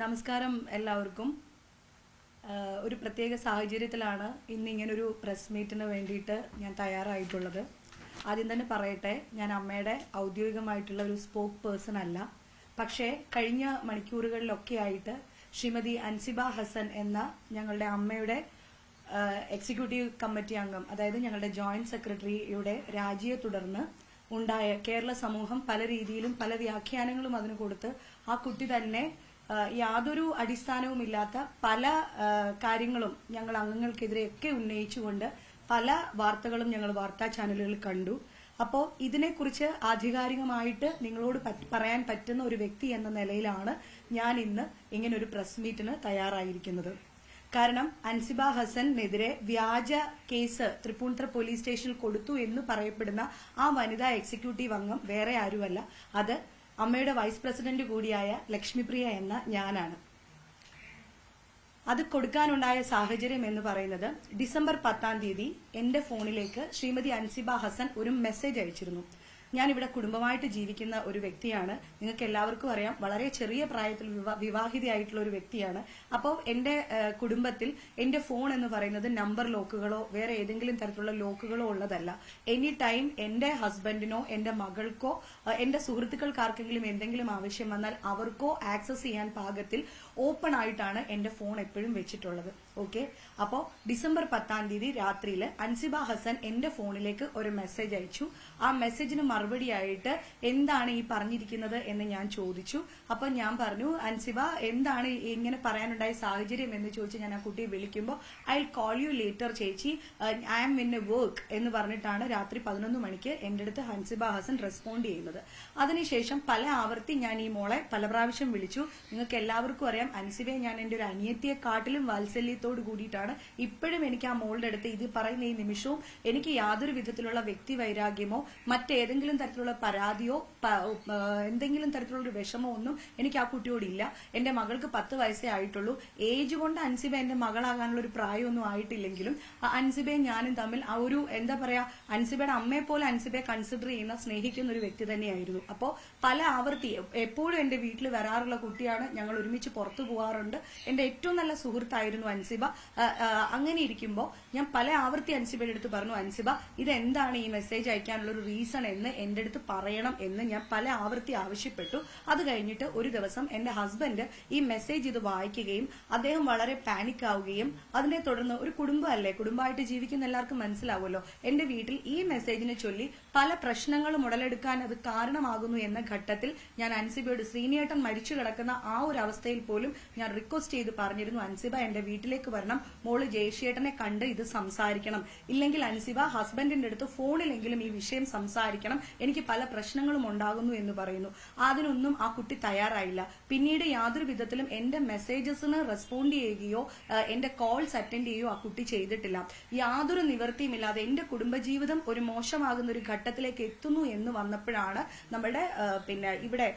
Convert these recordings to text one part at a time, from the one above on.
നമസ്കാരം എല്ലാവർക്കും. ഒരു പ്രത്യേക സാഹചര്യത്തിലാണ് ഇന്നിങ്ങനൊരു പ്രസ് മീറ്റിന് വേണ്ടിയിട്ട് ഞാൻ തയ്യാറായിട്ടുള്ളത്. ആദ്യം തന്നെ പറയട്ടെ, ഞാൻ അമ്മയുടെ ഔദ്യോഗികമായിട്ടുള്ള ഒരു സ്പോക്ക് പേഴ്സൺ അല്ല. പക്ഷേ കഴിഞ്ഞ മണിക്കൂറുകളിലൊക്കെ ആയിട്ട് ശ്രീമതി അൻസിബ ഹസൻ എന്ന ഞങ്ങളുടെ അമ്മയുടെ എക്സിക്യൂട്ടീവ് കമ്മിറ്റി അംഗം, അതായത് ഞങ്ങളുടെ ജോയിന്റ് സെക്രട്ടറിയുടെ രാജിയെ തുടർന്ന് ഉണ്ടായ കേരള സമൂഹം പല രീതിയിലും പല വ്യാഖ്യാനങ്ങളും അതിന് കൊടുത്ത് ആ കുട്ടി തന്നെ യാതൊരു അടിസ്ഥാനവുമില്ലാത്ത പല കാര്യങ്ങളും ഞങ്ങൾ അംഗങ്ങൾക്കെതിരെയൊക്കെ ഉന്നയിച്ചുകൊണ്ട് പല വാർത്തകളും ഞങ്ങൾ വാർത്താ ചാനലുകളിൽ കണ്ടു. അപ്പോൾ ഇതിനെക്കുറിച്ച് ആധികാരികമായിട്ട് നിങ്ങളോട് പറയാൻ പറ്റുന്ന ഒരു വ്യക്തി എന്ന നിലയിലാണ് ഞാൻ ഇന്ന് ഇങ്ങനൊരു പ്രസ് മീറ്റിന് തയ്യാറായിരിക്കുന്നത്. കാരണം അൻസിബ ഹസനെതിരെ വ്യാജ കേസ് തൃപ്പൂണിത്തുറ പോലീസ് സ്റ്റേഷനിൽ കൊടുത്തു എന്ന് പറയപ്പെടുന്ന ആ വനിതാ എക്സിക്യൂട്ടീവ് അംഗം വേറെ ആരുമല്ല, അത് അമ്മയുടെ വൈസ് പ്രസിഡന്റ് കൂടിയായ ലക്ഷ്മിപ്രിയ എന്ന ഞാനാണ്. അത് കൊടുക്കാനുണ്ടായ സാഹചര്യം എന്ന് പറയുന്നത്, ഡിസംബർ 10 എന്റെ ഫോണിലേക്ക് ശ്രീമതി അൻസിബ ഹസൻ ഒരു മെസ്സേജ് അയച്ചിരുന്നു. ഞാനിവിടെ കുടുംബമായിട്ട് ജീവിക്കുന്ന ഒരു വ്യക്തിയാണ്. നിങ്ങൾക്ക് എല്ലാവർക്കും അറിയാം, വളരെ ചെറിയ പ്രായത്തിൽ വിവാഹിതയായിട്ടുള്ള ഒരു വ്യക്തിയാണ്. അപ്പോൾ എന്റെ കുടുംബത്തിൽ എന്റെ ഫോൺ എന്ന് പറയുന്നത് നമ്പർ ലോക്കുകളോ വേറെ ഏതെങ്കിലും തരത്തിലുള്ള ലോക്കുകളോ ഉള്ളതല്ല. എനി ടൈം എന്റെ ഹസ്ബൻഡിനോ എന്റെ മകൾക്കോ എന്റെ സുഹൃത്തുക്കൾക്കാർക്കെങ്കിലും എന്തെങ്കിലും ആവശ്യം വന്നാൽ അവർക്കോ ആക്സസ് ചെയ്യാൻ പാകത്തിൽ ഓപ്പൺ ആയിട്ടാണ് എന്റെ ഫോൺ എപ്പോഴും വെച്ചിട്ടുള്ളത്. ഓക്കെ, അപ്പോൾ ഡിസംബർ 10 രാത്രിയിൽ അൻസിബ ഹസൻ എന്റെ ഫോണിലേക്ക് ഒരു മെസ്സേജ് അയച്ചു. ആ മെസ്സേജിന് മറുപടിയായിട്ട് എന്താണ് ഈ പറഞ്ഞിരിക്കുന്നത് എന്ന് ഞാൻ ചോദിച്ചു. അപ്പൊ ഞാൻ പറഞ്ഞു, അൻസിബ എന്താണ് ഇങ്ങനെ പറയാനുണ്ടായ സാഹചര്യം എന്ന് ചോദിച്ച് ഞാൻ ആ കുട്ടിയെ വിളിക്കുമ്പോൾ I will call you later ചേച്ചി, I am in a work എന്ന് പറഞ്ഞിട്ടാണ് രാത്രി 11 മണിക്ക് എന്റെ അടുത്ത് അൻസിബ ഹസൻ റെസ്പോണ്ട് ചെയ്യുന്നത്. അതിനുശേഷം പല ആവർത്തി ഞാൻ ഈ മോളെ പല പ്രാവശ്യം വിളിച്ചു. നിങ്ങൾക്ക് എല്ലാവർക്കും അറിയാം, അൻസിബയെ ഞാൻ എന്റെ ഒരു അനിയത്തിയെക്കാട്ടിലും വാത്സല്യത്തോട് കൂടിയിട്ടാണ് ഇപ്പോഴും എനിക്ക് ആ മോളുടെ അടുത്ത് ഇത് പറയുന്ന ഈ നിമിഷവും എനിക്ക് യാതൊരു വിധത്തിലുള്ള വ്യക്തി വൈരാഗ്യമോ മറ്റേതെങ്കിലും തരത്തിലുള്ള പരാതിയോ എന്തെങ്കിലും തരത്തിലുള്ള ഒരു വിഷമോ ഒന്നും എനിക്ക് ആ കുട്ടിയോടില്ല. എന്റെ മകൾക്ക് 10 വയസ്സേ ആയിട്ടുള്ളൂ. ഏജ് കൊണ്ട് അൻസിബ എന്റെ മകളാകാനുള്ള ഒരു പ്രായമൊന്നും ആയിട്ടില്ലെങ്കിലും അൻസിബയും ഞാനും തമ്മിൽ ആ ഒരു എന്താ പറയാ, അൻസിബയുടെ അമ്മയെ പോലെ അൻസിബയെ കൺസിഡർ ചെയ്യുന്ന സ്നേഹിക്കുന്ന ഒരു വ്യക്തി തന്നെയായിരുന്നു. അപ്പോൾ പല ആവർത്തി എപ്പോഴും എന്റെ വീട്ടിൽ വരാറുള്ള കുട്ടിയാണ്. ഞങ്ങൾ ഒരുമിച്ച് പുറത്തു പോകാറുണ്ട്. എന്റെ ഏറ്റവും നല്ല സുഹൃത്തായിരുന്നു അൻസിബ. അങ്ങനെ ഇരിക്കുമ്പോൾ ഞാൻ പല ആവർത്തി അൻസിബയുടെ അടുത്ത് പറഞ്ഞു, അൻസിബ ഇതെന്താണ് ഈ മെസ്സേജ് അയക്കാനുള്ള ഒരു റീസൺ എന്ന് എന്റെ അടുത്ത് പറയണം എന്ന് ഞാൻ പല ആവർത്തി ആവശ്യപ്പെട്ടു. അത് കഴിഞ്ഞിട്ട് ഒരു ദിവസം എന്റെ ഹസ്ബൻഡ് ഈ മെസ്സേജ് ഇത് വായിക്കുകയും അദ്ദേഹം വളരെ പാനിക് ആവുകയും അതിനെ തുടർന്ന് ഒരു കുടുംബമല്ലേ, കുടുംബമായിട്ട് ജീവിക്കുന്ന എല്ലാവർക്കും മനസ്സിലാവുമല്ലോ, എന്റെ വീട്ടിൽ ഈ മെസ്സേജിനെ ചൊല്ലി പല പ്രശ്നങ്ങളും ഉടലെടുക്കാൻ അത് കാരണമാകുന്നു എന്ന ഘട്ടത്തിൽ ഞാൻ അൻസിബയോട് ശ്രീനിയേട്ടൻ മരിച്ചു കിടക്കുന്ന ആ ഒരു അവസ്ഥയിൽ പോലും ഞാൻ റിക്വസ്റ്റ് ചെയ്ത് പറഞ്ഞിരുന്നു, അൻസിബ എന്റെ വീട്ടിലേക്ക് വരണം, മോള് ജയശേട്ടനെ കണ്ട് ഇത് സംസാരിക്കണം, ഇല്ലെങ്കിൽ അൻസിബ ഹസ്ബൻഡിന്റെ അടുത്ത് ഫോണിലെങ്കിലും ഈ വിഷയം സംസാരിക്കണം, എനിക്ക് പല പ്രശ്നങ്ങളും ഉണ്ടാകുന്നു എന്ന് പറയുന്നു. അതിനൊന്നും ആ കുട്ടി തയ്യാറായില്ല. പിന്നീട് യാതൊരു വിധത്തിലും എന്റെ മെസ്സേജസിന് റെസ്പോണ്ട് ചെയ്യുകയോ എന്റെ കോൾസ് അറ്റൻഡ് ചെയ്യുകയോ ആ കുട്ടി ചെയ്തിട്ടില്ല. യാതൊരു നിവൃത്തിയുമില്ലാതെ എന്റെ കുടുംബജീവിതം ഒരു മോശമാകുന്ന ഒരു ഘട്ടത്തിലേക്ക് എത്തുന്നു എന്ന് വന്നപ്പോഴാണ് നമ്മുടെ ഇവിടെ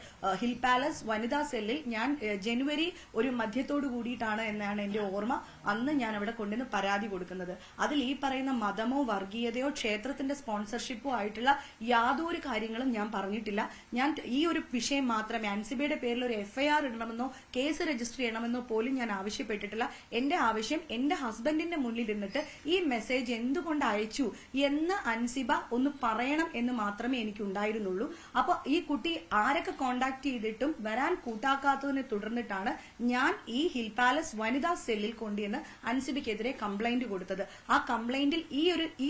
ഹിൽ പാലസ് വനിതാ സെല്ലിൽ ഞാൻ ജനുവരി ഒരു മധ്യത്തോടു കൂടിയിട്ടാണ് എന്നാണ് എന്റെ ഓർമ്മ, അന്ന് ഞാൻ അവിടെ കൊണ്ടുവന്ന് പരാതി കൊടുക്കുന്നത്. അതിൽ ഈ പറയുന്ന മതമോ വർഗീയതയോ ക്ഷേത്രത്തിന്റെ സ്പോൺസർഷിപ്പോ ആയിട്ടുള്ള യാതൊരു കാര്യങ്ങളും ഞാൻ പറഞ്ഞിട്ടില്ല. ഞാൻ ഈ ഒരു വിഷയം മാത്രമേ, അൻസിബയുടെ പേരിൽ ഒരു FIR ഇടണമെന്നോ കേസ് രജിസ്റ്റർ ചെയ്യണമെന്നോ പോലും ഞാൻ ആവശ്യപ്പെട്ടിട്ടില്ല. എന്റെ ആവശ്യം എന്റെ ഹസ്ബൻഡിന്റെ മുന്നിൽ നിന്നിട്ട് ഈ മെസ്സേജ് എന്തുകൊണ്ട് അയച്ചു എന്ന് അൻസിബ ഒന്ന് പറയണം എന്ന് മാത്രമേ എനിക്ക് ഉണ്ടായിരുന്നുള്ളൂ. അപ്പൊ ഈ കുട്ടി ആരൊക്കെ കോണ്ടാക്ട് ചെയ്തിട്ടും വരാൻ കൂട്ടാക്കാത്തതിനെ തുടർന്നിട്ടാണ് ഞാൻ ഈ ഹിൽ പാലസ് വനിതാ സെല്ലിൽ കൊണ്ടുവന്ന് അൻസിബയ്ക്കെതിരെ കംപ്ലൈന്റ് കൊടുത്തത്. ആ കംപ്ലൈന്റിൽ ഈ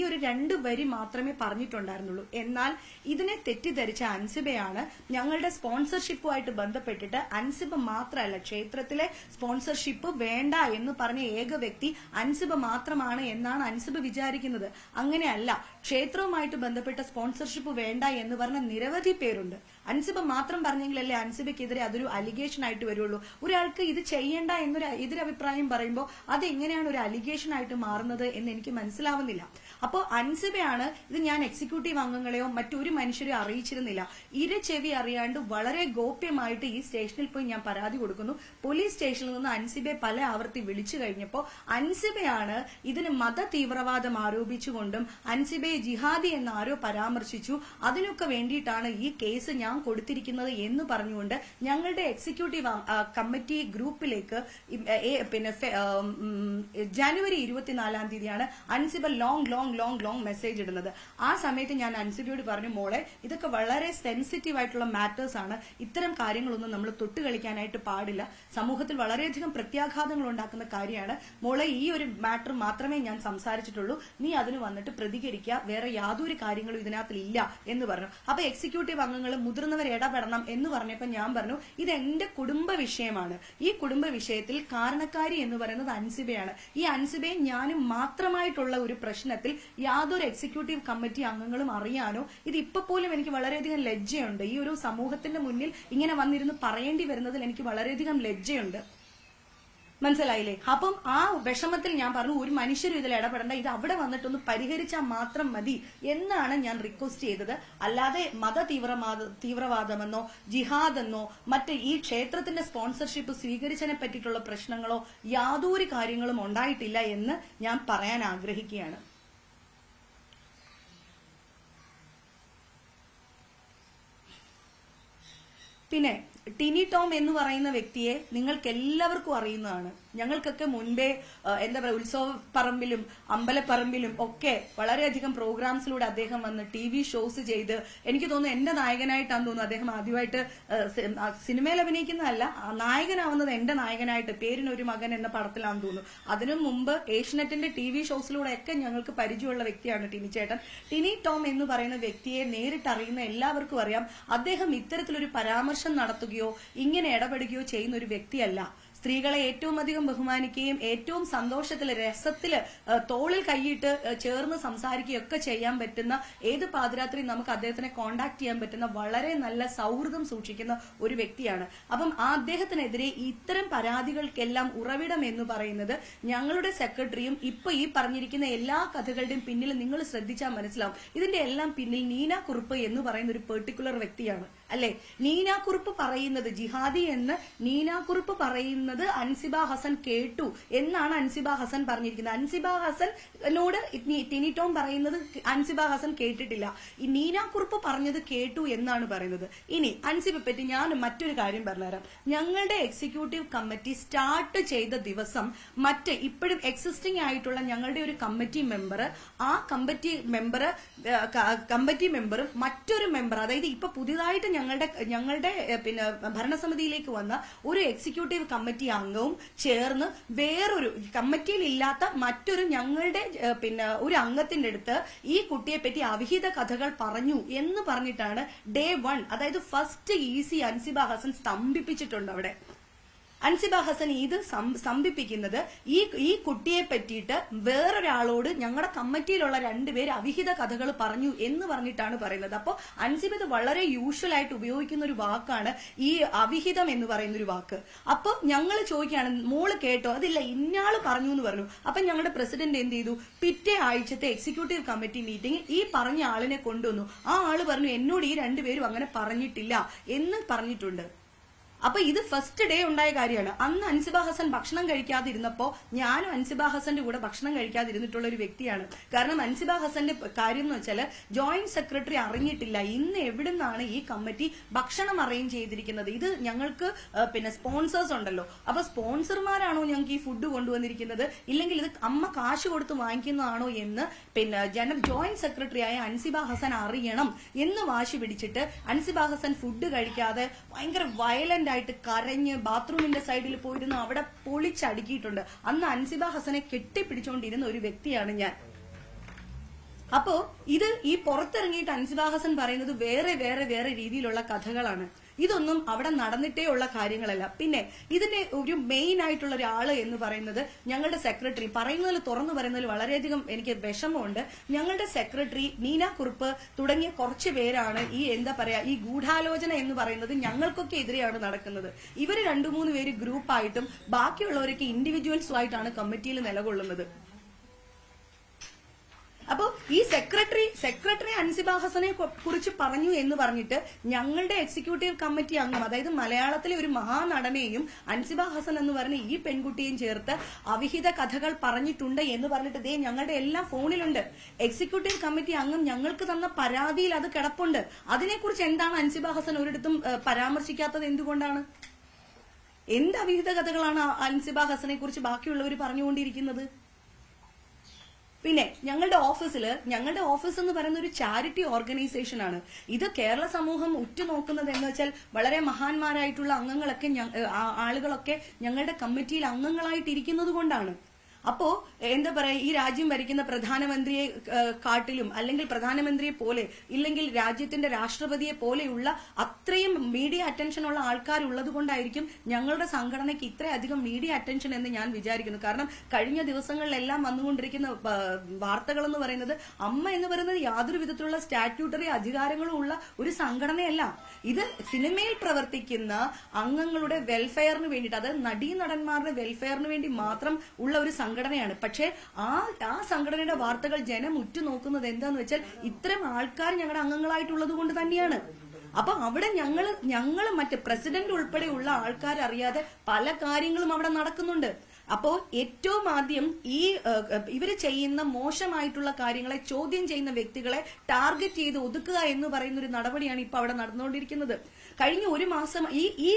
ഒരു 2 വരി മാത്രമേ പറഞ്ഞിട്ടുണ്ടായിരുന്നുള്ളൂ. എന്നാൽ ഇതിനെ തെറ്റിദ്ധരിച്ച അൻസിബയാണ് ഞങ്ങളുടെ സ്പോൺസർഷിപ്പുമായിട്ട് ബന്ധപ്പെട്ടിട്ട് അൻസിബ മാത്രമല്ല, ക്ഷേത്രത്തിലെ സ്പോൺസർഷിപ്പ് വേണ്ട എന്ന് പറഞ്ഞ ഏക വ്യക്തി അൻസിബ മാത്രമാണ് എന്നാണ് അൻസിബ വിചാരിക്കുന്നത്. അങ്ങനെയല്ല, ക്ഷേത്രവുമായിട്ട് ബന്ധപ്പെട്ട സ്പോൺസർഷിപ്പ് വേണ്ട എന്ന് പറഞ്ഞ നിരവധി പേരുണ്ട്. അൻസിബ മാത്രം പറഞ്ഞെങ്കിലല്ലേ അൻസിബയ്ക്കെതിരെ അതൊരു അലിഗേഷൻ ആയിട്ട് വരുള്ളൂ. ഒരാൾക്ക് ഇത് ചെയ്യേണ്ട എന്നൊരു എതിരഭിപ്രായം പറയുമ്പോൾ അതെങ്ങനെയാണ് ഒരു അലിഗേഷൻ ആയിട്ട് മാറുന്നത് എന്ന് എനിക്ക് മനസ്സിലാവുന്നില്ല. അപ്പോൾ അൻസിബയാണ് ഇത്. ഞാൻ എക്സിക്യൂട്ടീവ് അംഗങ്ങളെയോ മറ്റൊരു മനുഷ്യരെയോ അറിയിച്ചിരുന്നില്ല. ചെവി അറിയാണ്ട് വളരെ ഗോപ്യമായിട്ട് ഈ സ്റ്റേഷനിൽ പോയി ഞാൻ പരാതി കൊടുക്കുന്നു. പോലീസ് സ്റ്റേഷനിൽ നിന്ന് അൻസിബയെ പല ആവർത്തി വിളിച്ചു കഴിഞ്ഞപ്പോൾ അൻസിബയാണ് ഇതിന് മത തീവ്രവാദം ആരോപിച്ചുകൊണ്ടും അൻസിബയെ ജിഹാദി എന്ന് ആരോ പരാമർശിച്ചു, അതിനൊക്കെ വേണ്ടിയിട്ടാണ് ഈ കേസ് ഞാൻ ഞാൻ കൊടുത്തിരിക്കുന്നത് എന്ന് പറഞ്ഞുകൊണ്ട് ഞങ്ങളുടെ എക്സിക്യൂട്ടീവ് കമ്മിറ്റി ഗ്രൂപ്പിലേക്ക് പിന്നെ ജനുവരി 24-ാം തീയതിയാണ് അൻസിബ ലോങ് മെസ്സേജ് ഇടുന്നത്. ആ സമയത്ത് ഞാൻ അൻസിബയോട് പറഞ്ഞു, മോളെ ഇതൊക്കെ വളരെ സെൻസിറ്റീവ് ആയിട്ടുള്ള മാറ്റേഴ്സ് ആണ്, ഇത്തരം കാര്യങ്ങളൊന്നും നമ്മൾ തൊട്ട് കളിക്കാനായിട്ട് പാടില്ല, സമൂഹത്തിൽ വളരെയധികം പ്രത്യാഘാതങ്ങൾ ഉണ്ടാക്കുന്ന കാര്യമാണ് മോളെ, ഈ ഒരു മാറ്റർ മാത്രമേ ഞാൻ സംസാരിച്ചിട്ടുള്ളൂ, നീ അതിന് വന്നിട്ട് പ്രതികരിക്കുക, വേറെ യാതൊരു കാര്യങ്ങളും ഇതിനകത്തില്ല എന്ന് പറഞ്ഞു. അപ്പൊ എക്സിക്യൂട്ടീവ് അംഗങ്ങൾ മുതിർന്നവർ ഇടപെടണം എന്ന് പറഞ്ഞപ്പോൾ ഞാൻ പറഞ്ഞു, ഇത് എന്റെ കുടുംബ വിഷയമാണ്, ഈ കുടുംബ വിഷയത്തിൽ കാരണക്കാരി എന്ന് പറയുന്നത് അൻസിബയാണ്. ഈ അൻസിബയും ഞാനും മാത്രമായിട്ടുള്ള ഒരു പ്രശ്നത്തിൽ യാതൊരു എക്സിക്യൂട്ടീവ് കമ്മിറ്റി അംഗങ്ങളും അറിയാനോ, ഇത് ഇപ്പൊ പോലും എനിക്ക് വളരെയധികം ലജ്ജയുണ്ട്. ഈ ഒരു സമൂഹത്തിന്റെ മുന്നിൽ ഇങ്ങനെ വന്നിരുന്ന് പറയേണ്ടി വരുന്നതിൽ എനിക്ക് വളരെയധികം ലജ്ജയുണ്ട്. മനസ്സിലായില്ലേ? അപ്പം ആ വിഷമത്തിൽ ഞാൻ പറഞ്ഞു, ഒരു മനുഷ്യരും ഇതിൽ ഇടപെടേണ്ട, ഇത് അവിടെ വന്നിട്ടൊന്ന് പരിഹരിച്ചാൽ മാത്രം മതി എന്നാണ് ഞാൻ റിക്വസ്റ്റ് ചെയ്തത്. അല്ലാതെ തീവ്രവാദമെന്നോ ജിഹാദെന്നോ മറ്റ് ഈ ക്ഷേത്രത്തിന്റെ സ്പോൺസർഷിപ്പ് സ്വീകരിച്ചതിനെ പറ്റിയിട്ടുള്ള പ്രശ്നങ്ങളോ യാതൊരു കാര്യങ്ങളും ഉണ്ടായിട്ടില്ല എന്ന് ഞാൻ പറയാൻ ആഗ്രഹിക്കുകയാണ്. പിന്നെ ടിനി ടോം എന്ന് പറയുന്ന വ്യക്തിയെ നിങ്ങൾക്ക് എല്ലാവർക്കും അറിയുന്നതാണ്. ഞങ്ങൾക്കൊക്കെ മുൻപേ എന്താ പറയുക, ഉത്സവ പറമ്പിലും അമ്പലപ്പറമ്പിലും ഒക്കെ വളരെയധികം പ്രോഗ്രാംസിലൂടെ അദ്ദേഹം വന്ന് TV ഷോസ് ചെയ്ത്, എനിക്ക് തോന്നുന്നു എന്റെ നായകനായിട്ടാന്ന് തോന്നുന്നു അദ്ദേഹം ആദ്യമായിട്ട് സിനിമയിൽ അഭിനയിക്കുന്നതല്ല, നായകനാവുന്നത് എന്റെ നായകനായിട്ട് പേരിനൊരു മകൻ എന്ന പടത്തിലാണെന്ന് തോന്നുന്നു. അതിനു മുമ്പ് ഏഷ്യനെറ്റിന്റെ TV ഷോസിലൂടെ ഒക്കെ ഞങ്ങൾക്ക് പരിചയമുള്ള വ്യക്തിയാണ് ടിനി ചേട്ടൻ. ടിനി ടോം എന്ന് പറയുന്ന വ്യക്തിയെ നേരിട്ട് അറിയുന്ന എല്ലാവർക്കും അറിയാം, അദ്ദേഹം ഇത്തരത്തിലൊരു പരാമർശം നടത്തുകയോ ഇങ്ങനെ ഇടപെടുകയോ ചെയ്യുന്ന ഒരു വ്യക്തിയല്ല. സ്ത്രീകളെ ഏറ്റവും അധികം ബഹുമാനിക്കുകയും ഏറ്റവും സന്തോഷത്തില് രസത്തില് തോളിൽ കൈയിട്ട് ചേർന്ന് സംസാരിക്കുകയൊക്കെ ചെയ്യാൻ പറ്റുന്ന, ഏത് പാതിരാത്രി നമുക്ക് അദ്ദേഹത്തിനെ കോണ്ടാക്ട് ചെയ്യാൻ പറ്റുന്ന വളരെ നല്ല സൗഹൃദം സൂക്ഷിക്കുന്ന ഒരു വ്യക്തിയാണ്. അപ്പം ആ അദ്ദേഹത്തിനെതിരെ ഇത്തരം പരാതികൾക്കെല്ലാം ഉറവിടം എന്ന് പറയുന്നത് ഞങ്ങളുടെ സെക്രട്ടറിയും ഇപ്പൊ ഈ പറഞ്ഞിരിക്കുന്ന എല്ലാ കഥകളുടെയും പിന്നിൽ നിങ്ങൾ ശ്രദ്ധിച്ചാൽ മനസ്സിലാവും, ഇതിന്റെ എല്ലാം പിന്നിൽ നീന കുറുപ്പ് എന്ന് പറയുന്ന ഒരു പെർട്ടിക്കുലർ വ്യക്തിയാണ്. അല്ലെ, നീന കുറുപ്പ് പറയുന്നത്, ജിഹാദി എന്ന് നീന കുറുപ്പ് പറയുന്നത് അൻസിബ ഹസൻ കേട്ടു എന്നാണ് അൻസിബ ഹസൻ പറഞ്ഞിരിക്കുന്നത്. അൻസിബ ഹസനോട് ടിനി ടോം പറയുന്നത് അൻസിബ ഹസൻ കേട്ടിട്ടില്ല, ഈ നീന കുറുപ്പ് പറഞ്ഞത് കേട്ടു എന്നാണ് പറയുന്നത്. ഇനി അൻസിബെ പറ്റി ഞാൻ മറ്റൊരു കാര്യം പറഞ്ഞുതരാം. ഞങ്ങളുടെ എക്സിക്യൂട്ടീവ് കമ്മിറ്റി സ്റ്റാർട്ട് ചെയ്ത ദിവസം ഇപ്പോഴും എക്സിസ്റ്റിംഗ് ആയിട്ടുള്ള ഞങ്ങളുടെ ഒരു കമ്മിറ്റി മെമ്പർ, ആ കമ്മിറ്റി മെമ്പറും മറ്റൊരു മെമ്പർ, അതായത് ഇപ്പൊ പുതിയതായിട്ട് ഞങ്ങളുടെ പിന്നെ ഭരണസമിതിയിലേക്ക് വന്ന ഒരു എക്സിക്യൂട്ടീവ് കമ്മിറ്റി അംഗവും ചേർന്ന് വേറൊരു കമ്മിറ്റിയിൽ ഇല്ലാത്ത മറ്റൊരു ഞങ്ങളുടെ പിന്നെ ഒരു അംഗത്തിന്റെ അടുത്ത് ഈ കുട്ടിയെ പറ്റി അവിഹിത കഥകൾ പറഞ്ഞു എന്ന് പറഞ്ഞിട്ടാണ് ഡേ 1, അതായത് ഫസ്റ്റ് ഈസി അൻസിബ ഹസൻ സ്തംഭിപ്പിച്ചിട്ടുണ്ട്. അവിടെ അൻസിബ ഹസൻ ഇത് സ്തംഭിപ്പിക്കുന്നത് ഈ കുട്ടിയെ പറ്റിയിട്ട് വേറൊരാളോട് ഞങ്ങളുടെ കമ്മിറ്റിയിലുള്ള 2 പേര് അവിഹിത കഥകൾ പറഞ്ഞു എന്ന് പറഞ്ഞിട്ടാണ് പറയുന്നത്. അപ്പോൾ അൻസിബ ഇത് വളരെ യൂഷ്വൽ ആയിട്ട് ഉപയോഗിക്കുന്ന ഒരു വാക്കാണ് ഈ അവിഹിതം എന്ന് പറയുന്ന ഒരു വാക്ക്. അപ്പൊ ഞങ്ങൾ ചോദിക്കുകയാണ്, മോള് കേട്ടോ? അതില്ല, ഇന്നാള് പറഞ്ഞു എന്ന് പറഞ്ഞു. അപ്പൊ ഞങ്ങളുടെ പ്രസിഡന്റ് എന്ത് ചെയ്തു, പിറ്റേ ആഴ്ചത്തെ എക്സിക്യൂട്ടീവ് കമ്മിറ്റി മീറ്റിംഗ് ഈ പറഞ്ഞ ആളിനെ കൊണ്ടുവന്നു. ആ ആള് പറഞ്ഞു, എന്നോട് ഈ 2 പേരും അങ്ങനെ പറഞ്ഞിട്ടില്ല എന്ന് പറഞ്ഞിട്ടുണ്ട്. അപ്പൊ ഇത് ഫസ്റ്റ് ഡേ ഉണ്ടായ കാര്യമാണ്. അന്ന് അൻസിബ ഹസൻ ഭക്ഷണം കഴിക്കാതിരുന്നപ്പോ ഞാനും അൻസിബ ഹസന്റെ കൂടെ ഭക്ഷണം കഴിക്കാതിരുന്നിട്ടുള്ള ഒരു വ്യക്തിയാണ്. കാരണം അൻസിബ ഹസന്റെ കാര്യം എന്ന് വെച്ചാൽ ജോയിന്റ് സെക്രട്ടറി അറിഞ്ഞിട്ടില്ല ഇന്ന് എവിടുന്നാണ് ഈ കമ്മിറ്റി ഭക്ഷണം അറേഞ്ച് ചെയ്തിരിക്കുന്നത്. ഇത് ഞങ്ങൾക്ക് പിന്നെ സ്പോൺസേഴ്സ് ഉണ്ടല്ലോ, അപ്പൊ സ്പോൺസർമാരാണോ ഞങ്ങൾക്ക് ഈ ഫുഡ് കൊണ്ടുവന്നിരിക്കുന്നത്, ഇല്ലെങ്കിൽ ഇത് അമ്മ കാശ് കൊടുത്ത് വാങ്ങിക്കുന്നതാണോ എന്ന് പിന്നെ ജോയിന്റ് സെക്രട്ടറി ആയ അൻസിബ ഹസൻ അറിയണം എന്ന് വാശി പിടിച്ചിട്ട് അൻസിബ ഹസൻ ഫുഡ് കഴിക്കാതെ ഭയങ്കര വയലന്റ് ആയിട്ട് കരഞ്ഞ് ബാത്റൂമിന്റെ സൈഡിൽ പോയിരുന്നു അവിടെ പൊളിച്ചടുക്കിയിട്ടുണ്ട്. അന്ന് അൻസിബ ഹസനെ കെട്ടിപ്പിടിച്ചുകൊണ്ടിരുന്ന ഒരു വ്യക്തിയാണ് ഞാൻ. അപ്പോ ഇത് ഈ പുറത്തിറങ്ങിയിട്ട് അൻസിബ ഹസൻ പറയുന്നത് വേറെ വേറെ വേറെ രീതിയിലുള്ള കഥകളാണ്. ഇതൊന്നും അവിടെ നടന്നിട്ടേ ഉള്ള കാര്യങ്ങളല്ല. പിന്നെ ഇതിന്റെ ഒരു മെയിൻ ആയിട്ടുള്ള ഒരാള് എന്ന് പറയുന്നത് ഞങ്ങളുടെ സെക്രട്ടറി, പറയുന്നതിൽ തുറന്നു പറയുന്നതിൽ വളരെയധികം എനിക്ക് വിഷമമുണ്ട്. ഞങ്ങളുടെ സെക്രട്ടറി നീന കുറുപ്പ് തുടങ്ങിയ കുറച്ച് പേരാണ് ഈ എന്താ പറയാ ഈ ഗൂഢാലോചന എന്ന് പറയുന്നത് ഞങ്ങൾക്കൊക്കെ എതിരെയാണ് നടക്കുന്നത്. ഇവര് 2-3 പേര് ഗ്രൂപ്പായിട്ടും ബാക്കിയുള്ളവരൊക്കെ ഇൻഡിവിജ്വൽസും ആയിട്ടാണ് കമ്മിറ്റിയിൽ നിലകൊള്ളുന്നത്. അപ്പൊ ഈ സെക്രട്ടറി അൻസിബ ഹസനെ കുറിച്ച് പറഞ്ഞു എന്ന് പറഞ്ഞിട്ട് ഞങ്ങളുടെ എക്സിക്യൂട്ടീവ് കമ്മിറ്റി അംഗം, അതായത് മലയാളത്തിലെ ഒരു മഹാനടനെയും അൻസിബ ഹസൻ എന്ന് പറഞ്ഞ ഈ പെൺകുട്ടിയും ചേർത്ത് അവിഹിത കഥകൾ പറഞ്ഞിട്ടുണ്ട് എന്ന് പറഞ്ഞിട്ട് ദേ ഞങ്ങളുടെ എല്ലാ ഫോണിലുണ്ട്. എക്സിക്യൂട്ടീവ് കമ്മിറ്റി അംഗം ഞങ്ങൾക്ക് തന്ന പരാതിയിൽ അത് കിടപ്പുണ്ട്. അതിനെക്കുറിച്ച് എന്താണ് അൻസിബ ഹസൻ ഒരിടത്തും പരാമർശിക്കാത്തത്? എന്തുകൊണ്ടാണ്? എന്ത് അവിഹിത കഥകളാണ് അൻസിബ ഹസനെ കുറിച്ച് ബാക്കിയുള്ളവർ പറഞ്ഞുകൊണ്ടിരിക്കുന്നത്? പിന്നെ ഞങ്ങളുടെ ഓഫീസ് എന്ന് പറയുന്ന ഒരു ചാരിറ്റി ഓർഗനൈസേഷൻ ആണ്. ഇത് കേരള സമൂഹം ഉറ്റുനോക്കുന്നത് എന്ന് വെച്ചാൽ വളരെ മഹാന്മാരായിട്ടുള്ള അംഗങ്ങളൊക്കെ ആളുകളൊക്കെ ഞങ്ങളുടെ കമ്മിറ്റിയിൽ അംഗങ്ങളായിട്ടിരിക്കുന്നത് കൊണ്ടാണ്. അപ്പോ എന്താ പറയാ, ഈ രാജ്യം ഭരിക്കുന്ന പ്രധാനമന്ത്രിയെ കാട്ടിലും അല്ലെങ്കിൽ പ്രധാനമന്ത്രിയെ പോലെ ഇല്ലെങ്കിൽ രാജ്യത്തിന്റെ രാഷ്ട്രപതിയെ പോലെയുള്ള അത്രയും മീഡിയ അറ്റൻഷൻ ഉള്ള ആൾക്കാരുള്ളത് കൊണ്ടായിരിക്കും ഞങ്ങളുടെ സംഘടനയ്ക്ക് ഇത്രയധികം മീഡിയ അറ്റൻഷൻ എന്ന് ഞാൻ വിചാരിക്കുന്നു. കാരണം കഴിഞ്ഞ ദിവസങ്ങളിലെല്ലാം വന്നുകൊണ്ടിരിക്കുന്ന വാർത്തകൾ എന്ന് പറയുന്നത് അമ്മ എന്ന് പറയുന്നത് യാതൊരു വിധത്തിലുള്ള സ്റ്റാറ്റ്യൂട്ടറി അധികാരങ്ങളും ഉള്ള ഒരു സംഘടനയല്ല. ഇത് സിനിമയിൽ പ്രവർത്തിക്കുന്ന അംഗങ്ങളുടെ വെൽഫെയറിന് വേണ്ടിയിട്ട്, അതായത് നടീനടന്മാരുടെ വെൽഫെയറിന് വേണ്ടി മാത്രം ഉള്ള ഒരു സംഘടനയാണ്. പക്ഷെ ആ സംഘടനയുടെ വാർത്തകൾ ജനം ഉറ്റുനോക്കുന്നത് എന്താന്ന് വെച്ചാൽ ഇത്തരം ആൾക്കാർ ഞങ്ങളുടെ അംഗങ്ങളായിട്ടുള്ളത് കൊണ്ട് തന്നെയാണ്. അപ്പൊ അവിടെ ഞങ്ങള് മറ്റ് പ്രസിഡന്റ് ഉൾപ്പെടെയുള്ള ആൾക്കാർ അറിയാതെ പല കാര്യങ്ങളും അവിടെ നടക്കുന്നുണ്ട്. അപ്പോ ഏറ്റവും ആദ്യം ഈ ഇവര് ചെയ്യുന്ന മോശമായിട്ടുള്ള കാര്യങ്ങളെ ചോദ്യം ചെയ്യുന്ന വ്യക്തികളെ ടാർഗറ്റ് ചെയ്ത് ഒതുക്കുക എന്ന് പറയുന്ന ഒരു നടപടിയാണ് ഇപ്പൊ അവിടെ നടന്നുകൊണ്ടിരിക്കുന്നത്. കഴിഞ്ഞ ഒരു മാസം ഈ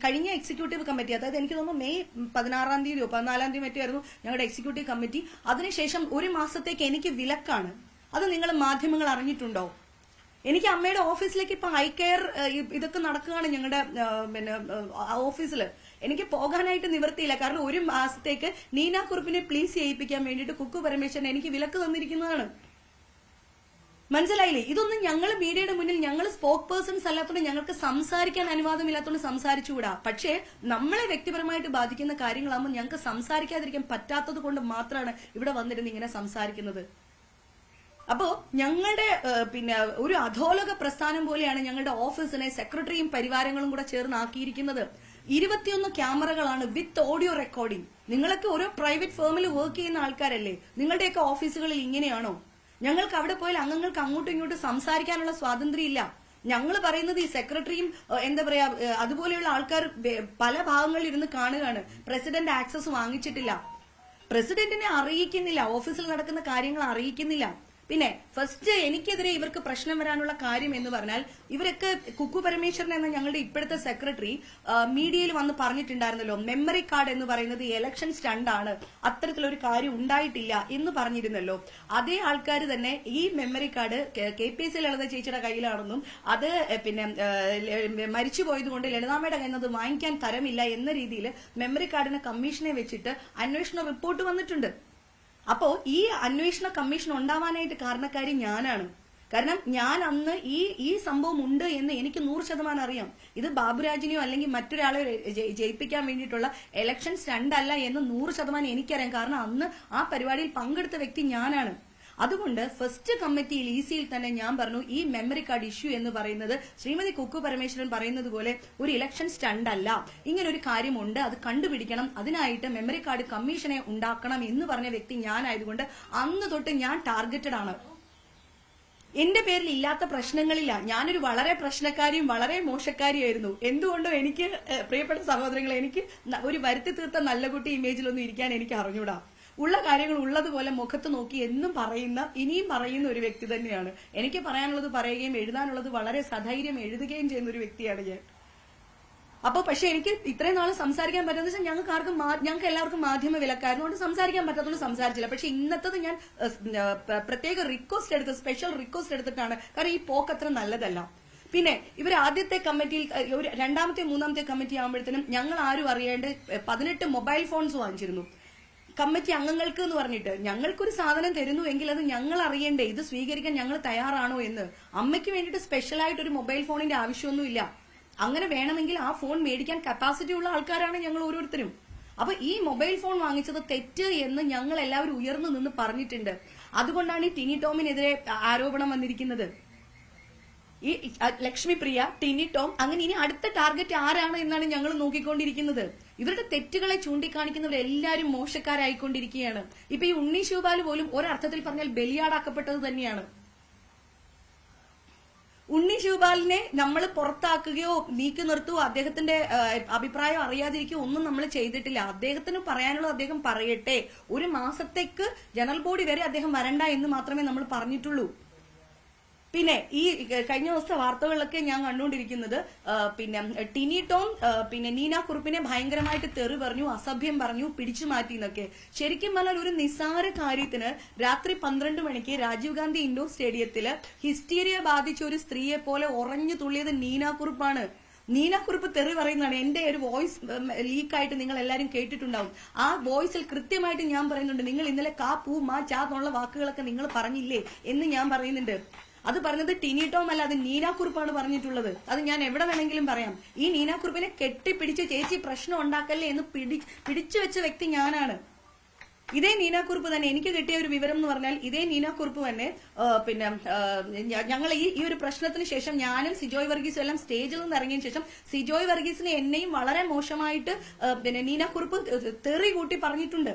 കഴിഞ്ഞ എക്സിക്യൂട്ടീവ് കമ്മിറ്റി, അതായത് എനിക്ക് തോന്നുന്നു മെയ് 16-ാം തീയതിയോ 14-ാം തീയതി മറ്റായിരുന്നു ഞങ്ങളുടെ എക്സിക്യൂട്ടീവ് കമ്മിറ്റി. അതിനുശേഷം ഒരു മാസത്തേക്ക് എനിക്ക് വിലക്കാണ്. അത് നിങ്ങൾ മാധ്യമങ്ങൾ അറിഞ്ഞിട്ടുണ്ടോ? എനിക്ക് അമ്മയുടെ ഓഫീസിലേക്ക് ഇപ്പൊ ഹൈ കെയർ ഇതൊക്കെ നടക്കുകയാണ് ഞങ്ങളുടെ ഓഫീസിൽ. എനിക്ക് പോകാനായിട്ട് നിവൃത്തിയില്ല. കാരണം ഒരു മാസത്തേക്ക് നീന കുറുപ്പിനെ പ്ലീസ് ചെയ്യിപ്പിക്കാൻ വേണ്ടിയിട്ട് കുക്കു പരമേശ്വരൻ എനിക്ക് വിലക്ക് തന്നിരിക്കുന്നതാണ്. മനസ്സിലായില്ലേ? ഇതൊന്നും ഞങ്ങൾ മീഡിയയുടെ മുന്നിൽ ഞങ്ങൾ സ്പോക്ക് പേഴ്സൺസ് അല്ലാത്തതുകൊണ്ട് ഞങ്ങൾക്ക് സംസാരിക്കാൻ അനുവാദമില്ലാത്തതുകൊണ്ട് സംസാരിച്ചുകൂടാ. പക്ഷേ നമ്മളെ വ്യക്തിപരമായിട്ട് ബാധിക്കുന്ന കാര്യങ്ങളാകുമ്പോൾ ഞങ്ങൾക്ക് സംസാരിക്കാതിരിക്കാൻ പറ്റാത്തത് കൊണ്ട് മാത്രമാണ് ഇവിടെ വന്നിരുന്ന് ഇങ്ങനെ സംസാരിക്കുന്നത്. അപ്പോ ഞങ്ങളുടെ ഒരു അധോലോക പ്രസ്ഥാനം പോലെയാണ് ഞങ്ങളുടെ ഓഫീസിനെ സെക്രട്ടറിയും പരിവാരങ്ങളും കൂടെ ചേർന്ന് ആക്കിയിരിക്കുന്നത്. 21 ക്യാമറകളാണ് വിത്ത് ഓഡിയോ റെക്കോർഡിംഗ്. നിങ്ങളൊക്കെ ഓരോ പ്രൈവറ്റ് ഫേമിൽ വർക്ക് ചെയ്യുന്ന ആൾക്കാരല്ലേ? നിങ്ങളുടെയൊക്കെ ഓഫീസുകളിൽ ഇങ്ങനെയാണോ? ഞങ്ങൾക്ക് അവിടെ പോയാൽ അംഗങ്ങൾക്ക് അങ്ങോട്ടും ഇങ്ങോട്ടും സംസാരിക്കാനുള്ള സ്വാതന്ത്ര്യം ഇല്ല. ഞങ്ങൾ പറയുന്നത് ഈ സെക്രട്ടറിയും എന്താ പറയാ അതുപോലെയുള്ള ആൾക്കാർ പല ഭാഗങ്ങളിൽ ഇരുന്ന് കാണുകയാണ്. പ്രസിഡന്റ് ആക്സസ് വാങ്ങിച്ചിട്ടില്ല, പ്രസിഡന്റിനെ അറിയിക്കുന്നില്ല, ഓഫീസിൽ നടക്കുന്ന കാര്യങ്ങൾ അറിയിക്കുന്നില്ല. പിന്നെ ഫസ്റ്റ് എനിക്കെതിരെ ഇവർക്ക് പ്രശ്നം വരാനുള്ള കാര്യം എന്ന് പറഞ്ഞാൽ ഇവരൊക്കെ കുക്കു പരമേശ്വരൻ എന്ന ഞങ്ങളുടെ ഇപ്പോഴത്തെ സെക്രട്ടറി മീഡിയയിൽ വന്ന് പറഞ്ഞിട്ടുണ്ടായിരുന്നല്ലോ, മെമ്മറി കാർഡ് എന്ന് പറയുന്നത് ഇലക്ഷൻ സ്റ്റണ്ടാണ്, അത്തരത്തിലൊരു കാര്യം ഉണ്ടായിട്ടില്ല എന്ന് പറഞ്ഞിരുന്നല്ലോ. അതേ ആൾക്കാർ തന്നെ ഈ മെമ്മറി കാർഡ് KPSC ലളിത ചേച്ചിയുടെ കയ്യിലാണെന്നും അത് മരിച്ചുപോയത് കൊണ്ട് ലളിതാമ്മയുടെ കയ്യിൽ നിന്ന് വാങ്ങിക്കാൻ തരമില്ല എന്ന രീതിയിൽ മെമ്മറി കാർഡിന് കമ്മീഷനെ വെച്ചിട്ട് അന്വേഷണ റിപ്പോർട്ട് വന്നിട്ടുണ്ട്. അപ്പോ ഈ അന്വേഷണ കമ്മീഷൻ ഉണ്ടാവാനായിട്ട് കാരണക്കാരി ഞാനാണ്. കാരണം ഞാൻ അന്ന് ഈ സംഭവം ഉണ്ട് എന്ന് എനിക്ക് 100% അറിയാം. ഇത് ബാബുരാജിനെയോ അല്ലെങ്കിൽ മറ്റൊരാളെ ജയിപ്പിക്കാൻ വേണ്ടിയിട്ടുള്ള ഇലക്ഷൻ സ്റ്റണ്ട് അല്ല എന്ന് 100% എനിക്കറിയാം. കാരണം അന്ന് ആ പരിപാടിയിൽ പങ്കെടുത്ത വ്യക്തി ഞാനാണ്. അതുകൊണ്ട് ഫസ്റ്റ് കമ്മിറ്റിയിൽ EC-യിൽ തന്നെ ഞാൻ പറഞ്ഞു, ഈ മെമ്മറി കാർഡ് ഇഷ്യൂ എന്ന് പറയുന്നത് ശ്രീമതി കുക്കു പരമേശ്വരൻ പറയുന്നത് പോലെ ഒരു ഇലക്ഷൻ സ്റ്റണ്ട് അല്ല, ഇങ്ങനെ ഒരു കാര്യമുണ്ട്, അത് കണ്ടുപിടിക്കണം, അതിനായിട്ട് മെമ്മറി കാർഡ് കമ്മീഷനെ ഉണ്ടാക്കണം എന്ന് പറഞ്ഞ വ്യക്തി ഞാനായതുകൊണ്ട് അന്ന് തൊട്ട് ഞാൻ ടാർഗറ്റഡ് ആണ്. എന്റെ പേരിൽ ഇല്ലാത്ത പ്രശ്നങ്ങളില്ല. ഞാനൊരു വളരെ പ്രശ്നക്കാരിയും വളരെ മോശക്കാരിയായിരുന്നു. എന്തുകൊണ്ടോ എനിക്ക് പ്രിയപ്പെട്ട സഹോദരങ്ങളെ, എനിക്ക് ഒരു വരുത്തി തീർത്ത നല്ല കുട്ടി ഇമേജിലൊന്നും ഇരിക്കാൻ എനിക്ക് അറിഞ്ഞൂടാ. ഉള്ള കാര്യങ്ങൾ ഉള്ളതുപോലെ മുഖത്ത് നോക്കി എന്നും പറയുന്ന, ഇനിയും പറയുന്ന ഒരു വ്യക്തി തന്നെയാണ്. എനിക്ക് പറയാനുള്ളത് പറയുകയും എഴുതാനുള്ളത് വളരെ സധൈര്യം എഴുതുകയും ചെയ്യുന്ന ഒരു വ്യക്തിയാണ് ഞാൻ. അപ്പൊ പക്ഷെ എനിക്ക് ഇത്രയും നാൾ സംസാരിക്കാൻ പറ്റുന്ന വെച്ചാൽ ഞങ്ങൾക്ക് എല്ലാവർക്കും മാധ്യമ വിലക്കായിരുന്നു, അതുകൊണ്ട് സംസാരിക്കാൻ പറ്റാത്തതുകൊണ്ട് സംസാരിച്ചില്ല. പക്ഷെ ഇന്നത്തത് ഞാൻ പ്രത്യേക സ്പെഷ്യൽ റിക്വസ്റ്റ് എടുത്തിട്ടാണ്. കാരണം ഈ പോക്ക് അത്ര നല്ലതല്ല. പിന്നെ ഇവർ ആദ്യത്തെ കമ്മിറ്റിയിൽ ഒരു രണ്ടാമത്തെ മൂന്നാമത്തെ കമ്മിറ്റി ആകുമ്പോഴത്തേനും ഞങ്ങൾ ആരും അറിയാണ്ട് 18 മൊബൈൽ ഫോൺസ് വാങ്ങിച്ചിരുന്നു കമ്മിറ്റി അംഗങ്ങൾക്ക് എന്ന് പറഞ്ഞിട്ട്. ഞങ്ങൾക്കൊരു സാധനം തരുന്നു എങ്കിൽ അത് ഞങ്ങൾ അറിയണ്ടേ, ഇത് സ്വീകരിക്കാൻ ഞങ്ങൾ തയ്യാറാണോ എന്ന്. അമ്മയ്ക്ക് വേണ്ടിയിട്ട് സ്പെഷ്യലായിട്ട് ഒരു മൊബൈൽ ഫോണിന്റെ ആവശ്യമൊന്നുമില്ല. അങ്ങനെ വേണമെങ്കിൽ ആ ഫോൺ മേടിക്കാൻ കപ്പാസിറ്റി ഉള്ള ആൾക്കാരാണ് ഞങ്ങൾ ഓരോരുത്തരും. അപ്പൊ ഈ മൊബൈൽ ഫോൺ വാങ്ങിച്ചത് തെറ്റ് എന്ന് ഞങ്ങൾ എല്ലാവരും ഉയർന്നു നിന്ന് പറഞ്ഞിട്ടുണ്ട്. അതുകൊണ്ടാണ് ഈ ടിനി ടോമിനെതിരെ ആരോപണം വന്നിരിക്കുന്നത്. ഈ ലക്ഷ്മിപ്രിയ, ടിനി ടോം, അങ്ങനെ ഇനി അടുത്ത ടാർഗറ്റ് ആരാണ് എന്നാണ് ഞങ്ങൾ നോക്കിക്കൊണ്ടിരിക്കുന്നത്. ഇവരുടെ തെറ്റുകളെ ചൂണ്ടിക്കാണിക്കുന്നവരെല്ലാരും മോശക്കാരായിക്കൊണ്ടിരിക്കുകയാണ്. ഇപ്പൊ ഈ ഉണ്ണി ശിവപാല് പോലും ഒരർത്ഥത്തിൽ പറഞ്ഞാൽ ബലിയാടാക്കപ്പെട്ടത് തന്നെയാണ്. ഉണ്ണി ശിവപാലിനെ നമ്മൾ പുറത്താക്കുകയോ നീക്കി നിർത്തുകയോ അദ്ദേഹത്തിന്റെ അഭിപ്രായം അറിയാതിരിക്കുകയോ ഒന്നും നമ്മൾ ചെയ്തിട്ടില്ല. അദ്ദേഹത്തിന് പറയാനുള്ളത് അദ്ദേഹം പറയട്ടെ. ഒരു മാസത്തേക്ക് ജനറൽ ബോഡി വരെ അദ്ദേഹം വരണ്ട എന്ന് മാത്രമേ നമ്മൾ പറഞ്ഞിട്ടുള്ളൂ. പിന്നെ ഈ കഴിഞ്ഞ ദിവസത്തെ വാർത്തകളിലൊക്കെ ഞാൻ കണ്ടുകൊണ്ടിരിക്കുന്നത് പിന്നെ ടിനി ടോം പിന്നെ നീന കുറുപ്പിനെ ഭയങ്കരമായിട്ട് തെറി പറഞ്ഞു, അസഭ്യം പറഞ്ഞു, പിടിച്ചു മാറ്റി എന്നൊക്കെ. ശരിക്കും പറഞ്ഞാൽ ഒരു നിസ്സാര കാര്യത്തിന് രാത്രി 12 മണിക്ക് രാജീവ് ഗാന്ധി ഇൻഡോർ സ്റ്റേഡിയത്തില് ഹിസ്റ്റീരിയ ബാധിച്ച ഒരു സ്ത്രീയെ പോലെ ഉറഞ്ഞു തുള്ളിയത് നീന കുറുപ്പാണ്. നീന കുറുപ്പ് തെറി പറയുന്നതാണ്. എന്റെ ഒരു വോയിസ് ലീക്കായിട്ട് നിങ്ങൾ എല്ലാരും കേട്ടിട്ടുണ്ടാവും. ആ വോയിസിൽ കൃത്യമായിട്ട് ഞാൻ പറയുന്നുണ്ട്, നിങ്ങൾ ഇന്നലെ കാ പൂ മാ ചാ എന്നുള്ള വാക്കുകളൊക്കെ നിങ്ങൾ പറഞ്ഞില്ലേ എന്ന് ഞാൻ പറയുന്നുണ്ട്. അത് പറഞ്ഞത് ടിനി ടോം അല്ല, അത് നീന കുറുപ്പാണ് പറഞ്ഞിട്ടുള്ളത്. അത് ഞാൻ എവിടെ വേണമെങ്കിലും പറയാം. ഈ നീന കുറുപ്പിനെ കെട്ടിപ്പിടിച്ച് ചേച്ചി പ്രശ്നം ഉണ്ടാക്കല്ലേ എന്ന് പിടിച്ചു വെച്ച വ്യക്തി ഞാനാണ്. ഇതേ നീന കുറുപ്പ് തന്നെ, എനിക്ക് കിട്ടിയ ഒരു വിവരം എന്ന് പറഞ്ഞാൽ ഇതേ നീന കുറുപ്പ് തന്നെ പിന്നെ ഞങ്ങൾ ഈ ഒരു പ്രശ്നത്തിന് ശേഷം ഞാനും സിജോയ് വർഗീസും എല്ലാം സ്റ്റേജിൽ നിന്ന് ഇറങ്ങിയതിനു ശേഷം സിജോയ് വർഗീസിനെ എന്നെയും വളരെ മോശമായിട്ട് പിന്നെ നീന കുറുപ്പ് തെറി കൂട്ടി പറഞ്ഞിട്ടുണ്ട്.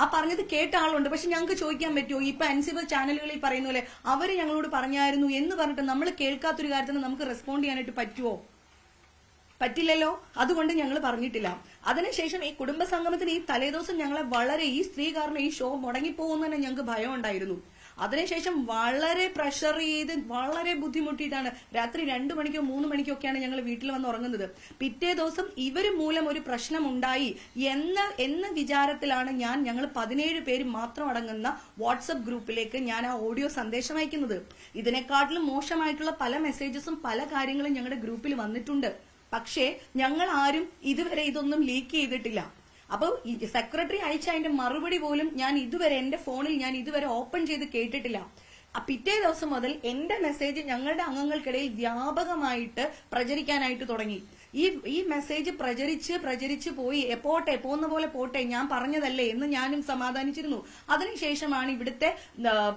ആ പറഞ്ഞത് കേട്ട ആളുണ്ട്. പക്ഷെ ഞങ്ങൾക്ക് ചോദിക്കാൻ പറ്റുമോ? ഇപ്പൊ അൻസിബ ചാനലുകളിൽ പറയുന്ന പോലെ അവര് ഞങ്ങളോട് പറഞ്ഞായിരുന്നു എന്ന് പറഞ്ഞിട്ട് നമ്മൾ കേൾക്കാത്തൊരു കാര്യത്തിന് നമുക്ക് റെസ്പോണ്ട് ചെയ്യാനായിട്ട് പറ്റുമോ? പറ്റില്ലല്ലോ. അതുകൊണ്ട് ഞങ്ങൾ പറഞ്ഞിട്ടില്ല. അതിനുശേഷം ഈ കുടുംബ സംഗമത്തിന് ഈ തലേദിവസം ഞങ്ങളെ വളരെ ഈ സ്ത്രീ കാരണം ഈ ഷോ മുടങ്ങിപ്പോകുന്ന തന്നെ ഞങ്ങൾക്ക് ഭയം ഉണ്ടായിരുന്നു. അതിനുശേഷം വളരെ പ്രഷർ ചെയ്ത് വളരെ ബുദ്ധിമുട്ടിയിട്ടാണ് രാത്രി 2 മണിക്കോ 3 മണിക്കോ ഒക്കെയാണ് ഞങ്ങൾ വീട്ടിൽ വന്ന് ഉറങ്ങുന്നത്. പിറ്റേ ദിവസം ഇവര് മൂലം ഒരു പ്രശ്നം ഉണ്ടായി എന്ന വിചാരത്തിലാണ് ഞങ്ങൾ 17 പേര് മാത്രം അടങ്ങുന്ന വാട്സപ്പ് ഗ്രൂപ്പിലേക്ക് ഞാൻ ആ ഓഡിയോ സന്ദേശം അയക്കുന്നത്. ഇതിനെക്കാട്ടിലും മോശമായിട്ടുള്ള പല മെസ്സേജസും പല കാര്യങ്ങളും ഞങ്ങളുടെ ഗ്രൂപ്പിൽ വന്നിട്ടുണ്ട്. പക്ഷേ ഞങ്ങൾ ആരും ഇതുവരെ ഇതൊന്നും ലീക്ക് ചെയ്തിട്ടില്ല. അപ്പൊ സെക്രട്ടറി അയച്ച അതിന്റെ മറുപടി പോലും ഞാൻ ഇതുവരെ എന്റെ ഫോണിൽ ഞാൻ ഇതുവരെ ഓപ്പൺ ചെയ്ത് കേട്ടിട്ടില്ല. പിറ്റേ ദിവസം മുതൽ എന്റെ മെസ്സേജ് ഞങ്ങളുടെ അംഗങ്ങൾക്കിടയിൽ വ്യാപകമായിട്ട് പ്രചരിക്കാനായിട്ട് തുടങ്ങി. ഈ മെസ്സേജ് പ്രചരിച്ച് പോയി പോട്ടെ, പോകുന്ന പോലെ പോട്ടെ, ഞാൻ പറഞ്ഞതല്ലേ എന്ന് ഞാനും സമാധാനിച്ചിരുന്നു. അതിനുശേഷമാണ് ഇവിടുത്തെ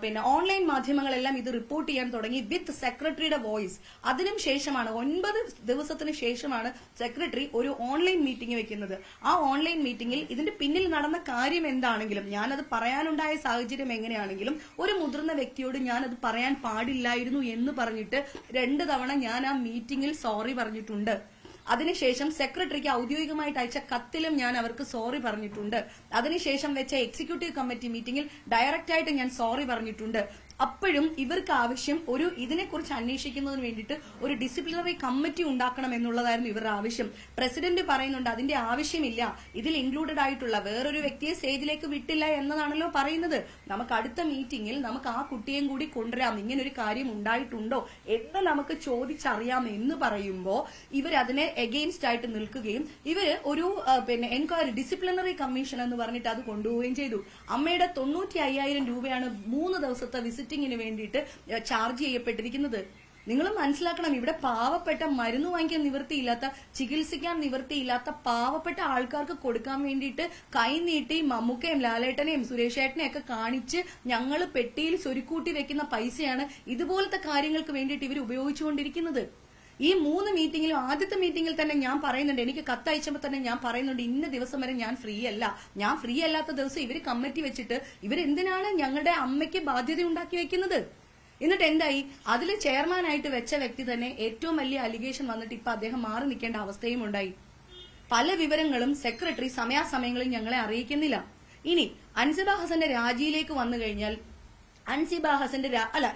പിന്നെ ഓൺലൈൻ മാധ്യമങ്ങളെല്ലാം ഇത് റിപ്പോർട്ട് ചെയ്യാൻ തുടങ്ങി വിത്ത് സെക്രട്ടറിയുടെ വോയിസ്. അതിനും ശേഷമാണ് 9 ദിവസത്തിന് ശേഷമാണ് സെക്രട്ടറി ഒരു ഓൺലൈൻ മീറ്റിംഗ് വെക്കുന്നത്. ആ ഓൺലൈൻ മീറ്റിംഗിൽ ഇതിന്റെ പിന്നിൽ നടന്ന കാര്യം എന്താണെങ്കിലും ഞാനത് പറയാനുണ്ടായ സാഹചര്യം എങ്ങനെയാണെങ്കിലും ഒരു മുതിർന്ന വ്യക്തിയോട് ഞാനത് പറയാൻ പാടില്ലായിരുന്നു എന്ന് പറഞ്ഞിട്ട് 2 തവണ ഞാൻ ആ മീറ്റിംഗിൽ സോറി പറഞ്ഞിട്ടുണ്ട്. അതിനുശേഷം സെക്രട്ടറിക്ക് ഔദ്യോഗികമായിട്ട് അയച്ച കത്തിലും ഞാൻ അവർക്ക് സോറി പറഞ്ഞിട്ടുണ്ട്. അതിനുശേഷം വെച്ച എക്സിക്യൂട്ടീവ് കമ്മിറ്റി മീറ്റിംഗിൽ ഡയറക്റ്റ് ആയിട്ട് ഞാൻ സോറി പറഞ്ഞിട്ടുണ്ട്. അപ്പോഴും ഇവർക്ക് ആവശ്യം ഇതിനെക്കുറിച്ച് അന്വേഷിക്കുന്നതിന് വേണ്ടിയിട്ട് ഒരു ഡിസിപ്ലിനറി കമ്മിറ്റി ഉണ്ടാക്കണം എന്നുള്ളതായിരുന്നു ഇവരുടെ ആവശ്യം. പ്രസിഡന്റ് പറയുന്നുണ്ട് അതിന്റെ ആവശ്യമില്ല, ഇതിൽ ഇൻക്ലൂഡഡ് ആയിട്ടുള്ള വേറൊരു വ്യക്തിയെ സ്റ്റേജിലേക്ക് വിട്ടില്ല എന്നതാണല്ലോ പറയുന്നത്. നമുക്ക് അടുത്ത മീറ്റിംഗിൽ നമുക്ക് ആ കുട്ടിയെയും കൂടി കൊണ്ടുവരാം, ഇങ്ങനെ ഒരു കാര്യം ഉണ്ടായിട്ടുണ്ടോ എന്ന് നമുക്ക് ചോദിച്ചറിയാം എന്ന് പറയുമ്പോൾ ഇവരതിനെ എഗെയിൻസ്റ്റ് ആയിട്ട് നിൽക്കുകയും ഇവര് ഒരു പിന്നെ എൻക്വയറി ഡിസിപ്ലിനറി കമ്മീഷൻ എന്ന് പറഞ്ഞിട്ട് അത് കൊണ്ടുപോവുകയും ചെയ്തു. അമ്മയുടെ 95,000 രൂപയാണ് 3 ദിവസത്തെ വിസിറ്റിംഗിന് വേണ്ടിയിട്ട് ചാർജ് ചെയ്യപ്പെട്ടിരിക്കുന്നത്. നിങ്ങൾ മനസ്സിലാക്കണം, ഇവിടെ പാവപ്പെട്ട മരുന്ന് വാങ്ങിക്കാൻ നിവൃത്തിയില്ലാത്ത, ചികിത്സിക്കാൻ നിവൃത്തിയില്ലാത്ത പാവപ്പെട്ട ആൾക്കാർക്ക് കൊടുക്കാൻ വേണ്ടിയിട്ട് കൈനീട്ടി മമ്മൂക്കയും ലാലേട്ടനെയും സുരേഷേട്ടനെയും ഒക്കെ കാണിച്ച് ഞങ്ങൾ പെട്ടിയിൽ സ്വരുക്കൂട്ടി വെക്കുന്ന പൈസയാണ് ഇതുപോലത്തെ കാര്യങ്ങൾക്ക് വേണ്ടിയിട്ട് ഇവർ ഉപയോഗിച്ചുകൊണ്ടിരിക്കുന്നത്. ഈ 3 മീറ്റിംഗിലും ആദ്യത്തെ മീറ്റിംഗിൽ തന്നെ ഞാൻ പറയുന്നുണ്ട്, എനിക്ക് കത്തയച്ചപ്പോൾ തന്നെ ഞാൻ പറയുന്നുണ്ട് ഇന്ന ദിവസം വരെ ഞാൻ ഫ്രീ അല്ല. ഞാൻ ഫ്രീ അല്ലാത്ത ദിവസം ഇവര് കമ്മിറ്റി വെച്ചിട്ട് ഇവരെന്തിനാണ് ഞങ്ങളുടെ അമ്മയ്ക്ക് ബാധ്യത ഉണ്ടാക്കി വെക്കുന്നത്? എന്നിട്ട് എന്തായി? അതിൽ ചെയർമാനായിട്ട് വെച്ച വ്യക്തി തന്നെ ഏറ്റവും വലിയ അലിഗേഷൻ വന്നിട്ട് ഇപ്പൊ അദ്ദേഹം മാറി നിൽക്കേണ്ട അവസ്ഥയും ഉണ്ടായി. പല വിവരങ്ങളും സെക്രട്ടറി സമയാസമയങ്ങളിൽ ഞങ്ങളെ അറിയിക്കുന്നില്ല. ഇനി അൻസിബ ഹസന്റെ രാജിയിലേക്ക് വന്നു കഴിഞ്ഞാൽ അൻസിബ ഹസന്റെ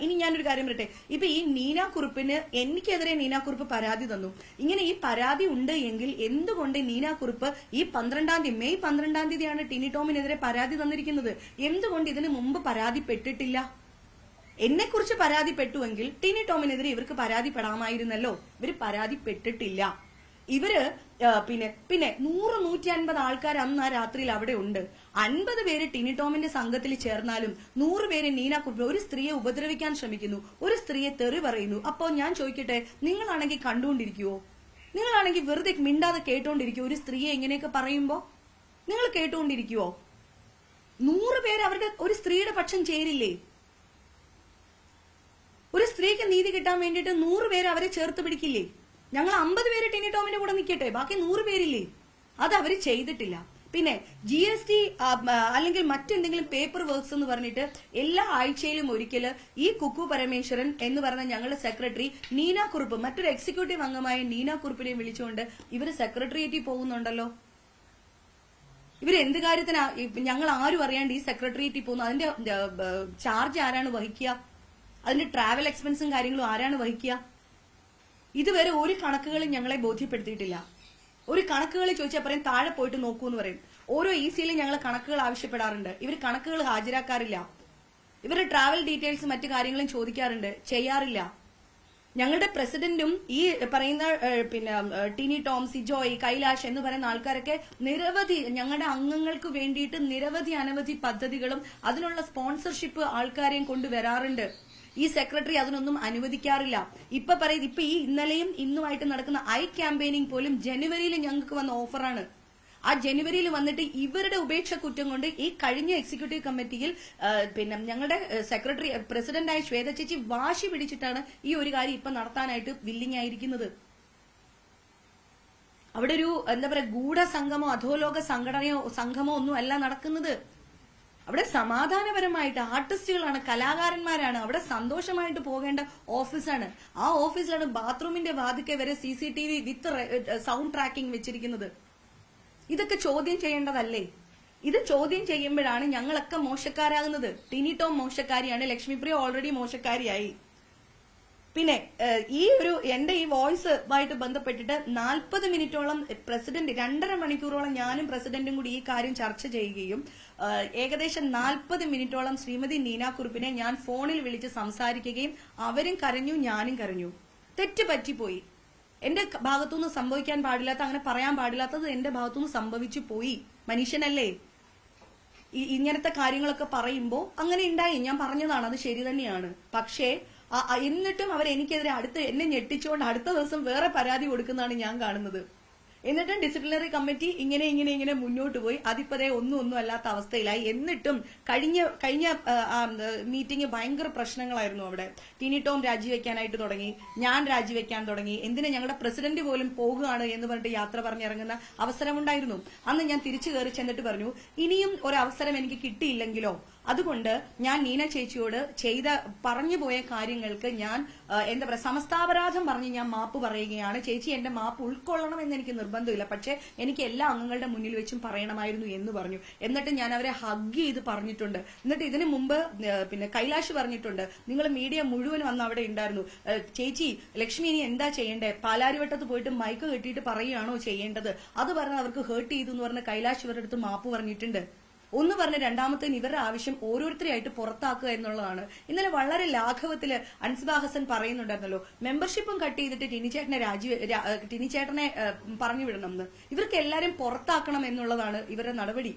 ഇനി ഞാനൊരു കാര്യം പറയട്ടെ. ഇപ്പൊ ഈ നീന കുറുപ്പിന് എനിക്കെതിരെ നീന കുറുപ്പ് പരാതി തന്നു. ഇങ്ങനെ ഈ പരാതി ഉണ്ട് എങ്കിൽ എന്തുകൊണ്ട് നീന കുറുപ്പ് ഈ മെയ് 12-ാം തീയതിയാണ് ടിനി ടോമിനെതിരെ പരാതി തന്നിരിക്കുന്നത്? എന്തുകൊണ്ട് ഇതിനു മുമ്പ് പരാതിപ്പെട്ടിട്ടില്ല? എന്നെ കുറിച്ച് പരാതിപ്പെട്ടുവെങ്കിൽ ടിനി ടോമിനെതിരെ ഇവർക്ക് പരാതിപ്പെടാമായിരുന്നല്ലോ. ഇവർ പരാതിപ്പെട്ടിട്ടില്ല. ഇവര് പിന്നെ 100-150 ആൾക്കാർ അന്ന് ആ രാത്രിയിൽ അവിടെ ഉണ്ട്. 50 പേര് ടിനി ടോമിന്റെ സംഘത്തിൽ ചേർന്നാലും 100 പേര് നീന കുറുപ്പ് ഒരു സ്ത്രീയെ ഉപദ്രവിക്കാൻ ശ്രമിക്കുന്നു, ഒരു സ്ത്രീയെ തെറി പറയുന്നു. അപ്പോ ഞാൻ ചോദിക്കട്ടെ, നിങ്ങളാണെങ്കിൽ കണ്ടുകൊണ്ടിരിക്കുവോ? നിങ്ങളാണെങ്കിൽ വെറുതെ മിണ്ടാതെ കേട്ടോണ്ടിരിക്കുവോ? ഒരു സ്ത്രീയെ ഇങ്ങനെയൊക്കെ പറയുമ്പോ നിങ്ങൾ കേട്ടുകൊണ്ടിരിക്കുവോ? 100 പേര് അവരുടെ ഒരു സ്ത്രീയുടെ പക്ഷം ചേരില്ലേ? ഒരു സ്ത്രീക്ക് നീതി കിട്ടാൻ വേണ്ടിയിട്ട് 100 പേര് അവരെ ചേർത്ത് പിടിക്കില്ലേ? ഞങ്ങൾ 50 പേര് ടിനി ടോമിന്റെ കൂടെ നിൽക്കട്ടെ, ബാക്കി 100 പേരില്ലേ? അത് അവര് ചെയ്തിട്ടില്ല. പിന്നെ GST അല്ലെങ്കിൽ മറ്റെന്തെങ്കിലും പേപ്പർ വർക്ക്സ് എന്ന് പറഞ്ഞിട്ട് എല്ലാ ആഴ്ചയിലും ഒരിക്കല് ഈ കുക്കു പരമേശ്വരൻ എന്ന് പറഞ്ഞ ഞങ്ങളുടെ സെക്രട്ടറി നീന കുറുപ്പ്, മറ്റൊരു എക്സിക്യൂട്ടീവ് അംഗമായ നീന കുറുപ്പിനെയും വിളിച്ചുകൊണ്ട് ഇവര് സെക്രട്ടേറിയറ്റിൽ പോകുന്നുണ്ടല്ലോ. ഇവരെന്ത് കാര്യത്തിനാ ഞങ്ങൾ ആരും അറിയാണ്ട് ഈ സെക്രട്ടേറിയറ്റിൽ പോകുന്നു? അതിന്റെ ചാർജ് ആരാണ് വഹിക്കുക? അതിന്റെ ട്രാവൽ എക്സ്പെൻസും കാര്യങ്ങളും ആരാണ് വഹിക്കുക? ഇതുവരെ ഒരു കണക്കുകളും ഞങ്ങളെ ബോധ്യപ്പെടുത്തിയിട്ടില്ല. ഒരു കണക്കുകൾ ചോദിച്ചാൽ പറയും താഴെ പോയിട്ട് നോക്കൂ എന്ന് പറയും. ഓരോ ECയിലും ഞങ്ങൾ കണക്കുകൾ ആവശ്യപ്പെടാറുണ്ട്, ഇവർ കണക്കുകൾ ഹാജരാക്കാറില്ല. ഇവരുടെ ട്രാവൽ ഡീറ്റെയിൽസ് മറ്റു കാര്യങ്ങളും ചോദിക്കാറുണ്ട്, ചെയ്യാറില്ല. ഞങ്ങളുടെ പ്രസിഡന്റും ഈ പറയുന്ന പിന്നെ ടിനി ടോം, സിജോയ്, കൈലാഷ് എന്ന് പറയുന്ന ആൾക്കാരൊക്കെ നിരവധി ഞങ്ങളുടെ അംഗങ്ങൾക്ക് വേണ്ടിയിട്ട് നിരവധി അനവധി പദ്ധതികളും അതിനുള്ള സ്പോൺസർഷിപ്പ് ആൾക്കാരെയും കൊണ്ടുവരാറുണ്ട്. ഈ സെക്രട്ടറി അതിനൊന്നും അനുവദിക്കാറില്ല. ഇപ്പൊ ഈ ഇന്നലെയും ഇന്നുമായിട്ട് നടക്കുന്ന ക്യാമ്പയിനിങ് പോലും ജനുവരിയിൽ ഞങ്ങൾക്ക് വന്ന ഓഫറാണ്. ആ ജനുവരിയിൽ വന്നിട്ട് ഇവരുടെ ഉപേക്ഷ കുറ്റം കൊണ്ട് ഈ കഴിഞ്ഞ എക്സിക്യൂട്ടീവ് കമ്മിറ്റിയിൽ പിന്നെ ഞങ്ങളുടെ സെക്രട്ടറി പ്രസിഡന്റായ ശ്വേത ചേച്ചി വാശി പിടിച്ചിട്ടാണ് ഈ ഒരു കാര്യം ഇപ്പൊ നടത്താനായിട്ട് വില്ലിങ് ആയിരിക്കുന്നത്. അവിടെ ഒരു എന്താ പറയാ ഗൂഢസംഘമോ അധോലോക സംഘമോ ഒന്നും അല്ല നടക്കുന്നത്. അവിടെ സമാധാനപരമായിട്ട് ആർട്ടിസ്റ്റുകളാണ്, കലാകാരന്മാരാണ്, അവിടെ സന്തോഷമായിട്ട് പോകേണ്ട ഓഫീസാണ്. ആ ഓഫീസിലാണ് ബാത്റൂമിന്റെ വാതിക്കെ വരെ CCTV വിത്ത് സൗണ്ട് ട്രാക്കിംഗ് വെച്ചിരിക്കുന്നത്. ഇതൊക്കെ ചോദ്യം ചെയ്യേണ്ടതല്ലേ? ഇത് ചോദ്യം ചെയ്യുമ്പോഴാണ് ഞങ്ങളൊക്കെ മോശക്കാരാകുന്നത്. ടിനി ടോം മോശക്കാരിയാണ്, ലക്ഷ്മിപ്രിയ ഓൾറെഡി മോശക്കാരിയായി. പിന്നെ ഈ ഒരു എന്റെ ഈ വോയിസുമായിട്ട് ബന്ധപ്പെട്ടിട്ട് 40 മിനിറ്റോളം പ്രസിഡന്റ് 2.5 മണിക്കൂറോളം ഞാനും പ്രസിഡന്റും കൂടി ഈ കാര്യം ചർച്ച ചെയ്യുകയും ഏകദേശം 40 മിനിറ്റോളം ശ്രീമതി നീന കുറുപ്പിനെ ഞാൻ ഫോണിൽ വിളിച്ച് സംസാരിക്കുകയും അവരും കരഞ്ഞു, ഞാനും കരഞ്ഞു. തെറ്റ് പറ്റിപ്പോയി. എന്റെ ഭാഗത്തുനിന്ന് സംഭവിക്കാൻ പാടില്ലാത്ത, അങ്ങനെ പറയാൻ പാടില്ലാത്തത് എന്റെ ഭാഗത്തുനിന്ന് സംഭവിച്ചു പോയി. മനുഷ്യനല്ലേ? ഇങ്ങനത്തെ കാര്യങ്ങളൊക്കെ പറയുമ്പോ അങ്ങനെ ഉണ്ടായി, ഞാൻ പറഞ്ഞതാണ്, അത് ശരി തന്നെയാണ്. പക്ഷേ എന്നിട്ടും അവർ എനിക്കെതിരെ എന്നെ ഞെട്ടിച്ചുകൊണ്ട് അടുത്ത ദിവസം വേറെ പരാതി കൊടുക്കുന്നതാണ് ഞാൻ കാണുന്നത്. എന്നിട്ടും ഡിസിപ്ലിനറി കമ്മിറ്റി ഇങ്ങനെ മുന്നോട്ട് പോയി. അതിപ്പതേ ഒന്നും അല്ലാത്ത അവസ്ഥയിലായി. എന്നിട്ടും കഴിഞ്ഞ മീറ്റിംഗ് ഭയങ്കര പ്രശ്നങ്ങളായിരുന്നു. അവിടെ ടിനി ടോം രാജിവെക്കാനായിട്ട് തുടങ്ങി, ഞാൻ രാജിവെക്കാൻ തുടങ്ങി. എന്തിനാ ഞങ്ങളുടെ പ്രസിഡന്റ് പോലും പോകുകയാണ് എന്ന് പറഞ്ഞിട്ട് യാത്ര പറഞ്ഞിറങ്ങുന്ന അവസരമുണ്ടായിരുന്നു. അന്ന് ഞാൻ തിരിച്ചു കയറി ചെന്നിട്ട് പറഞ്ഞു, ഇനിയും ഒരു അവസരം എനിക്ക് കിട്ടിയില്ലെങ്കിലോ, അതുകൊണ്ട് ഞാൻ നീന ചേച്ചിയോട് പറഞ്ഞു പോയ കാര്യങ്ങൾക്ക് ഞാൻ എന്താ പറയാ സമസ്താപരാധം പറഞ്ഞ് ഞാൻ മാപ്പ് പറയുകയാണ്. ചേച്ചി എന്റെ മാപ്പ് ഉൾക്കൊള്ളണം എന്ന് എനിക്ക് നിർബന്ധമില്ല, പക്ഷെ എനിക്ക് എല്ലാ അംഗങ്ങളുടെ മുന്നിൽ വെച്ചും പറയണമായിരുന്നു എന്ന് പറഞ്ഞു. എന്നിട്ട് ഞാൻ അവരെ ഹഗ് ചെയ്ത് പറഞ്ഞിട്ടുണ്ട്. എന്നിട്ട് ഇതിനു മുമ്പ് പിന്നെ കൈലാഷ് പറഞ്ഞിട്ടുണ്ട്, നിങ്ങൾ മീഡിയ മുഴുവൻ വന്ന് അവിടെ ഉണ്ടായിരുന്നു, ചേച്ചി ലക്ഷ്മി ഇനി എന്താ ചെയ്യേണ്ടേ, പാലാരിവട്ടത്ത് പോയിട്ട് മൈക്ക് കെട്ടിയിട്ട് പറയുകയാണോ ചെയ്യേണ്ടത്, അത് പറഞ്ഞ് അവർക്ക് ഹേർട്ട് ചെയ്തു എന്ന് പറഞ്ഞ് കൈലാഷ് ഇവരുടെ അടുത്ത് മാപ്പ് പറഞ്ഞിട്ടുണ്ട്. ഒന്ന് പറഞ്ഞ് രണ്ടാമത്തേന് ഇവരുടെ ആവശ്യം ഓരോരുത്തരെയായിട്ട് പുറത്താക്കുക എന്നുള്ളതാണ്. ഇന്നലെ വളരെ ലാഘവത്തില് അൻസിബ ഹസൻ പറയുന്നുണ്ടായിരുന്നല്ലോ, മെമ്പർഷിപ്പും കട്ട് ചെയ്തിട്ട് ടിനിച്ചേട്ടനെ പറഞ്ഞു വിടണം എന്ന്. ഇവർക്ക് എല്ലാരും പുറത്താക്കണം എന്നുള്ളതാണ് ഇവരുടെ നടപടി.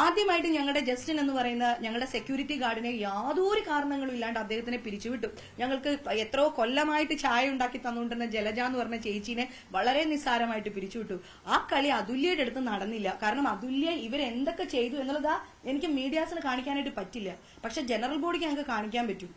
ആദ്യമായിട്ട് ഞങ്ങളുടെ ജസ്റ്റിൻ എന്ന് പറയുന്ന ഞങ്ങളുടെ സെക്യൂരിറ്റി ഗാർഡിനെ യാതൊരു കാരണങ്ങളും ഇല്ലാണ്ട് അദ്ദേഹത്തിനെ പിരിച്ചുവിട്ടു. ഞങ്ങൾക്ക് എത്രയോ കൊല്ലമായിട്ട് ചായ ഉണ്ടാക്കി തന്നുകൊണ്ടിരുന്ന ജലജ എന്ന് പറഞ്ഞ ചേച്ചീനെ വളരെ നിസ്സാരമായിട്ട് പിരിച്ചുവിട്ടു. ആ കളി അതുല്യയുടെ അടുത്ത് നടന്നില്ല. കാരണം അതുല്യ ഇവരെന്തൊക്കെ ചെയ്തു എന്നുള്ളതാ എനിക്ക് മീഡിയാസിന് കാണിക്കാനായിട്ട് പറ്റില്ല, പക്ഷെ ജനറൽ ബോഡിക്ക് ഞങ്ങൾക്ക് കാണിക്കാൻ പറ്റും.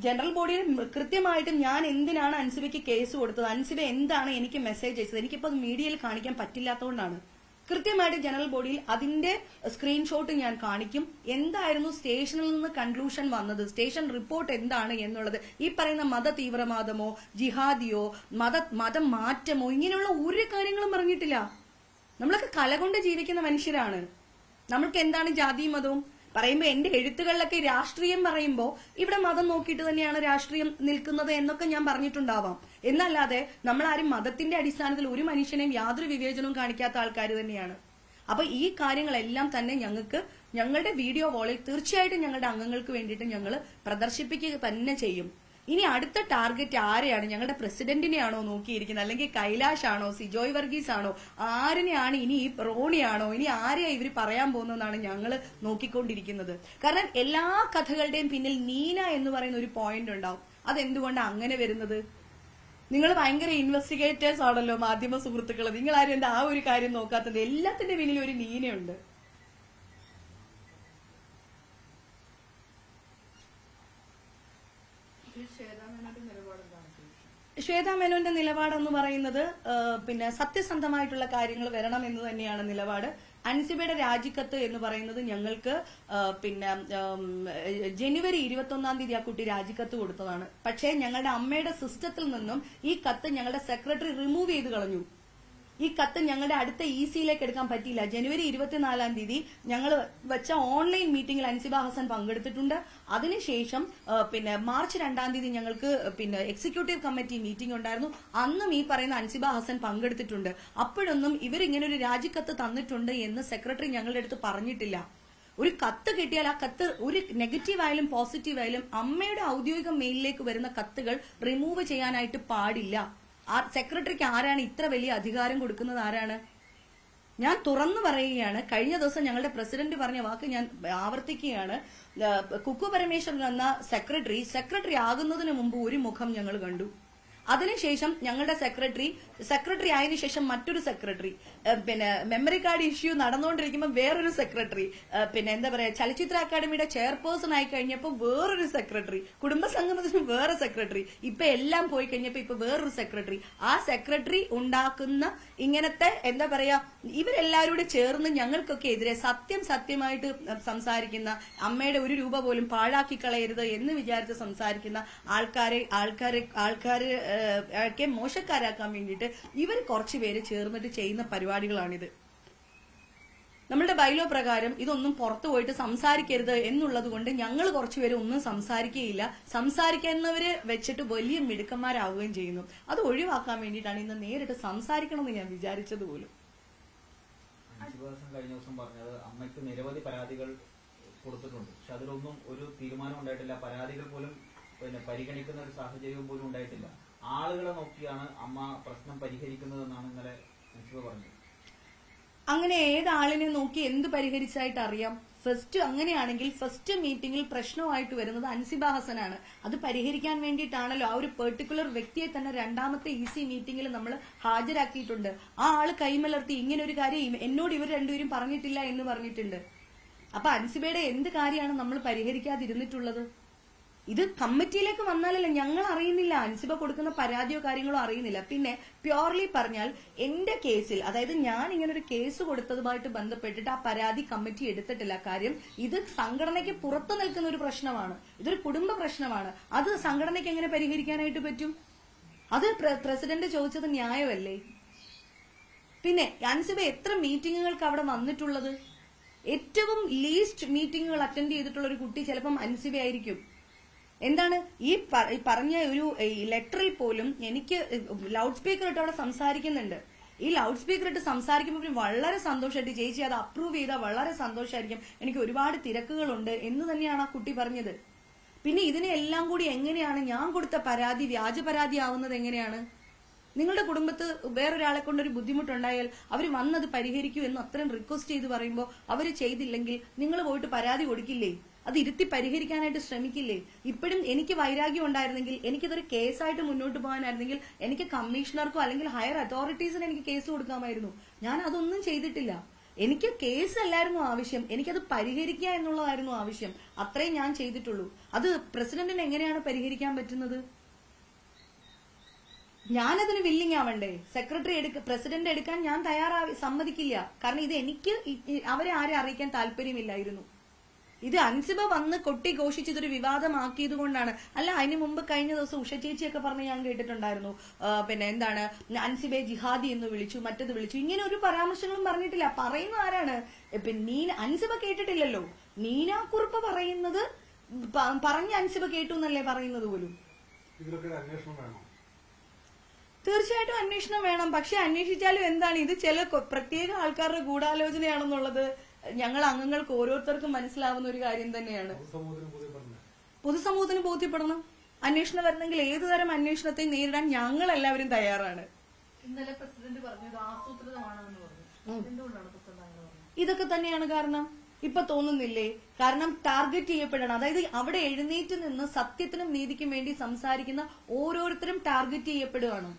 ജനറൽ ബോഡിയിൽ കൃത്യമായിട്ടും ഞാൻ എന്തിനാണ് അൻസിബയ്ക്ക് കേസ് കൊടുത്തത്, അൻസിബ എന്താണ് എനിക്ക് മെസ്സേജ് അയച്ചത്, എനിക്കിപ്പോ മീഡിയയിൽ കാണിക്കാൻ പറ്റില്ലാത്തതുകൊണ്ടാണ്. കൃത്യമായിട്ട് ജനറൽ ബോഡിയിൽ അതിന്റെ സ്ക്രീൻഷോട്ട് ഞാൻ കാണിക്കും. എന്തായിരുന്നു സ്റ്റേഷനിൽ നിന്ന് കൺക്ലൂഷൻ വന്നത്, സ്റ്റേഷൻ റിപ്പോർട്ട് എന്താണ് എന്നുള്ളത്. ഈ പറയുന്ന മത തീവ്രവാദമോ ജിഹാദിയോ മതം മാറ്റമോ ഇങ്ങനെയുള്ള ഒരു കാര്യങ്ങളും പറഞ്ഞിട്ടില്ല. നമ്മളൊക്കെ കലകൊണ്ട് ജീവിക്കുന്ന മനുഷ്യരാണ്. നമ്മൾക്ക് എന്താണ് ജാതിയും മതവും പറയുമ്പോ എന്റെ എഴുത്തുകളിലൊക്കെ രാഷ്ട്രീയം പറയുമ്പോ ഇവിടെ മതം നോക്കിയിട്ട് തന്നെയാണ് രാഷ്ട്രീയം നിൽക്കുന്നത് എന്നൊക്കെ ഞാൻ പറഞ്ഞിട്ടുണ്ടാവാം. എന്നല്ലാതെ നമ്മളാരും മതത്തിന്റെ അടിസ്ഥാനത്തിൽ ഒരു മനുഷ്യനെയും യാതൊരു വിവേചനവും കാണിക്കാത്ത ആൾക്കാർ തന്നെയാണ്. അപ്പൊ ഈ കാര്യങ്ങളെല്ലാം തന്നെ ഞങ്ങളുടെ വീഡിയോ വാളിൽ തീർച്ചയായിട്ടും ഞങ്ങളുടെ അംഗങ്ങൾക്ക് വേണ്ടിയിട്ട് ഞങ്ങൾ പ്രദർശിപ്പിക്കുക തന്നെ ചെയ്യും. ഇനി അടുത്ത ടാർഗറ്റ് ആരെയാണ്? ഞങ്ങളുടെ പ്രസിഡന്റിനെയാണോ നോക്കിയിരിക്കുന്നത്, അല്ലെങ്കിൽ കൈലാഷ് ആണോ, സിജോയ് വർഗീസ് ആണോ, ആരിനെയാണ് ഇനി ഈ റോണിയാണോ, ഇനി ആരെയാ ഇവർ പറയാൻ പോകുന്നതെന്നാണ് ഞങ്ങൾ നോക്കിക്കൊണ്ടിരിക്കുന്നത്. കാരണം എല്ലാ കഥകളുടെയും പിന്നിൽ നീന എന്ന് പറയുന്ന ഒരു പോയിന്റ് ഉണ്ടാവും. അതെന്തുകൊണ്ടാണ് അങ്ങനെ വരുന്നത്? നിങ്ങൾ ഭയങ്കര ഇൻവെസ്റ്റിഗേറ്റേഴ്സ് ആണല്ലോ മാധ്യമ സുഹൃത്തുക്കൾ, നിങ്ങളാരും എന്താ ആ ഒരു കാര്യം നോക്കാത്തത്? എല്ലാത്തിന്റെ പിന്നിൽ ഒരു നീനയുണ്ട്. ശ്വേതാ മേനോന്റെ നിലപാടെന്ന് പറയുന്നത് പിന്നെ സത്യസന്ധമായിട്ടുള്ള കാര്യങ്ങൾ വരണം എന്ന് തന്നെയാണ് നിലപാട്. അൻസിബയുടെ രാജിക്കത്ത് എന്ന് പറയുന്നത് ഞങ്ങൾക്ക് പിന്നെ ജനുവരി 21 ആ കുട്ടി രാജിക്കത്ത് കൊടുത്തതാണ്. പക്ഷേ ഞങ്ങളുടെ അമ്മയുടെ സിസ്റ്റത്തിൽ നിന്നും ഈ കത്ത് ഞങ്ങളുടെ സെക്രട്ടറി റിമൂവ് ചെയ്ത് കളഞ്ഞു. ഈ കത്ത് ഞങ്ങളുടെ അടുത്ത ഇസിയിലേക്ക് എടുക്കാൻ പറ്റിയില്ല. ജനുവരി 24 ഞങ്ങൾ വെച്ച ഓൺലൈൻ മീറ്റിംഗിൽ അൻസിബ ഹസൻ പങ്കെടുത്തിട്ടുണ്ട്. അതിനുശേഷം പിന്നെ മാർച്ച് 2 ഞങ്ങൾക്ക് പിന്നെ എക്സിക്യൂട്ടീവ് കമ്മിറ്റി മീറ്റിംഗ് ഉണ്ടായിരുന്നു. അന്നും ഈ പറയുന്ന അൻസിബ ഹസൻ പങ്കെടുത്തിട്ടുണ്ട്. അപ്പോഴൊന്നും ഇവരിങ്ങനെ ഒരു രാജിക്കത്ത് തന്നിട്ടുണ്ട് എന്ന് സെക്രട്ടറി ഞങ്ങളുടെ അടുത്ത് പറഞ്ഞിട്ടില്ല. ഒരു കത്ത് കിട്ടിയാൽ ആ കത്ത് ഒരു നെഗറ്റീവ് ആയാലും പോസിറ്റീവ് ആയാലും അമ്മയുടെ ഔദ്യോഗിക മെയിലിലേക്ക് വരുന്ന കത്തുകൾ റിമൂവ് ചെയ്യാനായിട്ട് പാടില്ല. ആ സെക്രട്ടറിക്ക് ആരാണ് ഇത്ര വലിയ അധികാരം കൊടുക്കുന്നത്? ആരാണ്? ഞാൻ തുറന്നു പറയുകയാണ്. കഴിഞ്ഞ ദിവസം ഞങ്ങളുടെ പ്രസിഡന്റ് പറഞ്ഞ വാക്ക് ഞാൻ ആവർത്തിക്കുകയാണ്. കുക്കു പരമേശ്വരൻ എന്ന സെക്രട്ടറി ആകുന്നതിന് മുമ്പ് ഒരു മുഖം ഞങ്ങൾ കണ്ടു. അതിനുശേഷം ഞങ്ങളുടെ സെക്രട്ടറി ആയതിനു ശേഷം മറ്റൊരു സെക്രട്ടറി, പിന്നെ മെമ്മറി കാർഡ് ഇഷ്യൂ നടന്നുകൊണ്ടിരിക്കുമ്പോൾ വേറൊരു സെക്രട്ടറി, പിന്നെ എന്താ പറയാ ചലച്ചിത്ര അക്കാദമിയുടെ ചെയർപേഴ്സൺ ആയി കഴിഞ്ഞപ്പോൾ വേറൊരു സെക്രട്ടറി, കുടുംബസംഗമത്തിന് വേറെ സെക്രട്ടറി, ഇപ്പൊ എല്ലാം പോയി കഴിഞ്ഞപ്പോ ഇപ്പൊ വേറൊരു സെക്രട്ടറി. ആ സെക്രട്ടറി ഉണ്ടാക്കുന്ന ഇങ്ങനത്തെ എന്താ പറയാ ഇവരെല്ലാവരും ചേർന്ന് ഞങ്ങൾക്കൊക്കെ എതിരെ സത്യമായിട്ട് സംസാരിക്കുന്ന, അമ്മയുടെ ഒരു രൂപ പോലും പാഴാക്കി കളയരുത് എന്ന് വിചാരിച്ച് സംസാരിക്കുന്ന ആൾക്കാരെ ഒക്കെ മോശക്കാരാക്കാൻ വേണ്ടിയിട്ട് ഇവർ കുറച്ചുപേര് ചേർന്നിട്ട് ചെയ്യുന്ന പരിപാടികളാണിത്. നമ്മളുടെ ബൈലോ പ്രകാരം ഇതൊന്നും പുറത്തു പോയിട്ട് സംസാരിക്കരുത് എന്നുള്ളത് കൊണ്ട് ഞങ്ങൾ കുറച്ചുപേര് ഒന്നും സംസാരിക്കുകയില്ല. സംസാരിക്കുന്നവര് വെച്ചിട്ട് വലിയ മിടുക്കന്മാരാവുകയും ചെയ്യുന്നു. അത് ഒഴിവാക്കാൻ വേണ്ടിയിട്ടാണ് ഇന്ന് നേരിട്ട് സംസാരിക്കണമെന്ന് ഞാൻ വിചാരിച്ചത് പോലും. കഴിഞ്ഞ ദിവസം പറഞ്ഞത് അമ്മയ്ക്ക് നിരവധി പരാതികൾ കൊടുത്തിട്ടുണ്ട്, പക്ഷെ അതിലൊന്നും ഒരു തീരുമാനം ഉണ്ടായിട്ടില്ല. പരാതികൾ പോലും പിന്നെ പരിഗണിക്കുന്ന ഒരു സാഹചര്യവും പോലും ഉണ്ടായിട്ടില്ല. ആളുകളെ നോക്കിയാണ് അമ്മ പ്രശ്നം പരിഹരിക്കുന്നതെന്നാണ് ഇന്നലെ അൻസിബ പറഞ്ഞത്. അങ്ങനെ ഏതാളിനെ നോക്കി എന്ത് പരിഹരിച്ചായിട്ട് അറിയാം? അങ്ങനെയാണെങ്കിൽ ഫസ്റ്റ് മീറ്റിംഗിൽ പ്രശ്നമായിട്ട് വരുന്നത് അൻസിബ ഹസനാണ്. അത് പരിഹരിക്കാൻ വേണ്ടിയിട്ടാണല്ലോ ആ ഒരു പെർട്ടിക്കുലർ വ്യക്തിയെ തന്നെ രണ്ടാമത്തെ ഇസി മീറ്റിംഗിൽ നമ്മൾ ഹാജരാക്കിയിട്ടുണ്ട്. ആ ആള് കൈമലർത്തി ഇങ്ങനെ ഒരു കാര്യം എന്നോട് ഇവർ രണ്ടുപേരും പറഞ്ഞിട്ടില്ല എന്ന് പറഞ്ഞിട്ടുണ്ട്. അപ്പൊ അൻസിബയുടെ എന്ത് കാര്യമാണ് നമ്മൾ പരിഹരിക്കാതിരുന്നിട്ടുള്ളത്? ഇത് കമ്മിറ്റിയിലേക്ക് വന്നാലല്ല, ഞങ്ങൾ അറിയുന്നില്ല, അൻസിബ കൊടുക്കുന്ന പരാതിയോ കാര്യങ്ങളോ അറിയുന്നില്ല. പിന്നെ പ്യോർലി പറഞ്ഞാൽ എന്റെ കേസിൽ, അതായത് ഞാൻ ഇങ്ങനെ ഒരു കേസ് കൊടുത്തതുമായിട്ട് ബന്ധപ്പെട്ടിട്ട് ആ പരാതി കമ്മിറ്റി എടുത്തിട്ടില്ല. കാര്യം ഇത് സംഘടനയ്ക്ക് പുറത്തു നിൽക്കുന്ന ഒരു പ്രശ്നമാണ്, ഇതൊരു കുടുംബ പ്രശ്നമാണ്. അത് സംഘടനയ്ക്ക് എങ്ങനെ പരിഹരിക്കാനായിട്ട് പറ്റും? അത് പ്രസിഡന്റ് ചോദിച്ചത് ന്യായമല്ലേ? പിന്നെ അൻസിബ എത്ര മീറ്റിങ്ങുകൾക്ക് അവിടെ വന്നിട്ടുള്ളത്? ഏറ്റവും ലീസ്റ്റ് മീറ്റിങ്ങുകൾ അറ്റൻഡ് ചെയ്തിട്ടുള്ള ഒരു കുട്ടി ചിലപ്പം അൻസിബ ആയിരിക്കും. എന്താണ് ഈ പറഞ്ഞ ഒരു ലെറ്ററിൽ പോലും എനിക്ക് ലൗഡ് സ്പീക്കർ ഇട്ട് അവിടെ സംസാരിക്കുന്നുണ്ട്. ഈ ലൗഡ് സ്പീക്കർ ഇട്ട് സംസാരിക്കുമ്പോൾ വളരെ സന്തോഷമായിട്ട് ചേച്ചി അത് അപ്രൂവ് ചെയ്താൽ വളരെ സന്തോഷമായിരിക്കും, എനിക്ക് ഒരുപാട് തിരക്കുകളുണ്ട് എന്ന് തന്നെയാണ് ആ കുട്ടി പറഞ്ഞത്. പിന്നെ ഇതിനെല്ലാം കൂടി എങ്ങനെയാണ് ഞാൻ കൊടുത്ത പരാതി വ്യാജ പരാതി ആവുന്നത്? എങ്ങനെയാണ്? നിങ്ങളുടെ കുടുംബത്ത് വേറൊരാളെ കൊണ്ടൊരു ബുദ്ധിമുട്ടുണ്ടായാൽ അവർ വന്നത് പരിഹരിക്കൂ എന്ന് അത്രയും റിക്വസ്റ്റ് ചെയ്ത് പറയുമ്പോൾ അവർ ചെയ്തില്ലെങ്കിൽ നിങ്ങൾ പോയിട്ട് പരാതി കൊടുക്കില്ലേ? അത് ഇരുത്തി പരിഹരിക്കാനായിട്ട് ശ്രമിക്കില്ലേ? ഇപ്പോഴും എനിക്ക് വൈരാഗ്യം ഉണ്ടായിരുന്നെങ്കിൽ, എനിക്കിതൊരു കേസായിട്ട് മുന്നോട്ട് പോകാനായിരുന്നെങ്കിൽ എനിക്ക് കമ്മീഷണർക്കോ അല്ലെങ്കിൽ ഹയർ അതോറിറ്റീസിന് എനിക്ക് കേസ് കൊടുക്കാമായിരുന്നു. ഞാൻ അതൊന്നും ചെയ്തിട്ടില്ല. എനിക്ക് കേസ് അല്ലായിരുന്നു ആവശ്യം, എനിക്കത് പരിഹരിക്കുക എന്നുള്ളതായിരുന്നു ആവശ്യം. അത്രയും ഞാൻ ചെയ്തിട്ടുള്ളൂ. അത് പ്രസിഡന്റിന് എങ്ങനെയാണ് പരിഹരിക്കാൻ പറ്റുന്നത്? ഞാനതിന് വില്ലിങ് ആവണ്ടേ? പ്രസിഡന്റ് എടുക്കാൻ ഞാൻ സമ്മതിക്കില്ല. കാരണം ഇത് എനിക്ക് അവരെ ആരെ അറിയിക്കാൻ താല്പര്യമില്ലായിരുന്നു. ഇത് അൻസിബ വന്ന് കൊട്ടി ഘോഷിച്ചതൊരു വിവാദമാക്കിയത് കൊണ്ടാണ്. അല്ല, അതിന് മുമ്പ് കഴിഞ്ഞ ദിവസം ഉഷ ചേച്ചിയൊക്കെ പറഞ്ഞ് ഞാൻ കേട്ടിട്ടുണ്ടായിരുന്നു, പിന്നെ എന്താണ് അൻസിബയെ ജിഹാദി എന്ന് വിളിച്ചു, മറ്റത് വിളിച്ചു, ഇങ്ങനെ ഒരു പരാമർശങ്ങളും പറഞ്ഞിട്ടില്ല. പറയുന്ന ആരാണ്? പിന്നെ അൻസിബ കേട്ടിട്ടില്ലല്ലോ. നീനാക്കുറുപ്പ് പറയുന്നത് പറഞ്ഞ അൻസിബ കേട്ടു എന്നല്ലേ പറയുന്നത് പോലും. തീർച്ചയായിട്ടും അന്വേഷണം വേണം. പക്ഷെ അന്വേഷിച്ചാലും എന്താണ്, ഇത് ചില പ്രത്യേക ആൾക്കാരുടെ ഗൂഢാലോചനയാണെന്നുള്ളത് ഞങ്ങൾ അംഗങ്ങൾക്ക് ഓരോരുത്തർക്കും മനസ്സിലാവുന്ന ഒരു കാര്യം തന്നെയാണ്. പൊതുസമൂഹത്തിന് ബോധ്യപ്പെടണം. അന്വേഷണം വരണമെങ്കിൽ ഏതുതരം അന്വേഷണത്തെ നേരിടാൻ ഞങ്ങൾ എല്ലാവരും തയ്യാറാണ്. ഇന്നലെ പ്രസിഡന്റ് പറഞ്ഞത് ആസൂത്രിതമാണെന്ന് പറഞ്ഞു. എന്തുകൊണ്ടാണ് പ്രസിഡന്റ് അങ്ങനെ പറഞ്ഞത്? ഇതൊക്കെ തന്നെയാണ് കാരണം. ഇപ്പൊ തോന്നുന്നില്ലേ? കാരണം ടാർഗറ്റ് ചെയ്യപ്പെടണം. അതായത് അവിടെ എഴുന്നേറ്റ് നിന്ന് സത്യത്തിനും നീതിക്കും വേണ്ടി സംസാരിക്കുന്ന ഓരോരുത്തരും ടാർഗറ്റ് ചെയ്യപ്പെടുകയാണ്.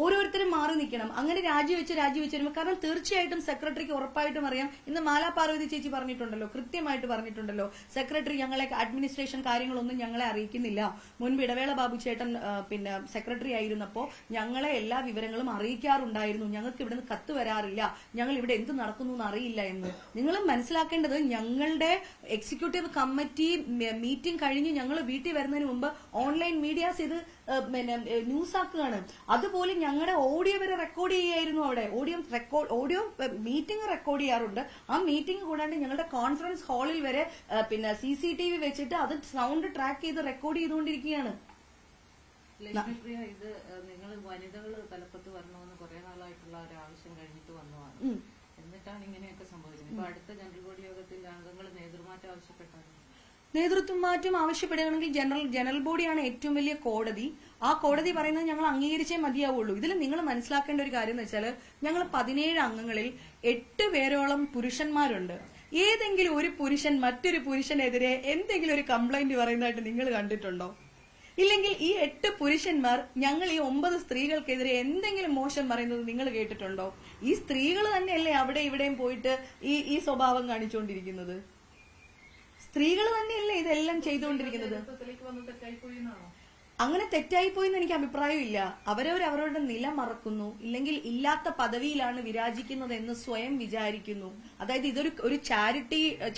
ഓരോരുത്തരും മാറി നിൽക്കണം. അങ്ങനെ രാജിവെച്ച് വരുമ്പോൾ, കാരണം തീർച്ചയായിട്ടും സെക്രട്ടറിക്ക് ഉറപ്പായിട്ടും അറിയാം. ഇന്ന് മാലാ പാർവതി ചേച്ചി പറഞ്ഞിട്ടുണ്ടല്ലോ, കൃത്യമായിട്ട് പറഞ്ഞിട്ടുണ്ടല്ലോ, സെക്രട്ടറി ഞങ്ങളെ അഡ്മിനിസ്ട്രേഷൻ കാര്യങ്ങളൊന്നും ഞങ്ങളെ അറിയിക്കുന്നില്ല. മുൻപ് ഇടവേള ബാബു ചേട്ടൻ പിന്നെ സെക്രട്ടറി ആയിരുന്നപ്പോ ഞങ്ങളെ എല്ലാ വിവരങ്ങളും അറിയിക്കാറുണ്ടായിരുന്നു. ഞങ്ങൾക്ക് ഇവിടുന്ന് കത്ത് വരാറില്ല, ഞങ്ങൾ ഇവിടെ എന്ത് നടക്കുന്നു എന്ന് അറിയില്ല എന്ന്. നിങ്ങൾ മനസ്സിലാക്കേണ്ടത്, ഞങ്ങളുടെ എക്സിക്യൂട്ടീവ് കമ്മിറ്റി മീറ്റിംഗ് കഴിഞ്ഞ് ഞങ്ങൾ വീട്ടിൽ വരുന്നതിന് മുമ്പ് ഓൺലൈൻ മീഡിയാസ് ഇത് പിന്നെ ന്യൂസ് ആക്കുകയാണ്. അതുപോലെ ഞങ്ങളുടെ ഓഡിയോ വരെ റെക്കോർഡ് ചെയ്യായിരുന്നു. അവിടെ ഓഡിയോ മീറ്റിംഗ് റെക്കോർഡ് ചെയ്യാറുണ്ട്. ആ മീറ്റിംഗ് കൂടാണ്ട് ഞങ്ങളുടെ കോൺഫറൻസ് ഹാളിൽ വരെ പിന്നെ CCTV വെച്ചിട്ട് അത് സൗണ്ട് ട്രാക്ക് ചെയ്ത് റെക്കോർഡ് ചെയ്തുകൊണ്ടിരിക്കുകയാണ്. ലക്ഷ്മിപ്രിയ, ഇത് നിങ്ങൾ വനിതകൾ തലപ്പത്ത് വരണമെന്ന് കുറെ നാളായിട്ടുള്ള ഒരു ആവശ്യം കഴിഞ്ഞിട്ട് വന്നതാണ്. എന്നിട്ടാണ് ഇങ്ങനെയൊക്കെ സംഭവിച്ചത്. ഇപ്പൊ അടുത്ത ജനറൽ ബോഡി യോഗത്തിൽ അംഗങ്ങൾ നേതൃമാറ്റം ആവശ്യപ്പെട്ടാണ്. നേതൃത്വം മാറ്റം ആവശ്യപ്പെടുകയാണെങ്കിൽ ജനറൽ ബോഡിയാണ് ഏറ്റവും വലിയ കോടതി. ആ കോടതി പറയുന്നത് ഞങ്ങൾ അംഗീകരിച്ചേ മതിയാവുള്ളൂ. ഇതിൽ നിങ്ങൾ മനസ്സിലാക്കേണ്ട ഒരു കാര്യം എന്ന് വെച്ചാൽ, ഞങ്ങൾ 17 അംഗങ്ങളിൽ 8 പേരോളം പുരുഷന്മാരുണ്ട്. ഏതെങ്കിലും ഒരു പുരുഷൻ മറ്റൊരു പുരുഷനെതിരെ എന്തെങ്കിലും ഒരു കംപ്ലൈന്റ് പറയുന്നതായിട്ട് നിങ്ങൾ കണ്ടിട്ടുണ്ടോ? ഇല്ലെങ്കിൽ ഈ 8 പുരുഷന്മാർ ഞങ്ങൾ ഈ 9 സ്ത്രീകൾക്കെതിരെ എന്തെങ്കിലും മോശം പറയുന്നത് നിങ്ങൾ കേട്ടിട്ടുണ്ടോ? ഈ സ്ത്രീകൾ തന്നെയല്ലേ അവിടെ ഇവിടെയും പോയിട്ട് ഈ സ്വഭാവം കാണിച്ചുകൊണ്ടിരിക്കുന്നത്. സ്ത്രീകൾ തന്നെയല്ലേ ഇതെല്ലാം ചെയ്തുകൊണ്ടിരിക്കുന്നത്. അങ്ങനെ തെറ്റായിപ്പോയി എന്ന് എനിക്ക് അഭിപ്രായമില്ല. അവരവരുടെ നില മറക്കുന്നു, ഇല്ലെങ്കിൽ ഇല്ലാത്ത പദവിയിലാണ് വിരാജിക്കുന്നത് എന്ന് സ്വയം വിചാരിക്കുന്നു. അതായത് ഇതൊരു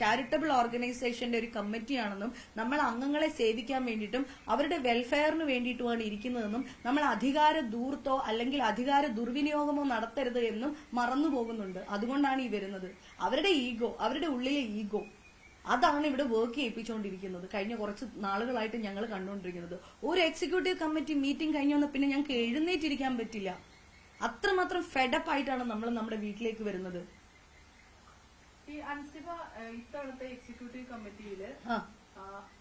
ചാരിറ്റബിൾ ഓർഗനൈസേഷന്റെ ഒരു കമ്മിറ്റിയാണെന്നും നമ്മൾ അംഗങ്ങളെ സേവിക്കാൻ വേണ്ടിയിട്ടും അവരുടെ വെൽഫെയറിന് വേണ്ടിയിട്ടുമാണ് ഇരിക്കുന്നതെന്നും നമ്മൾ അധികാര ദൂർത്തോ അല്ലെങ്കിൽ അധികാര ദുർവിനിയോഗമോ നടത്തരുത് എന്നും മറന്നു പോകുന്നുണ്ട്. അതുകൊണ്ടാണ് ഈ വരുന്നത്. അവരുടെ ഈഗോ, അവരുടെ ഉള്ളിലെ ഈഗോ, അതാണ് ഇവിടെ വർക്ക് ചെയ്യിപ്പിച്ചുകൊണ്ടിരിക്കുന്നത്. കഴിഞ്ഞ കുറച്ച് നാളുകളായിട്ട് ഞങ്ങൾ കണ്ടുകൊണ്ടിരിക്കുന്നത്. ഒരു എക്സിക്യൂട്ടീവ് കമ്മിറ്റി മീറ്റിംഗ് കഴിഞ്ഞു വന്ന പിന്നെ ഞങ്ങൾക്ക് എഴുന്നേറ്റിരിക്കാൻ പറ്റില്ല. അത്രമാത്രം ഫെഡപ്പ് ആയിട്ടാണ് നമ്മൾ നമ്മുടെ വീട്ടിലേക്ക് വരുന്നത്. ഈ അൻസിബ ഇത്തവണത്തെ എക്സിക്യൂട്ടീവ് കമ്മിറ്റിയില്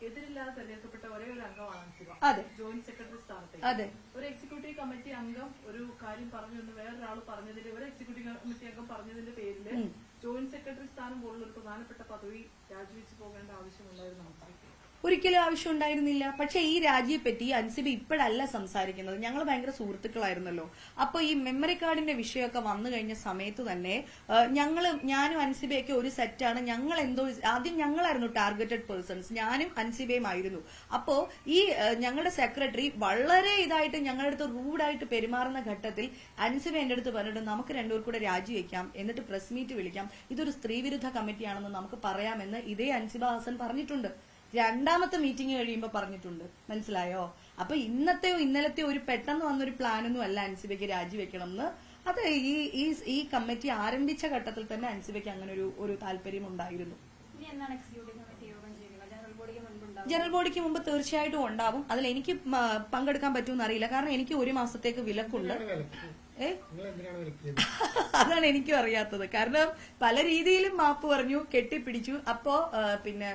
എതിരില്ലാതെ തെരഞ്ഞെടുക്കപ്പെട്ട ഒരേ ഒരു അംഗമാണ് അൻസിബ. അതെ, ജോയിന്റ് സെക്രട്ടറി സ്ഥാനത്തേക്ക്. അതെ. ഒരു എക്സിക്യൂട്ടീവ് കമ്മിറ്റി അംഗം ഒരു കാര്യം പറഞ്ഞു എന്ന് വേറൊരാൾ പറഞ്ഞതിന്റെ, ഒരു എക്സിക്യൂട്ടീവ് കമ്മിറ്റി അംഗം പറഞ്ഞതിന്റെ പേരില് ജോയിന്റ് സെക്രട്ടറി സ്ഥാനം പോലുള്ള ഒരു പ്രധാനപ്പെട്ട പദവി രാജിവെച്ച് പോകേണ്ട ആവശ്യമുണ്ടായിരുന്നു നമുക്ക്. ഒരിക്കലും ആവശ്യം ഉണ്ടായിരുന്നില്ല. പക്ഷെ ഈ രാജിയെ പറ്റി അൻസിബ ഇപ്പോഴല്ല സംസാരിക്കുന്നത്. ഞങ്ങൾ ഭയങ്കര സുഹൃത്തുക്കളായിരുന്നല്ലോ. അപ്പൊ ഈ മെമ്മറി കാർഡിന്റെ വിഷയമൊക്കെ വന്നു കഴിഞ്ഞ സമയത്ത് തന്നെ ഞാനും അൻസിബയൊക്കെ ഒരു സെറ്റാണ്. ഞങ്ങൾ എന്തോ ആദ്യം ഞങ്ങളായിരുന്നു ടാർഗറ്റഡ് പേഴ്സൺസ്, ഞാനും അൻസിബയും ആയിരുന്നു. അപ്പോ ഈ ഞങ്ങളുടെ സെക്രട്ടറി വളരെ ഇതായിട്ട് ഞങ്ങളുടെ അടുത്ത് റൂഡായിട്ട് പെരുമാറുന്ന ഘട്ടത്തിൽ അൻസിബ എന്റെ അടുത്ത് പറഞ്ഞിട്ട് നമുക്ക് രണ്ടുപേർ കൂടെ രാജിവെക്കാം, എന്നിട്ട് പ്രസ് മീറ്റ് വിളിക്കാം, ഇതൊരു സ്ത്രീവിരുദ്ധ കമ്മിറ്റിയാണെന്ന് നമുക്ക് പറയാമെന്ന് ഇതേ അൻസിബ ഹസൻ പറഞ്ഞിട്ടുണ്ട്. രണ്ടാമത്തെ മീറ്റിംഗ് കഴിയുമ്പോൾ പറഞ്ഞിട്ടുണ്ട്. മനസ്സിലായോ? അപ്പൊ ഇന്നത്തെയോ ഇന്നലത്തെയോ ഒരു പെട്ടെന്ന് വന്നൊരു പ്ലാനൊന്നും അല്ല അൻസിബയ്ക്ക് രാജിവെക്കണം എന്ന്. അത് ഈ കമ്മിറ്റി ആരംഭിച്ച ഘട്ടത്തിൽ തന്നെ അൻസിബയ്ക്ക് അങ്ങനെ ഒരു താല്പര്യം ഉണ്ടായിരുന്നു. ജനറൽ ബോഡിക്ക് മുമ്പ് തീർച്ചയായിട്ടും ഉണ്ടാവും. അതിൽ എനിക്ക് പങ്കെടുക്കാൻ പറ്റുമെന്ന് അറിയില്ല, കാരണം എനിക്ക് 1 മാസത്തേക്ക് വിലക്കുണ്ട്. അതാണ് എനിക്കും അറിയാത്തത്. കാരണം പല രീതിയിലും മാപ്പ് പറഞ്ഞു, കെട്ടിപ്പിടിച്ചു. അപ്പോ പിന്നെ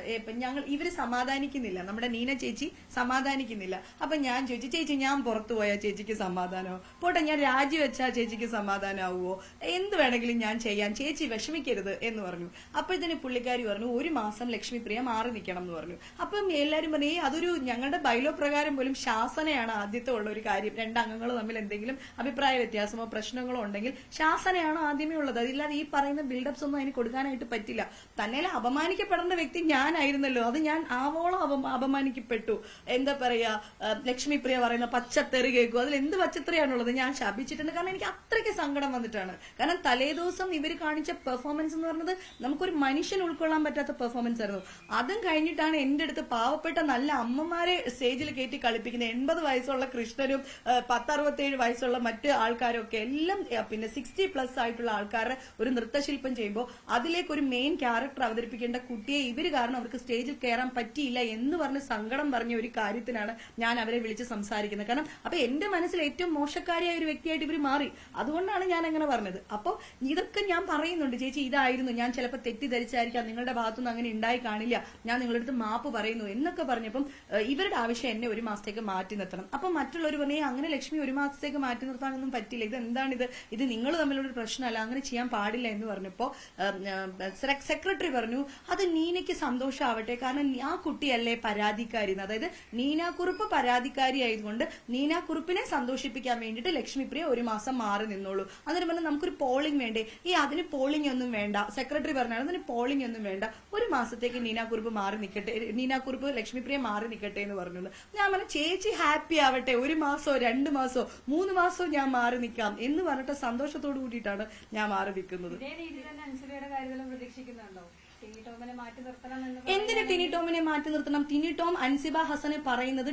ഇവര് സമാധാനിക്കുന്നില്ല, നമ്മുടെ നീന ചേച്ചി സമാധാനിക്കുന്നില്ല. അപ്പൊ ഞാൻ ചോദിച്ചു, ചേച്ചി ഞാൻ പുറത്തു പോയാൽ ചേച്ചിക്ക് സമാധാനമോ? പോട്ടെ, ഞാൻ രാജിവെച്ചാൽ ചേച്ചിക്ക് സമാധാനമാവുമോ? എന്ത് വേണമെങ്കിലും ഞാൻ ചെയ്യാൻ, ചേച്ചി വിഷമിക്കരുത് എന്ന് പറഞ്ഞു. അപ്പോഴത്തേന് പുള്ളിക്കാരി പറഞ്ഞു 1 മാസം ലക്ഷ്മിപ്രിയ മാറി നിൽക്കണം എന്ന് പറഞ്ഞു. അപ്പം എല്ലാരും പറഞ്ഞു അതൊരു ഞങ്ങളുടെ ബൈലോ പ്രകാരം പോലും ശാസനയാണ് ആദ്യത്തെ ഉള്ള ഒരു കാര്യം. 2 അംഗങ്ങൾ തമ്മിൽ എന്തെങ്കിലും അഭിപ്രായ വ്യത്യാസമോ പ്രശ്നങ്ങളോ ഉണ്ടെങ്കിൽ ശാസനയാണ് ആദ്യമേ ഉള്ളത്. അതില്ലാതെ ഈ പറയുന്ന ബിൽഡപ്സ് ഒന്നും അതിന് കൊടുക്കാനായിട്ട് പറ്റില്ല. തന്നെ അപമാനിക്കപ്പെടേണ്ട വ്യക്തി ഞാനായിരുന്നല്ലോ, അത് ഞാൻ ആവോളം അപമാനിക്കപ്പെട്ടു. എന്താ പറയാ, ലക്ഷ്മിപ്രിയ പറയുന്ന പച്ചത്തെറി കേൾക്കും, അതിൽ എന്ത് പച്ചത്തെറിയാണുള്ളത്? ഞാൻ ശപിച്ചിട്ടുണ്ട്. കാരണം എനിക്ക് അത്രയ്ക്ക് സങ്കടം വന്നിട്ടാണ്. കാരണം തലേദിവസം ഇവർ കാണിച്ച പെർഫോമൻസ് എന്ന് പറഞ്ഞത് നമുക്കൊരു മനുഷ്യൻ ഉൾക്കൊള്ളാൻ പറ്റാത്ത പെർഫോമൻസ് ആയിരുന്നു. അതും കഴിഞ്ഞിട്ടാണ് എന്റെ അടുത്ത് പാവപ്പെട്ട നല്ല അമ്മമാരെ സ്റ്റേജിൽ കയറ്റി കളിപ്പിക്കുന്നത്. 80 വയസ്സുള്ള കൃഷ്ണനും 10-67 വയസ്സുള്ള മറ്റ് ആൾക്കാരും ഒക്കെ എല്ലാം പിന്നെ 60+ ആയിട്ടുള്ള ആൾക്കാരുടെ ഒരു നൃത്തശില്പം ചെയ്യുമ്പോൾ അതിലേക്ക് ഒരു മെയിൻ ക്യാരക്ടർ അവതരിപ്പിക്കേണ്ട കുട്ടിയെ ഇവര് കാരണം അവർക്ക് സ്റ്റേജിൽ കയറാൻ പറ്റിയില്ല എന്ന് പറഞ്ഞ് സങ്കടം പറഞ്ഞ ഒരു കാര്യത്തിനാണ് ഞാൻ അവരെ വിളിച്ച് സംസാരിക്കുന്നത്. കാരണം അപ്പൊ എന്റെ മനസ്സിൽ ഏറ്റവും മോശക്കാരിയായ ഒരു വ്യക്തിയായിട്ട് ഇവർ മാറി. അതുകൊണ്ടാണ് ഞാൻ അങ്ങനെ പറഞ്ഞത്. അപ്പൊ ഇതൊക്കെ ഞാൻ പറയുന്നുണ്ട്, ചേച്ചി ഇതായിരുന്നു, ഞാൻ ചിലപ്പോൾ തെറ്റിദ്ധരിച്ചായിരിക്കാം, നിങ്ങളുടെ ഭാഗത്തുനിന്ന് അങ്ങനെ ഉണ്ടായി കാണില്ല, ഞാൻ നിങ്ങളുടെ അടുത്ത് മാപ്പ് പറയുന്നു എന്നൊക്കെ പറഞ്ഞപ്പം ഇവരുടെ ആവശ്യം എന്നെ 1 മാസത്തേക്ക് മാറ്റി നിർത്തണം. അപ്പൊ മറ്റുള്ളവർ പറഞ്ഞേ അങ്ങനെ ലക്ഷ്മി 1 മാസത്തേക്ക് മാറ്റി നിർത്താനൊന്നും പറ്റില്ല, ഇതെന്താണിത്, ഇത് നിങ്ങൾ തമ്മിലുള്ള ഒരു പ്രശ്നമല്ല, അങ്ങനെ ചെയ്യാൻ പാടില്ല എന്ന് പറഞ്ഞപ്പോ സെക്രട്ടറി പറഞ്ഞു അത് നീനയ്ക്ക് സന്തോഷമാവട്ടെ, കാരണം ആ കുട്ടിയല്ലേ പരാതിക്കാരി. അതായത് നീനാക്കുറുപ്പ് പരാതിക്കാരി ആയതുകൊണ്ട് നീനാക്കുറുപ്പിനെ സന്തോഷിപ്പിക്കാൻ വേണ്ടിയിട്ട് ലക്ഷ്മിപ്രിയ ഒരു മാസം മാറി നിന്നോളൂ. അന്നേരം പറഞ്ഞാൽ നമുക്കൊരു പോളിംഗ് വേണ്ടേ, അതിന് പോളിംഗ് ഒന്നും വേണ്ട. സെക്രട്ടറി പറഞ്ഞാൽ അതിന് പോളിംഗ് ഒന്നും വേണ്ട, ഒരു മാസത്തേക്ക് നീനാക്കുറുപ്പ് മാറി നിൽക്കട്ടെ, നീനാക്കുറുപ്പ് ലക്ഷ്മിപ്രിയ മാറി നിൽക്കട്ടെ എന്ന് പറഞ്ഞു. ഞാൻ പറഞ്ഞു ചേച്ചി ഹാപ്പി ആവട്ടെ, 1 മാസോ 2 മാസോ 3 മാസോ ഞാൻ മാറി നിൽക്കാം എന്ന് പറഞ്ഞിട്ട് സന്തോഷത്തോടു കൂടിയിട്ടാണ് ഞാൻ മാറി നിൽക്കുന്നത്. എന്തിന് ടിനി ടോമിനെ മാറ്റി നിർത്തണം? ടിനി ടോം അൻസിബ ഹസനെ പറയുന്നത്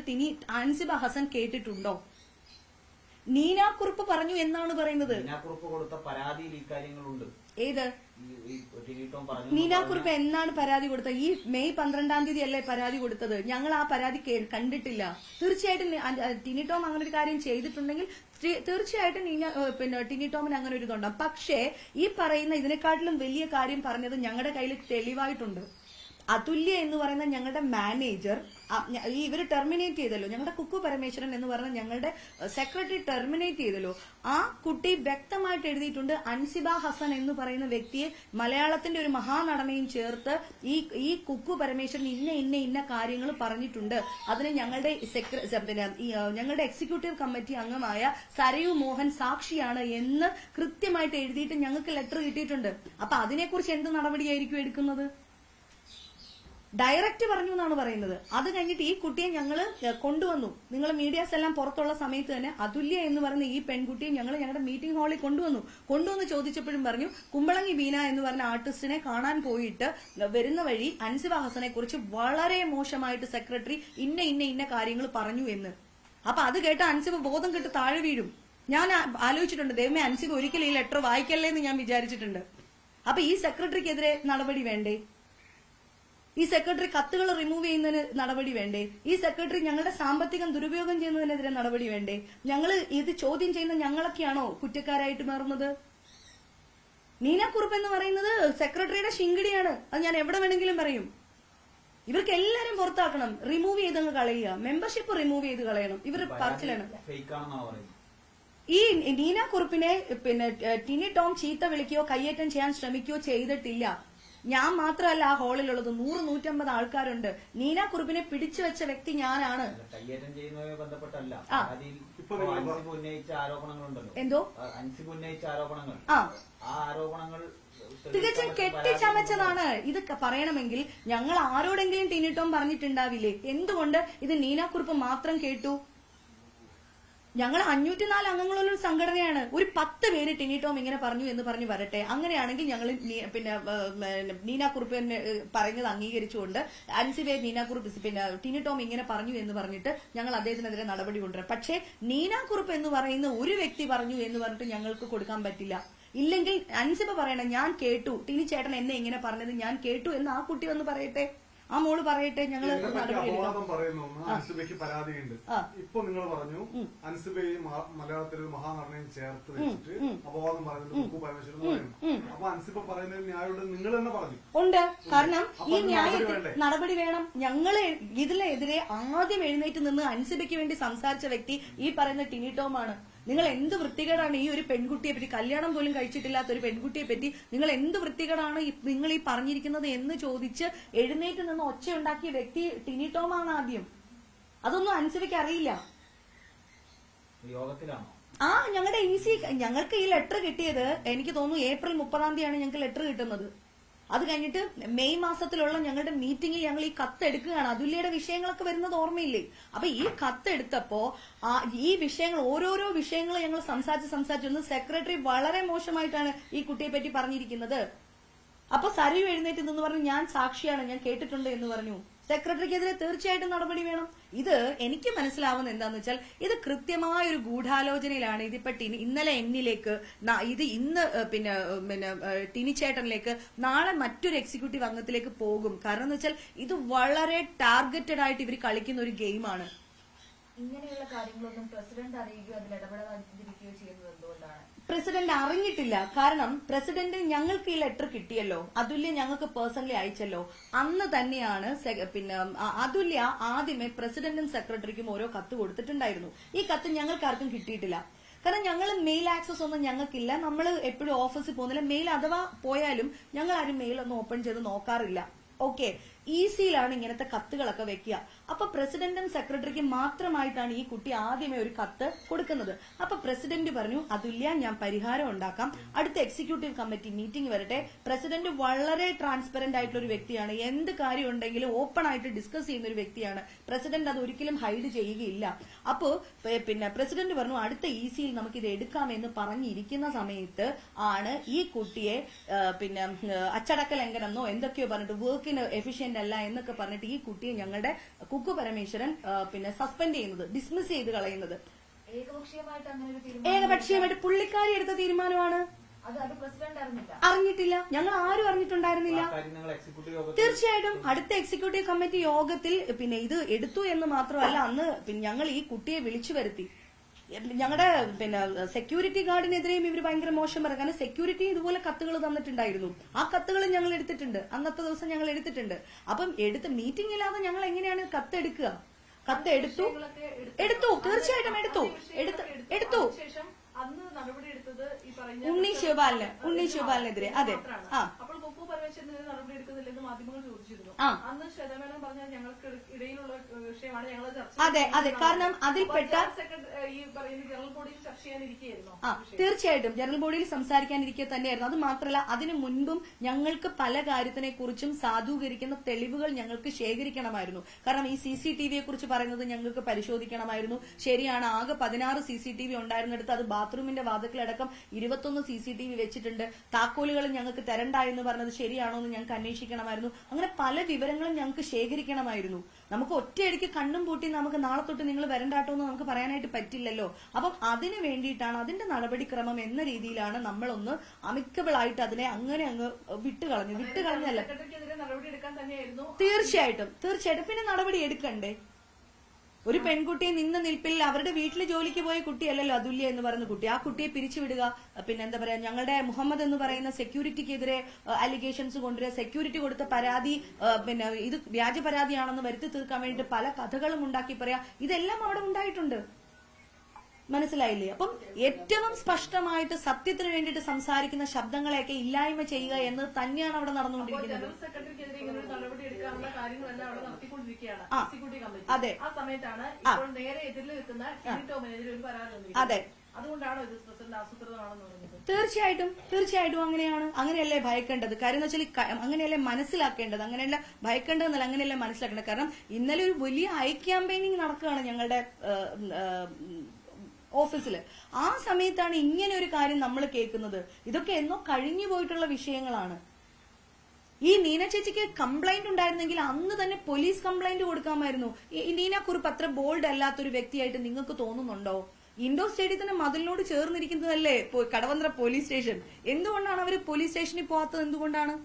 അൻസിബ ഹസൻ കേട്ടിട്ടുണ്ടോ? നീനാക്കുറുപ്പ് പറഞ്ഞു എന്നാണ് പറയുന്നത്. നീനാക്കുറുപ്പ് കൊടുത്ത പരാതിയിൽ ഈ കാര്യങ്ങളുണ്ട്. ഏത് നീനാക്കുറുപ്പ് എന്നാണ് പരാതി കൊടുത്തത്? ഈ മെയ് 12-ാം തീയതി അല്ലേ പരാതി കൊടുത്തത്? ഞങ്ങൾ ആ പരാതി കണ്ടിട്ടില്ല. തീർച്ചയായിട്ടും ടിനി ടോം അങ്ങനെ ഒരു കാര്യം ചെയ്തിട്ടുണ്ടെങ്കിൽ തീർച്ചയായിട്ടും ടിനി ടോമിന് അങ്ങനെ ഒരു ഇതുണ്ടാവും. പക്ഷേ ഈ പറയുന്ന ഇതിനെക്കാട്ടിലും വലിയ കാര്യം പറഞ്ഞത് ഞങ്ങളുടെ കയ്യിൽ തെളിവായിട്ടുണ്ട്. അതുല്യ എന്ന് പറയുന്ന ഞങ്ങളുടെ മാനേജർ ഇവര് ടെർമിനേറ്റ് ചെയ്തല്ലോ, ഞങ്ങളുടെ കുക്കു പരമേശ്വരൻ എന്ന് പറയുന്ന ഞങ്ങളുടെ സെക്രട്ടറി ടെർമിനേറ്റ് ചെയ്തല്ലോ. ആ കുട്ടി വ്യക്തമായിട്ട് എഴുതിയിട്ടുണ്ട് അൻസിബ ഹസൻ എന്ന് പറയുന്ന വ്യക്തിയെ മലയാളത്തിന്റെ ഒരു മഹാനടനെയും ചേർത്ത് ഈ കുക്കു പരമേശ്വരൻ ഇന്ന കാര്യങ്ങൾ പറഞ്ഞിട്ടുണ്ട്. അതിന് ഞങ്ങളുടെ എക്സിക്യൂട്ടീവ് കമ്മിറ്റി അംഗമായ സരയു മോഹൻ സാക്ഷിയാണ് എന്ന് കൃത്യമായിട്ട് എഴുതിയിട്ട് ഞങ്ങൾക്ക് ലെറ്റർ കിട്ടിയിട്ടുണ്ട്. അപ്പൊ അതിനെക്കുറിച്ച് എന്ത് നടപടിയായിരിക്കും എടുക്കുന്നത്? ഡയറക്റ്റ് പറഞ്ഞു എന്നാണ് പറയുന്നത്. അത് കഴിഞ്ഞിട്ട് ഈ കുട്ടിയെ ഞങ്ങള് കൊണ്ടുവന്നു. നിങ്ങൾ മീഡിയാസ് എല്ലാം പുറത്തുള്ള സമയത്ത് തന്നെ അതുല്യ എന്ന് പറയുന്ന ഈ പെൺകുട്ടിയെ ഞങ്ങൾ ഞങ്ങളുടെ മീറ്റിംഗ് ഹാളിൽ കൊണ്ടുവന്ന് ചോദിച്ചപ്പോഴും പറഞ്ഞു കുമ്പളങ്ങി ബീന എന്ന് പറഞ്ഞ ആർട്ടിസ്റ്റിനെ കാണാൻ പോയിട്ട് വരുന്ന വഴി അൻസിബ ഹസനെ കുറിച്ച് വളരെ മോശമായിട്ട് സെക്രട്ടറി ഇന്ന കാര്യങ്ങൾ പറഞ്ഞു എന്ന്. അപ്പൊ അത് കേട്ട് അൻസിബ ബോധം കെട്ട് താഴെ വീഴും. ഞാൻ ആലോചിച്ചിട്ടുണ്ട്, ദൈവമേ അൻസിബ ഒരിക്കലും ഈ ലെറ്റർ വായിക്കല്ലേ എന്ന് ഞാൻ വിചാരിച്ചിട്ടുണ്ട്. അപ്പൊ ഈ സെക്രട്ടറിക്കെതിരെ നടപടി വേണ്ടേ? ഈ സെക്രട്ടറി കത്തുകൾ റിമൂവ് ചെയ്യുന്നതിന് നടപടി വേണ്ടേ? ഈ സെക്രട്ടറി ഞങ്ങളുടെ സാമ്പത്തികം ദുരുപയോഗം ചെയ്യുന്നതിനെതിരെ നടപടി വേണ്ടേ? ഞങ്ങൾ ഇത് ചോദ്യം ചെയ്യുന്ന ഞങ്ങളൊക്കെയാണോ കുറ്റക്കാരായിട്ട് മാറുന്നത്? നീനാക്കുറുപ്പ് എന്ന് പറയുന്നത് സെക്രട്ടറിയുടെ ശിങ്കിടിയാണ്. അത് ഞാൻ എവിടെ വേണമെങ്കിലും പറയും. ഇവർക്ക് എല്ലാരും പുറത്താക്കണം, റിമൂവ് ചെയ്തങ്ങ് കളയുക, മെമ്പർഷിപ്പ് റിമൂവ് ചെയ്ത് കളയണം. ഇവർ പറച്ചിലാണ്. ഈ നീനാക്കുറുപ്പിനെ ടിനി ടോം ചീത്ത വിളിക്കുകയോ കയ്യേറ്റം ചെയ്യാൻ ശ്രമിക്കുകയോ ചെയ്തിട്ടില്ല. ഞാൻ മാത്രമല്ല ആ ഹാളിലുള്ളത്, 100-150 ആൾക്കാരുണ്ട്. നീനാക്കുറുപ്പിനെ പിടിച്ചു വെച്ച വ്യക്തി ഞാനാണ്. കയ്യേറ്റം ചെയ്യുന്നതുമായി ബന്ധപ്പെട്ടല്ല, ഉന്നയിച്ച ആരോപണങ്ങളുണ്ടല്ലോ. എന്തോ ഉന്നയിച്ച ആരോപണങ്ങൾ, ആ ആരോപണങ്ങൾ തികച്ചും കെട്ടിച്ചമച്ചതാണ്. ഇത് പറയണമെങ്കിൽ ഞങ്ങൾ ആരോടെങ്കിലും ടിനി ടോം പറഞ്ഞിട്ടുണ്ടാവില്ലേ? എന്തുകൊണ്ട് ഇത് നീനാക്കുറുപ്പ് മാത്രം കേട്ടു? ഞങ്ങൾ 504 അംഗങ്ങളുള്ള ഒരു സംഘടനയാണ്. ഒരു 10 പേര് ടിനി ടോം ഇങ്ങനെ പറഞ്ഞു എന്ന് പറഞ്ഞു വരട്ടെ. അങ്ങനെയാണെങ്കിൽ ഞങ്ങൾ നീനാക്കുറുപ്പ് പറഞ്ഞത് അംഗീകരിച്ചുകൊണ്ട് അൻസിബയെ നീനാക്കുറുപ്പ് ടിനി ടോം ഇങ്ങനെ പറഞ്ഞു എന്ന് പറഞ്ഞിട്ട് ഞങ്ങൾ അദ്ദേഹത്തിനെതിരെ നടപടി കൊണ്ടുവരാം. പക്ഷേ നീനാക്കുറുപ്പ് എന്ന് പറയുന്ന ഒരു വ്യക്തി പറഞ്ഞു എന്ന് പറഞ്ഞിട്ട് ഞങ്ങൾക്ക് കൊടുക്കാൻ പറ്റില്ല. ഇല്ലെങ്കിൽ അൻസിബ പറയണം ഞാൻ കേട്ടു, ടിനി ചേട്ടൻ എന്നെ ഇങ്ങനെ പറഞ്ഞത് ഞാൻ കേട്ടു എന്ന് ആ കുട്ടി വന്ന് പറയട്ടെ, ആ മോള് പറയട്ടെ. ഞങ്ങൾ അപവാദം പറയുന്നു, അൻസിബയ്ക്ക് പരാതിയുണ്ട്. ഇപ്പൊ നിങ്ങൾ പറഞ്ഞു അൻസിബയും മലയാളത്തിൽ മഹാനടനെയും ചേർത്ത് വെച്ചിട്ട് അപവാദം പറയുന്നത് കുക്കു പരമേശ്വരൻ പറയുന്നു. അപ്പൊ അൻസിബ പറയുന്നതിൽ ന്യായമുണ്ട് നിങ്ങൾ തന്നെ പറഞ്ഞു ഉണ്ട്. കാരണം ഈ ന്യായത്തിൽ നടപടി വേണം. ഞങ്ങള് ഇതിനെതിരെ ആദ്യം എഴുന്നേറ്റ് നിന്ന് അൻസിബയ്ക്ക് വേണ്ടി സംസാരിച്ച വ്യക്തി ഈ പറയുന്ന ടിനി ടോം ആണ്. നിങ്ങൾ എന്ത് വൃത്തികേടാണ് ഈ ഒരു പെൺകുട്ടിയെ പറ്റി, കല്യാണം പോലും കഴിച്ചിട്ടില്ലാത്ത ഒരു പെൺകുട്ടിയെ പറ്റി നിങ്ങൾ എന്ത് വൃത്തികേടാണ് നിങ്ങൾ ഈ പറഞ്ഞിരിക്കുന്നത് എന്ന് ചോദിച്ച് എഴുന്നേറ്റ് നിന്ന് ഒച്ചയുണ്ടാക്കിയ വ്യക്തി ടിനി ടോം ആണ് ആദ്യം. അതൊന്നും അൻസിബയ്ക്ക് അറിയില്ല. ഞങ്ങൾക്ക് ഈ ലെറ്റർ കിട്ടിയത് എനിക്ക് തോന്നുന്നു April 30-ാം തീയതിയാണ് ഞങ്ങൾക്ക് ലെറ്റർ കിട്ടുന്നത്. അത് കഴിഞ്ഞിട്ട് മെയ് മാസത്തിലുള്ള ഞങ്ങളുടെ മീറ്റിംഗിൽ ഞങ്ങൾ ഈ കത്ത് എടുക്കുകയാണ്. അതുല്യയുടെ വിഷയങ്ങളൊക്കെ വരുന്നത് ഓർമ്മയില്ലേ? അപ്പൊ ഈ കത്ത് എടുത്തപ്പോ ഈ വിഷയങ്ങൾ ഓരോരോ വിഷയങ്ങൾ ഞങ്ങൾ സംസാരിച്ച് സെക്രട്ടറി വളരെ മോശമായിട്ടാണ് ഈ കുട്ടിയെ പറ്റി പറഞ്ഞിരിക്കുന്നത്. അപ്പൊ സരയു എഴുന്നേറ്റ് നിന്ന് പറഞ്ഞു ഞാൻ സാക്ഷിയാണ്, ഞാൻ കേട്ടിട്ടുണ്ട് എന്ന് പറഞ്ഞു. സെക്രട്ടറിക്കെതിരെ തീർച്ചയായിട്ടും നടപടി വേണം. ഇത് എനിക്ക് മനസ്സിലാവുന്ന എന്താന്ന് വെച്ചാൽ ഇത് കൃത്യമായ ഒരു ഗൂഢാലോചനയിലാണ്. ഇതിപ്പോ ഇന്നലെ എന്നിലേക്ക്, ഇത് ഇന്ന് പിന്നെ ടിനി ചേട്ടനിലേക്ക്, നാളെ മറ്റൊരു എക്സിക്യൂട്ടീവ് അംഗത്തിലേക്ക് പോകും. കാരണം എന്ന് വെച്ചാൽ ഇത് വളരെ ടാർഗറ്റഡ് ആയിട്ട് ഇവർ കളിക്കുന്ന ഒരു ഗെയിമാണ്. ഇങ്ങനെയുള്ള കാര്യങ്ങളൊന്നും പ്രസിഡന്റ് അറിയുകയോ അതിൽ ഇടപെടാതിരിക്കുകയോ ചെയ്യുന്നത് എന്തുകൊണ്ടാണ്? പ്രസിഡന്റ് അറിഞ്ഞിട്ടില്ല. കാരണം പ്രസിഡന്റ് ഞങ്ങൾക്ക് ഈ ലെറ്റർ കിട്ടിയല്ലോ, അതുല്യ ഞങ്ങൾക്ക് പേഴ്സണലി അയച്ചല്ലോ. അന്ന് തന്നെയാണ് അതുല്യ ആദ്യമേ പ്രസിഡന്റും സെക്രട്ടറിക്കും ഓരോ കത്ത് കൊടുത്തിട്ടുണ്ടായിരുന്നു. ഈ കത്ത് ഞങ്ങൾക്ക് ആർക്കും കിട്ടിയിട്ടില്ല. കാരണം ഞങ്ങൾ മെയിൽ ആക്സസ് ഒന്നും ഞങ്ങൾക്കില്ല. നമ്മൾ എപ്പോഴും ഓഫീസിൽ പോകുന്നില്ല. മെയിൽ അഥവാ പോയാലും ഞങ്ങൾ ആരും മെയിൽ ഒന്നും ഓപ്പൺ ചെയ്ത് നോക്കാറില്ല. ഓക്കെ, ഈസിയിലാണ് ഇങ്ങനത്തെ കത്തുകളൊക്കെ വെക്കുക. അപ്പൊ പ്രസിഡന്റും സെക്രട്ടറിക്കും മാത്രമായിട്ടാണ് ഈ കുട്ടി ആദ്യമേ ഒരു കത്ത് കൊടുക്കുന്നത്. അപ്പൊ പ്രസിഡന്റ് പറഞ്ഞു, അതുല്യ, ഞാൻ പരിഹാരം ഉണ്ടാക്കാം, അടുത്ത എക്സിക്യൂട്ടീവ് കമ്മിറ്റി മീറ്റിംഗ് വരട്ടെ. പ്രസിഡന്റ് വളരെ ട്രാൻസ്പെറന്റ് ആയിട്ടുള്ള ഒരു വ്യക്തിയാണ്. എന്ത് കാര്യം ഉണ്ടെങ്കിലും ഓപ്പൺ ആയിട്ട് ഡിസ്കസ് ചെയ്യുന്ന ഒരു വ്യക്തിയാണ്. പ്രസിഡന്റ് അത് ഒരിക്കലും ഹൈഡ് ചെയ്യുകയില്ല. അപ്പോ പിന്നെ പ്രസിഡന്റ് പറഞ്ഞു, അടുത്ത ഈസിയിൽ നമുക്ക് ഇത് എടുക്കാമെന്ന് പറഞ്ഞിരിക്കുന്ന സമയത്ത് ആണ് ഈ കുട്ടിയെ പിന്നെ അച്ചടക്ക ലംഘനമെന്നോ എന്തൊക്കെയോ പറഞ്ഞിട്ട് വർക്കിന് എഫിഷ്യന്റ് അല്ല എന്നൊക്കെ പറഞ്ഞിട്ട് ഈ കുട്ടിയെ ഞങ്ങളുടെ കുക്കു പരമേശ്വരൻ പിന്നെ സസ്പെൻഡ് ചെയ്യുന്നത്, ഡിസ്മിസ് ചെയ്ത് കളയുന്നത്. ഏകപക്ഷീയമായിട്ട് അങ്ങനെ ഒരു തീരുമാനം ഏകപക്ഷീയമായിട്ട് പുള്ളിക്കാരി എടുത്ത തീരുമാനമാണ്. അത് പ്രസിഡന്റ് അറിഞ്ഞിട്ടില്ല, ഞങ്ങൾ ആരും അറിഞ്ഞിട്ടുണ്ടായിരുന്നില്ല. തീർച്ചയായിട്ടും അടുത്ത എക്സിക്യൂട്ടീവ് കമ്മിറ്റി യോഗത്തിൽ പിന്നെ ഇത് എടുത്തു എന്ന് മാത്രമല്ല, അന്ന് പിന്നെ ഞങ്ങൾ ഈ കുട്ടിയെ വിളിച്ചു വരുത്തി. ഞങ്ങളുടെ പിന്നെ സെക്യൂരിറ്റി ഗാർഡിനെതിരെയും ഇവർ ഭയങ്കര മോശം പറയാം. കാരണം സെക്യൂരിറ്റി ഇതുപോലെ കത്തുകൾ തന്നിട്ടുണ്ടായിരുന്നു. ആ കത്തുകൾ ഞങ്ങൾ എടുത്തിട്ടുണ്ട്, അന്നത്തെ ദിവസം ഞങ്ങൾ എടുത്തിട്ടുണ്ട്. അപ്പം മീറ്റിംഗ് ഇല്ലാതെ ഞങ്ങൾ എങ്ങനെയാണ് കത്ത് എടുക്കുക? കത്ത് എടുത്തു, തീർച്ചയായിട്ടും എടുത്തു. അന്ന് നടപടി എടുത്തത് ഈ പറയുന്ന ഉണ്ണി ശിവപാലിനെതിരെ. അതെ, അപ്പോൾ കുക്കു പരമേശ്വരനെതിരെ നടപടി എടുക്കുന്നില്ലെന്ന് മാധ്യമങ്ങൾ ചോദിച്ചിരുന്നു. അന്ന് ശ്വേതമേനോൻ പറഞ്ഞാൽ ഞങ്ങൾക്ക് ഇടയിലുള്ള വിഷയമാണ്, ഞങ്ങൾ ചർച്ച അതെ, കാരണം അതിൽപ്പെട്ട ഈ പറയുന്ന ജനറൽ ബോഡിയിൽ ചർച്ച ചെയ്യാനിരിക്കുകയായിരുന്നു. തീർച്ചയായിട്ടും ജനറൽ ബോഡിയിൽ സംസാരിക്കാനിരിക്കെ തന്നെയായിരുന്നു. അത് മാത്രമല്ല, അതിനു മുൻപും ഞങ്ങൾക്ക് പല കാര്യത്തിനെ കുറിച്ചും സാധൂകരിക്കുന്ന തെളിവുകൾ ഞങ്ങൾക്ക് ശേഖരിക്കണമായിരുന്നു. കാരണം ഈ CCTVയെ കുറിച്ച് പറയുന്നത് ഞങ്ങൾക്ക് പരിശോധിക്കണമായിരുന്നു. ശരിയാണ്, ആകെ 16 CCTV ഉണ്ടായിരുന്നിടത്ത് അത് ബാത്റൂമിന്റെ വാതിക്കലടക്കം 21 CCTV വെച്ചിട്ടുണ്ട്. താക്കോലുകൾ ഞങ്ങൾക്ക് തരണ്ട എന്ന് പറഞ്ഞത് ശരിയാണോ എന്ന് ഞങ്ങൾക്ക് അന്വേഷിക്കണമായിരുന്നു. അങ്ങനെ പല വിവരങ്ങളും ഞങ്ങൾക്ക് ശേഖരിക്കണമായിരുന്നു. നമുക്ക് ഒറ്റയടിക്ക് കണ്ണും പൂട്ടി നമുക്ക് നാളെ തൊട്ട് നിങ്ങൾ വരണ്ടാട്ടോ എന്ന് നമുക്ക് പറയാനായിട്ട് പറ്റില്ലല്ലോ. അപ്പം അതിനു വേണ്ടിയിട്ടാണ്, അതിന്റെ നടപടിക്രമം എന്ന രീതിയിലാണ് നമ്മളൊന്ന് അമിക്കബിൾ ആയിട്ട് അതിനെ അങ്ങനെ അങ്ങ് വിട്ടുകളഞ്ഞല്ല. നടപടി എടുക്കാൻ തന്നെയായിരുന്നു. തീർച്ചയായിട്ടും. പിന്നെ നടപടി എടുക്കണ്ടേ? ഒരു പെൺകുട്ടിയെ നിന്ന നിൽപ്പിൽ അവരുടെ വീട്ടിൽ ജോലിക്ക് പോയ കുട്ടിയല്ലല്ലോ അതുല്യ എന്ന് പറയുന്ന കുട്ടി. ആ കുട്ടിയെ പിരിച്ചുവിടുക, പിന്നെ എന്താ പറയാ, ഞങ്ങളുടെ മുഹമ്മദ് എന്ന് പറയുന്ന സെക്യൂരിറ്റിക്കെതിരെ അലിഗേഷൻസ് കൊണ്ടുവരിക, സെക്യൂരിറ്റി കൊടുത്ത പരാതി പിന്നെ ഇത് വ്യാജ പരാതിയാണെന്ന് വരുത്തി തീർക്കാൻ വേണ്ടിയിട്ട് പല കഥകളും ഉണ്ടാക്കി പറയാ. ഇതെല്ലാം അവിടെ ഉണ്ടായിട്ടുണ്ട്. മനസ്സിലായില്ലേ? അപ്പം ഏറ്റവും സ്പഷ്ടമായിട്ട് സത്യത്തിന് വേണ്ടിയിട്ട് സംസാരിക്കുന്ന ശബ്ദങ്ങളെയൊക്കെ ഇല്ലായ്മ ചെയ്യുക എന്നത് തന്നെയാണ് അവിടെ നടന്നുകൊണ്ടിരിക്കുന്നത്. ജനറൽ സെക്രട്ടറിക്കെതിരെ ഇങ്ങനെ ഒരു നടപടി എടുക്കാനുള്ള കാര്യങ്ങളെല്ലാം അവിടെ നടത്തിക്കൊണ്ടിരിക്കുകയാണ് എക്സിക്യൂട്ടീവ് കമ്മിറ്റി. ആ സമയത്താണ് ഇപ്പോൾ നേരെ എതിരിൽ നിൽക്കുന്ന ടിനി ടോമിനെതിരെ ഒരു പരാതി വന്നിരിക്കുന്നത്. അതെ, അതുകൊണ്ടാണോ ഇത് പ്രസിഡന്റ് ആസൂത്രിതമാണെന്ന് പറയുന്നത്? തീർച്ചയായിട്ടും അങ്ങനെയാണ്. അങ്ങനെയല്ലേ ഭയക്കേണ്ടത്? കാര്യം എന്ന് വെച്ചാൽ അങ്ങനെയല്ലേ മനസ്സിലാക്കേണ്ടത്? അങ്ങനെയല്ല ഭയക്കേണ്ടതെന്നല്ല, അങ്ങനെയല്ലേ മനസ്സിലാക്കേണ്ടത്. കാരണം ഇന്നലെ ഒരു വലിയ ഐ ക്യാമ്പയിനിങ് നടക്കുകയാണ് ഞങ്ങളുടെ ഓഫീസിൽ. ആ സമയത്താണ് ഇങ്ങനെ ഒരു കാര്യം നമ്മൾ കേൾക്കുന്നത്. ഇതൊക്കെ എന്നോ കഴിഞ്ഞു പോയിട്ടുള്ള വിഷയങ്ങളാണ്. ഈ നീന ചേച്ചിക്ക് കംപ്ലൈന്റ് ഉണ്ടായിരുന്നെങ്കിൽ അന്ന് തന്നെ പോലീസ് കംപ്ലൈന്റ് കൊടുക്കാമായിരുന്നു. നീന കുറിപ്പ് അത്ര ബോൾഡ് അല്ലാത്തൊരു വ്യക്തിയായിട്ട് നിങ്ങൾക്ക് തോന്നുന്നുണ്ടോ? ഇൻഡോർ സ്റ്റേഡിയത്തിന് മതിലിനോട് ചേർന്നിരിക്കുന്നതല്ലേ കടവന്ത്ര പോലീസ് സ്റ്റേഷൻ. എന്തുകൊണ്ടാണ് അവര് പോലീസ് സ്റ്റേഷനിൽ പോകാത്തത്? എന്തുകൊണ്ടാണ്?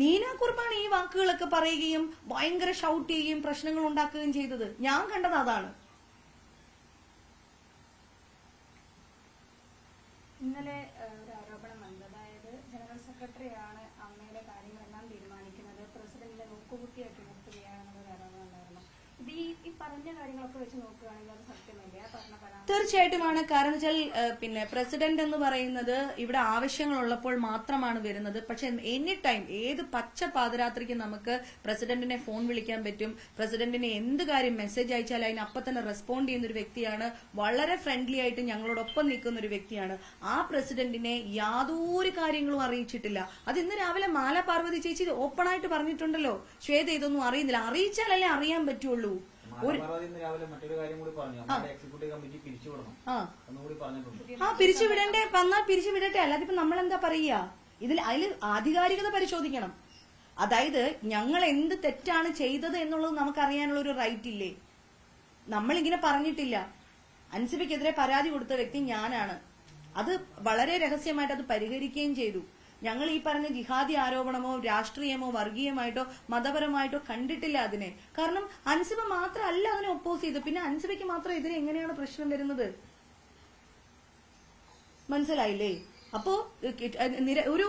നീന കുറിപ്പാണ് ഈ വാക്കുകളൊക്കെ പറയുകയും ഭയങ്കര ഷൗട്ട് ചെയ്യുകയും പ്രശ്നങ്ങൾ ഉണ്ടാക്കുകയും ചെയ്തത്. ഞാൻ കണ്ടത് അതാണ്. ഇന്നലെ ഒരു ആരോപണം വന്നത്, അതായത് ജനറൽ സെക്രട്ടറിയാണ് അമ്മയുടെ കാര്യങ്ങളെല്ലാം തീരുമാനിക്കുന്നത്, പ്രസിഡന്റിനെ നോക്കുകുത്തിയാക്കി നിർത്തുകയാണെന്നുള്ളൊരു ആരോപണം ഉണ്ടായിരുന്നു. ഇത് ഈ പറഞ്ഞ കാര്യങ്ങളൊക്കെ വെച്ച് നോക്കുകയാണെങ്കിൽ അത് സത്യമല്ലേ? പറഞ്ഞ പരാതി തീർച്ചയായിട്ടുമാണ്. കാരണം വെച്ചാൽ പിന്നെ പ്രസിഡന്റ് എന്ന് പറയുന്നത് ഇവിടെ ആവശ്യങ്ങളുള്ളപ്പോൾ മാത്രമാണ് വരുന്നത്. പക്ഷെ എനി ടൈം ഏത് പച്ച പാതിരാത്രിക്ക് നമുക്ക് പ്രസിഡന്റിനെ ഫോൺ വിളിക്കാൻ പറ്റും. പ്രസിഡന്റിനെ എന്ത് കാര്യം മെസ്സേജ് അയച്ചാൽ അതിന് അപ്പം തന്നെ റെസ്പോണ്ട് ചെയ്യുന്ന ഒരു വ്യക്തിയാണ്. വളരെ ഫ്രണ്ട്ലി ആയിട്ട് ഞങ്ങളോടൊപ്പം നിൽക്കുന്ന ഒരു വ്യക്തിയാണ്. ആ പ്രസിഡന്റിനെ യാതൊരു കാര്യങ്ങളും അറിയിച്ചിട്ടില്ല. അത് ഇന്ന് രാവിലെ മാല പാർവതി ചേച്ചി ഓപ്പൺ ആയിട്ട് പറഞ്ഞിട്ടുണ്ടല്ലോ, ശ്വേത ഇതൊന്നും അറിയുന്നില്ല. അറിയിച്ചാലല്ലേ അറിയാൻ പറ്റുള്ളൂ. രാവിലെ മറ്റൊരു കാര്യം കൂടി പറഞ്ഞു, എക്സിക്യൂട്ടീവ് കമ്മിറ്റി പിരിച്ചുവിടണം എന്നുകൂടി പറഞ്ഞിട്ടുണ്ട്. പിരിച്ചുവിടണ്ടേ? വന്നാൽ പിരിച്ചുവിടട്ടെ. അല്ലാതെ ഇപ്പൊ നമ്മളെന്താ പറയുക? അതിൽ ആധികാരികത പരിശോധിക്കണം. അതായത് ഞങ്ങൾ എന്ത് തെറ്റാണ് ചെയ്തത് എന്നുള്ളത് നമുക്കറിയാനുള്ള ഒരു റൈറ്റ് ഇല്ലേ? നമ്മളിങ്ങനെ പറഞ്ഞിട്ടില്ല. അൻസിബയ്ക്കെതിരെ പരാതി കൊടുത്ത വ്യക്തി ഞാനാണ്. അത് വളരെ രഹസ്യമായിട്ട് അത് പരിഹരിക്കുകയും ചെയ്തു. ഞങ്ങൾ ഈ പറഞ്ഞ ജിഹാദി ആരോപണമോ രാഷ്ട്രീയമോ വർഗീയമായിട്ടോ മതപരമായിട്ടോ കണ്ടിട്ടില്ല അതിനെ. കാരണം അൻസിബ മാത്രമല്ല അതിനെ ഒപ്പോസ് ചെയ്തു. പിന്നെ അൻസിബയ്ക്ക് മാത്രം ഇതിന് എങ്ങനെയാണ് പ്രശ്നം വരുന്നത്? മനസ്സിലായില്ലേ? അപ്പോ ഒരു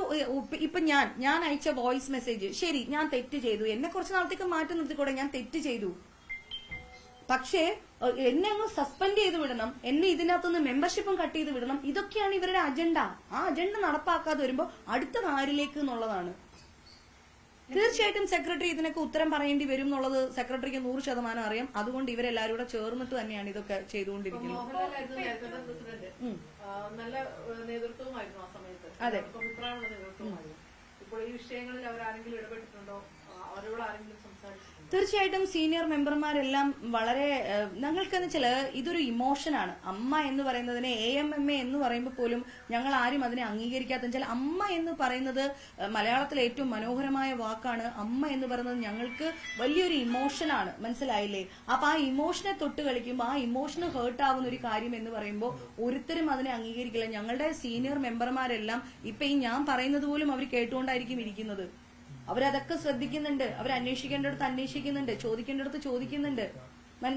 ഇപ്പൊ ഞാൻ അയച്ച വോയിസ് മെസ്സേജ്, ശരി ഞാൻ തെറ്റ് ചെയ്തു, എന്നെ കുറച്ച് നാളത്തേക്ക് മാറ്റി നിർത്തിക്കൂടെ, ഞാൻ തെറ്റ് ചെയ്തു, പക്ഷേ എന്നെ അങ്ങ് സസ്പെൻഡ് ചെയ്ത് വിടണം, എന്നെ ഇതിനകത്തുനിന്ന് മെമ്പർഷിപ്പും കട്ട് ചെയ്ത് വിടണം, ഇതൊക്കെയാണ് ഇവരുടെ അജണ്ട. ആ അജണ്ട നടപ്പാക്കാതെ വരുമ്പോൾ അടുത്തത് ആരിലേക്ക് എന്നുള്ളതാണ്. തീർച്ചയായിട്ടും സെക്രട്ടറി ഇതിനൊക്കെ ഉത്തരം പറയേണ്ടി വരും എന്നുള്ളത് സെക്രട്ടറിക്ക് 100% അറിയാം. അതുകൊണ്ട് ഇവരെല്ലാരും കൂടെ ചേർന്നിട്ട് തന്നെയാണ് ഇതൊക്കെ ചെയ്തുകൊണ്ടിരിക്കുന്നത്. മോഹൻലാലായിരുന്നു നേരത്തെ പ്രസിഡന്റ്. നല്ല നേതൃത്വമായിരുന്നു ആ സമയത്ത്. അതെ. അഭിപ്രായമുള്ള നേതൃത്വമായിരുന്നു. ഇപ്പോൾ ഈ വിഷയങ്ങളിൽ അവരാരെങ്കിലും ഇടപെട്ടിട്ടുണ്ടോ? അവരോട് ആരെങ്കിലും സംസാരിച്ചിട്ടുണ്ടോ? തീർച്ചയായിട്ടും സീനിയർ മെമ്പർമാരെല്ലാം വളരെ ഞങ്ങൾക്കെന്ന് വെച്ചാൽ ഇതൊരു ഇമോഷനാണ്. അമ്മ എന്ന് പറയുന്നതിനെ AMMA എന്ന് പറയുമ്പോൾ പോലും ഞങ്ങൾ ആരും അതിനെ അംഗീകരിക്കാത്ത വെച്ചാൽ അമ്മ എന്ന് പറയുന്നത് മലയാളത്തിലെ ഏറ്റവും മനോഹരമായ വാക്കാണ്. അമ്മ എന്ന് പറയുന്നത് ഞങ്ങൾക്ക് വലിയൊരു ഇമോഷനാണ്, മനസ്സിലായില്ലേ? അപ്പൊ ആ ഇമോഷനെ തൊട്ട് കളിക്കുമ്പോൾ ആ ഇമോഷന് ഹേർട്ട് ആവുന്ന ഒരു കാര്യം എന്ന് പറയുമ്പോൾ ഒരിക്കലും അതിനെ അംഗീകരിക്കില്ല. ഞങ്ങളുടെ സീനിയർ മെമ്പർമാരെല്ലാം ഇപ്പൊ ഈ ഞാൻ പറയുന്നത് പോലും അവർ കേട്ടുകൊണ്ടായിരിക്കും ഇരിക്കുന്നത്. അവരതൊക്കെ ശ്രദ്ധിക്കുന്നുണ്ട്, അവർ അന്വേഷിക്കേണ്ടടുത്ത് അന്വേഷിക്കുന്നുണ്ട്, ചോദിക്കേണ്ടടുത്ത് ചോദിക്കുന്നുണ്ട്.